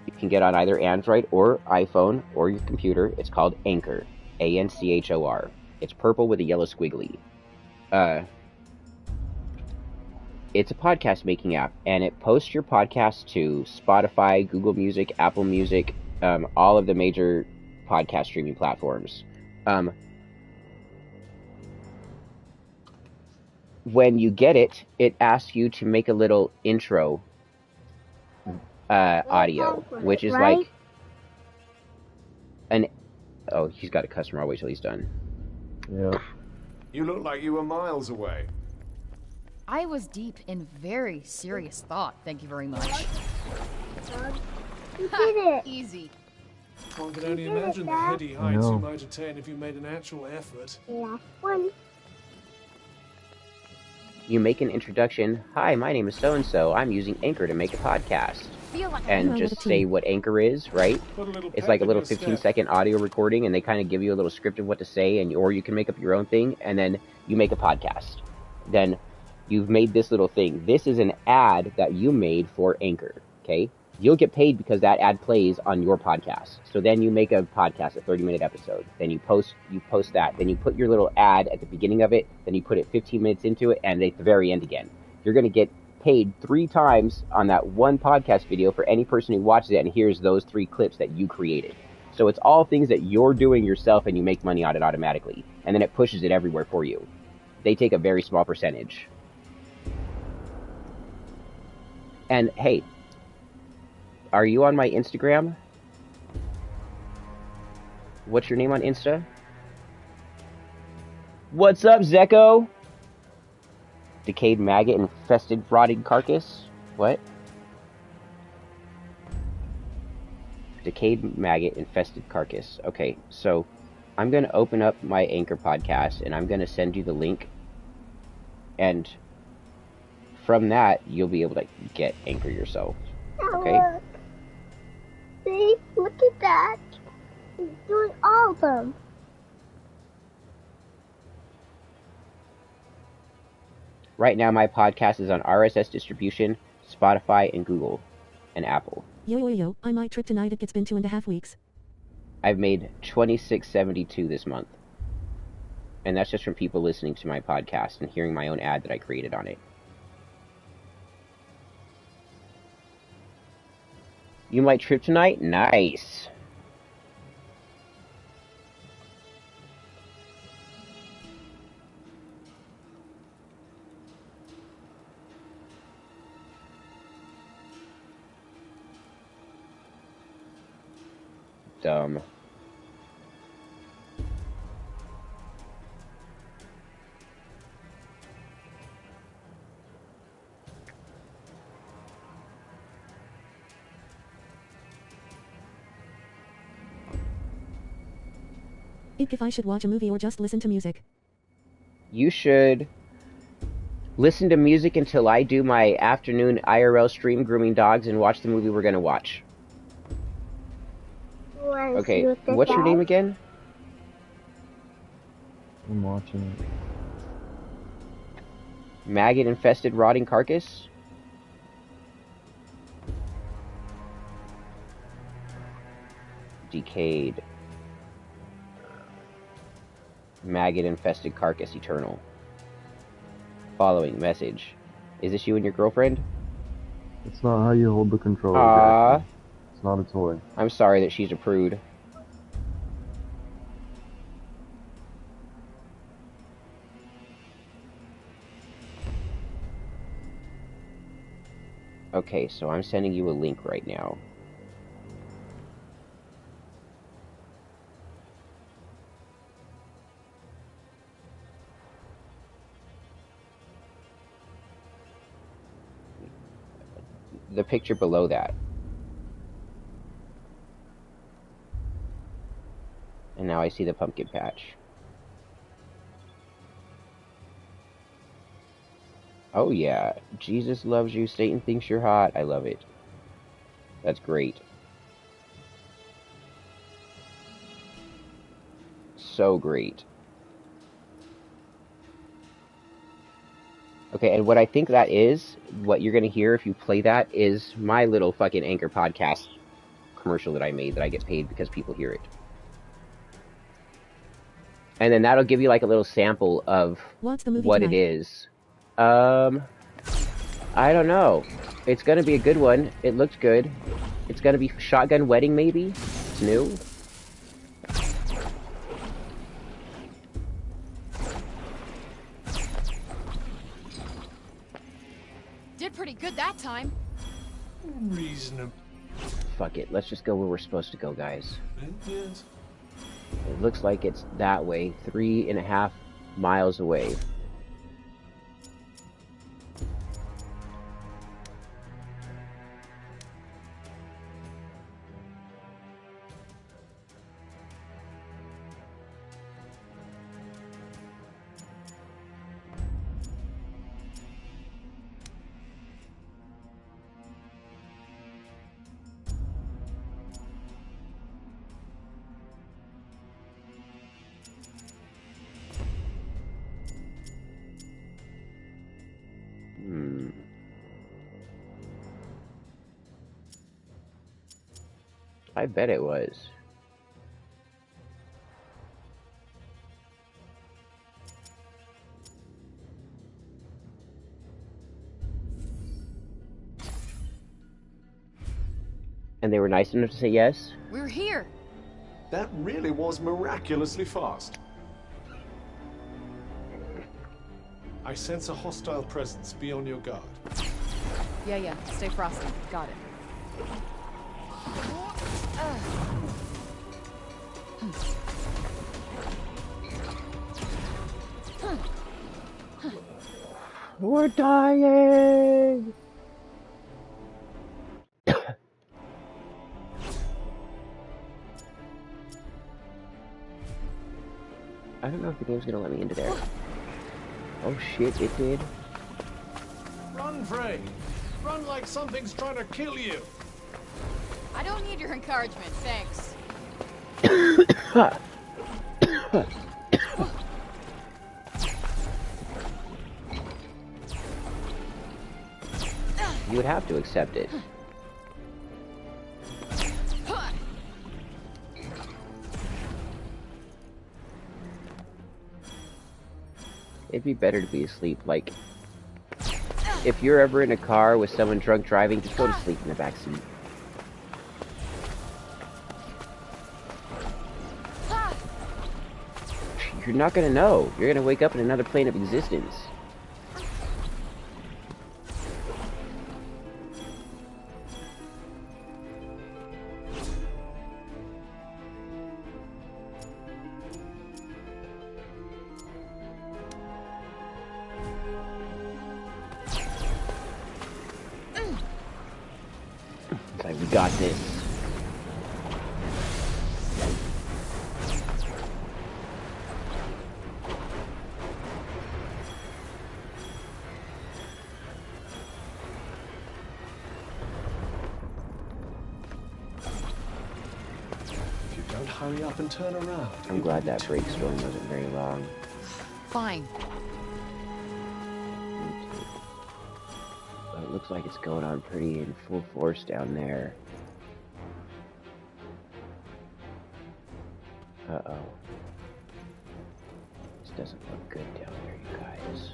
you can get on either Android or iPhone or your computer. It's called Anchor. Anchor. It's purple with a yellow squiggly. It's a podcast making app, and it posts your podcast to Spotify, Google Music, Apple Music, all of the major podcast streaming platforms. When you get it, it asks you to make a little intro audio, which is Right? like an... Oh, he's got a customer. I'll wait till he's done. Yeah. You look like you were miles away. I was deep in very serious thought, thank you very much. You did it. Easy. One can only imagine the Dad. heady heights No. you might attain if you made an actual effort. Last one. You make an introduction. Hi, my name is so-and-so. I'm using Anchor to make a podcast. Feel like And Hello, just little say team. what Anchor is, right? Put a little It's pep like a in little your step. 15-second audio recording, and they kind of give you a little script of what to say, or you can make up your own thing, and then you make a podcast. Then you've made this little thing. This is an ad that you made for Anchor, okay? You'll get paid because that ad plays on your podcast. So then you make a podcast, a 30-minute episode. Then you post that. Then you put your little ad at the beginning of it. Then you put it 15 minutes into it, and at the very end again. You're going to get paid 3 times on that one podcast video for any person who watches it and hears those 3 clips that you created. So it's all things that you're doing yourself, and you make money on it automatically. And then it pushes it everywhere for you. They take a very small percentage. And hey, are you on my Instagram? What's your name on Insta? What's up, Zeko? Decayed maggot infested rotting carcass? What? Decayed maggot infested carcass. Okay, so I'm going to open up my Anchor podcast and I'm going to send you the link. And from that, you'll be able to get Anchor yourself. Okay? Look. See? Look at that. He's doing all of them. Right now, my podcast is on RSS distribution, Spotify, and Google, and Apple. Yo, I might trip tonight. It's been 2.5 weeks. I've made $26.72 this month. And that's just from people listening to my podcast and hearing my own ad that I created on it. You might trip tonight? Nice. Dumb. If I should watch a movie or just listen to music. You should listen to music until I do my afternoon IRL stream grooming dogs and watch the movie we're gonna watch. Wanna Okay, see what this what's your name is? again? I'm watching it. Maggot infested rotting carcass? Decayed. Maggot infested carcass eternal. Following message. Is this you and your girlfriend? That's not how you hold the controller, Aww. Jackson. It's not a toy. I'm sorry that she's a prude. Okay, so I'm sending you a link right now. The picture below that. And now I see the pumpkin patch. Oh yeah, Jesus loves you, Satan thinks you're hot. I love it. That's great. So great. Okay, and what I think that is, what you're gonna hear if you play that, is my little fucking Anchor podcast commercial that I made that I get paid because people hear it. And then that'll give you like a little sample of What's the movie what tonight? it is. I don't know. It's gonna be a good one. It looked good. It's gonna be Shotgun Wedding, maybe? It's new. Did pretty good that time. Reasonable. Fuck it. Let's just go where we're supposed to go, guys. Yes. It looks like it's that way. 3.5 miles away. I bet it was. And they were nice enough to say yes? We're here. That really was miraculously fast. I sense a hostile presence. Be on your guard. Yeah. Stay frosty. Got it. We're dying! I don't know if the game's gonna let me into there. Oh shit, it did. Run, Frey! Run like something's trying to kill you! I don't need your encouragement, thanks. You would have to accept it. It'd be better to be asleep, like... If you're ever in a car with someone drunk driving, just go to sleep in the back seat. You're not gonna know. You're gonna wake up in another plane of existence. It's like, we got this. If you don't hurry up and turn around... I'm glad that brake storm wasn't very long. Fine. But it looks like it's going on pretty in full force down there. Uh-oh. This doesn't look good down there, you guys.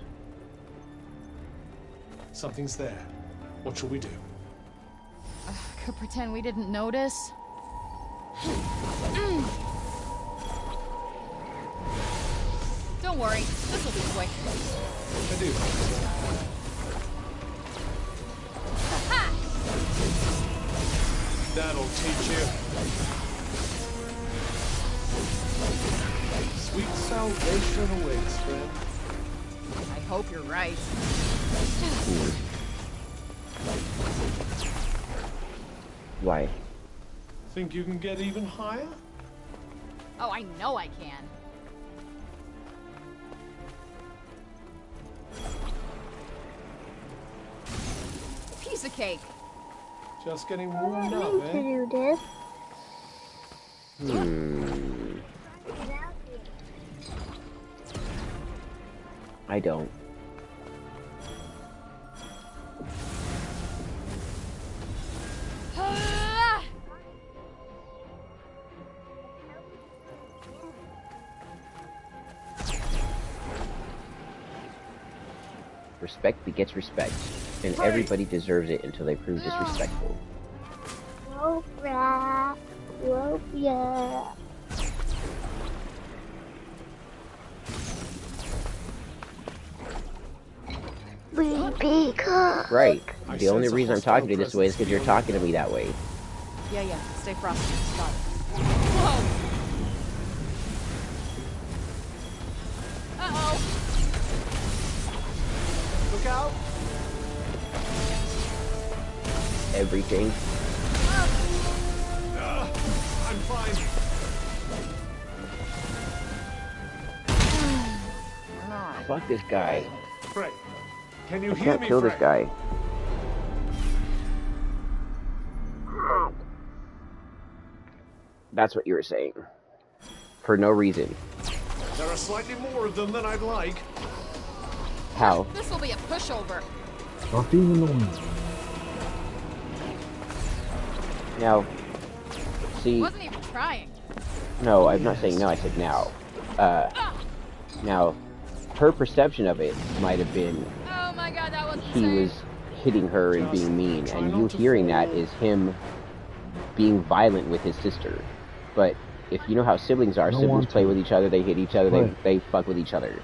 Something's there. What shall we do? could pretend we didn't notice. Don't worry, this will be quick. I do. That'll teach you. Sweet salvation awaits, friend. I hope you're right. Why? Think you can get even higher? Oh, I know I can. Piece of cake. Just getting I warmed up, need to eh? do this. I don't. Respect begets respect, and everybody deserves it until they prove disrespectful. Rope, yeah. Right. The only reason I'm talking to you this way is because you're talking to me that way. Yeah, stay frosty. Got it. Whoa! Uh-oh! Look out! Everything. I'm fine. Fuck this guy. Frey, can you I hear can't me, kill Frey? this guy. That's what you were saying. For no reason. There are slightly more of them than I'd like. How? This will be a pushover. Stop being annoying. Now, see, Wasn't even trying. no, I'm not saying no, I said now. Now, her perception of it might have been Oh my god, that was he insane. was hitting her and being mean, and you hearing that is him being violent with his sister. But if you know how siblings are, siblings play with each other, they hit each other, they fuck with each other.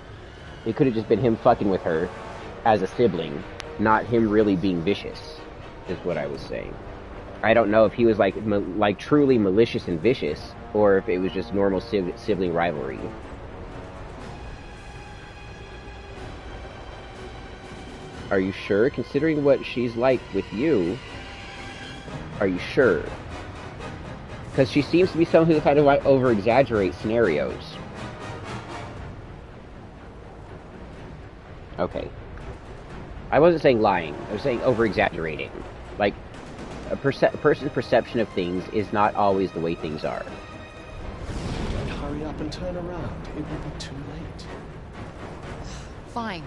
It could have just been him fucking with her as a sibling, not him really being vicious, is what I was saying. I don't know if he was like truly malicious and vicious, or if it was just normal sibling rivalry. Are you sure? Considering what she's like with you, are you sure? Because she seems to be someone who kind of like over-exaggerates scenarios. Okay. I wasn't saying lying. I was saying over-exaggerating. Like, a person's perception of things is not always the way things are. Hurry up and turn around. It will be too late. Fine.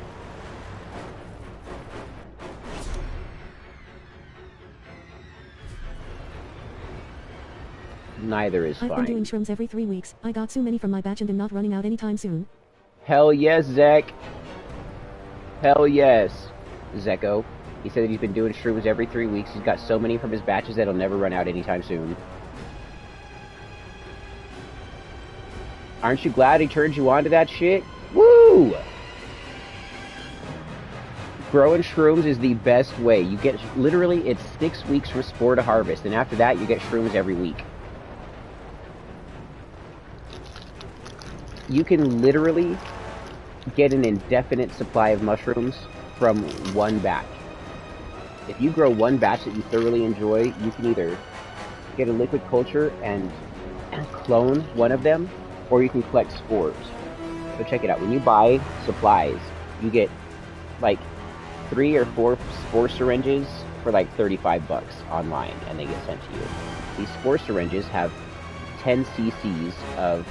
Neither is I've been doing fine. shrooms every 3 weeks. I got so many from my batch and am not running out anytime soon. Hell yes, Zek. Hell yes, Zeko. He said that he's been doing shrooms every 3 weeks. He's got so many from his batches that he'll never run out anytime soon. Aren't you glad he turned you on to that shit? Woo! Growing shrooms is the best way. You get, literally, it's 6 weeks for spore to harvest, and after that, you get shrooms every week. You can literally get an indefinite supply of mushrooms from one batch. If you grow one batch that you thoroughly enjoy, you can either get a liquid culture and clone one of them, or you can collect spores. So check it out. When you buy supplies, you get like 3 or 4 spore syringes for like $35 online, and they get sent to you. These spore syringes have 10 cc's of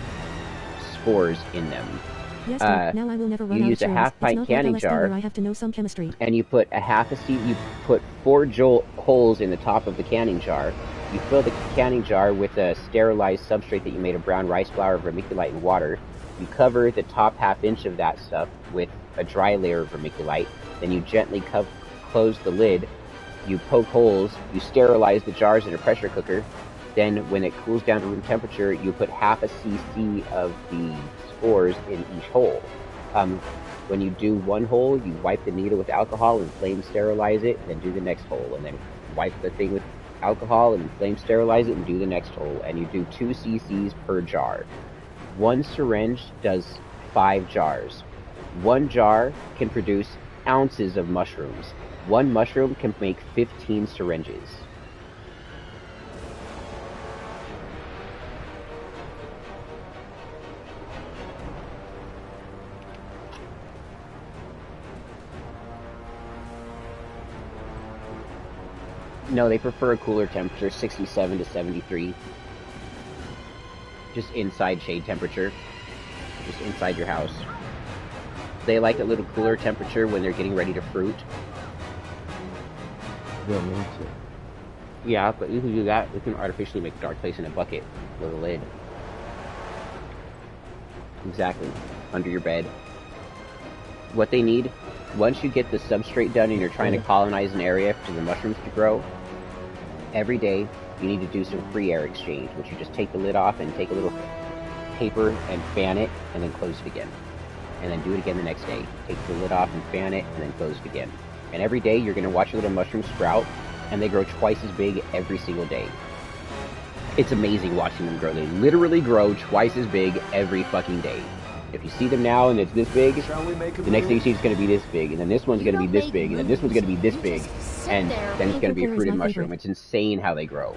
spores in them. Yes, dude, now I will never run You out use of a shrooms. half-pint It's not canning like LSD jar, where I have to know some chemistry. and you put a half a seed. You put 4 holes in the top of the canning jar. You fill the canning jar with a sterilized substrate that you made of brown rice flour, vermiculite, and water. You cover the top half-inch of that stuff with a dry layer of vermiculite. Then you gently close the lid, You poke holes, you sterilize the jars in a pressure cooker. Then, when it cools down to room temperature, you put half a cc of the spores in each hole. When you do one hole, you wipe the needle with alcohol and flame sterilize it, and then do the next hole, and then wipe the thing with alcohol and flame sterilize it and do the next hole, and you do 2 cc's per jar. One syringe does 5 jars. One jar can produce ounces of mushrooms. One mushroom can make 15 syringes. No, they prefer a cooler temperature, 67 to 73. Just inside shade temperature. Just inside your house. They like a little cooler temperature when they're getting ready to fruit. You don't need to. Yeah, but you can do that. You can artificially make a dark place in a bucket with a lid. Exactly. Under your bed. What they need, once you get the substrate done and you're trying to colonize an area for the mushrooms to grow, every day you need to do some free air exchange, which you just take the lid off and take a little paper and fan it and then close it again. And then do it again the next day. Take the lid off and fan it and then close it again. And every day you're going to watch a little mushroom sprout, and they grow twice as big every single day. It's amazing watching them grow. They literally grow twice as big every fucking day. If you see them now and it's this big, the next thing you see is going to be this big, and then this one's going to be this big, and then this one's going to be this big, and then it's going to be a fruited mushroom. It's insane how they grow.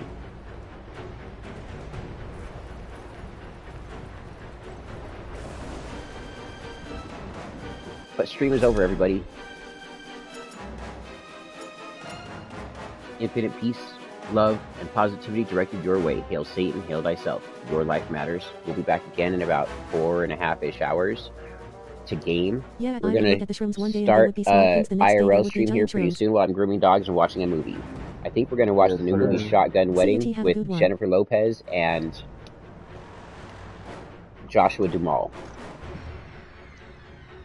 But stream is over, everybody. Infinite peace, love, and positivity directed your way. Hail Satan, hail thyself. Your life matters. We'll be back again in about 4.5-ish hours to game. Yeah, we're I gonna look at the shrooms one day and start they would be small things, the next day they IRL would be stream here giant pretty shrooms. soon while I'm grooming dogs and watching a movie. I think we're gonna watch the new movie Shotgun Wedding CT, have a with good one. Jennifer Lopez and Joshua Duhamel.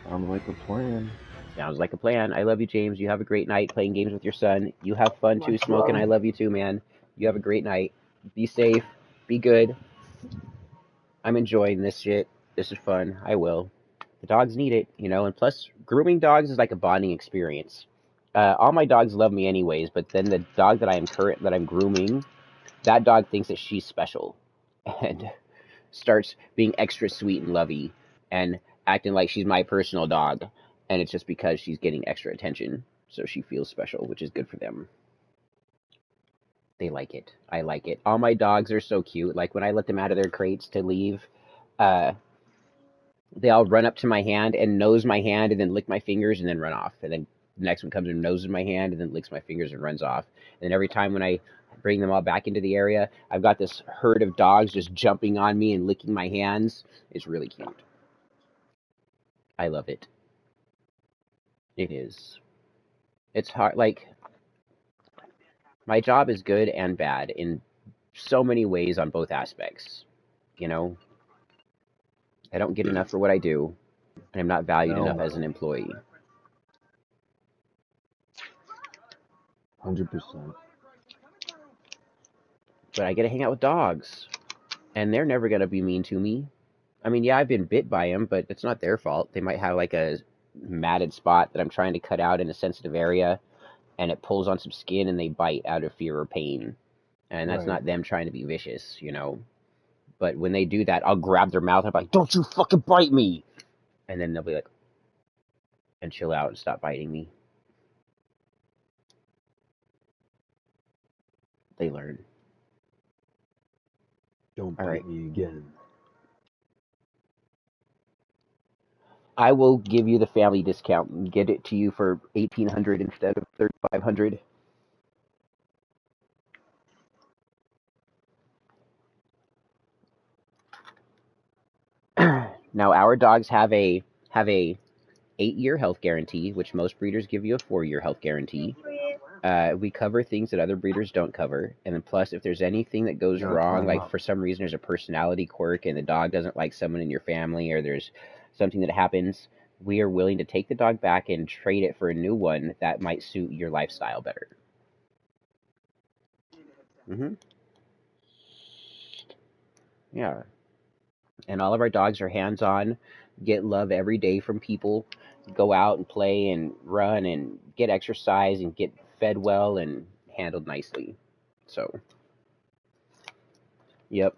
Sounds like a plan. Sounds like a plan. I love you, James. You have a great night playing games with your son. You have fun too, Smoking. I love you too, man. You have a great night. Be safe. Be good. I'm enjoying this shit. This is fun. I will. The dogs need it, you know, and plus, grooming dogs is like a bonding experience. All my dogs love me anyways, but then the dog that I'm grooming, that dog thinks that she's special and starts being extra sweet and lovey and acting like she's my personal dog. And it's just because she's getting extra attention, so she feels special, which is good for them. They like it. I like it. All my dogs are so cute. Like, when I let them out of their crates to leave, they all run up to my hand and nose my hand and then lick my fingers and then run off. And then the next one comes and noses my hand and then licks my fingers and runs off. And then every time when I bring them all back into the area, I've got this herd of dogs just jumping on me and licking my hands. It's really cute. I love it. It is. It's hard, like, my job is good and bad in so many ways on both aspects, you know? I don't get enough for what I do, and I'm not valued enough as an employee. 100%. But I get to hang out with dogs, and they're never going to be mean to me. I mean, yeah, I've been bit by them, but it's not their fault. They might have, like, a matted spot that I'm trying to cut out in a sensitive area, and it pulls on some skin, and they bite out of fear or pain. And that's not them trying to be vicious, you know? But when they do that, I'll grab their mouth and I'm like, don't you fucking bite me! And then they'll be like, and chill out and stop biting me. They learn. Don't bite me again. I will give you the family discount and get it to you for $1,800 instead of $3,500. Now, our dogs have a 8-year health guarantee, which most breeders give you a 4-year health guarantee. We cover things that other breeders don't cover, and then plus, if there's anything that goes wrong, like for some reason there's a personality quirk and the dog doesn't like someone in your family, or there's something that happens, we are willing to take the dog back and trade it for a new one that might suit your lifestyle better. Mm-hmm. Yeah. And all of our dogs are hands-on, get love every day from people, go out and play and run and get exercise and get fed well and handled nicely. So, yep,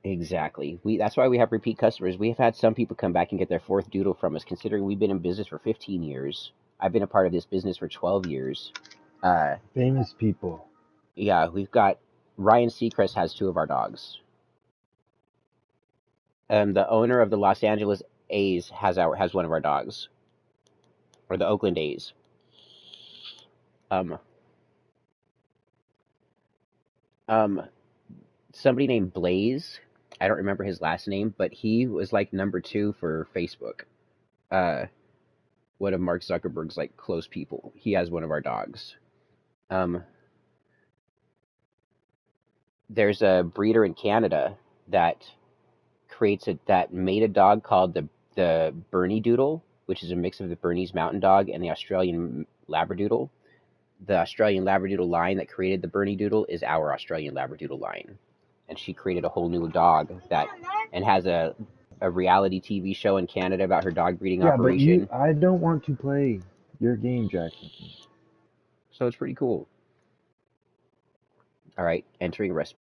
exactly. That's why we have repeat customers. We have had some people come back and get their fourth doodle from us, considering we've been in business for 15 years. I've been a part of this business for 12 years. Famous people. Yeah, we've got Ryan Seacrest has 2 of our dogs. The owner of the Los Angeles A's has one of our dogs, or the Oakland A's. Um, Somebody named Blaze. I don't remember his last name, but he was like number 2 for Facebook. One of Mark Zuckerberg's like close people. He has one of our dogs. There's a breeder in Canada that made a dog called the Bernie Doodle, which is a mix of the Bernese Mountain Dog and the Australian Labradoodle. The Australian Labradoodle line that created the Bernie Doodle is our Australian Labradoodle line. And she created a whole new dog and has a reality TV show in Canada about her dog breeding operation. But I don't want to play your game, Jackson. So it's pretty cool. All right, entering rest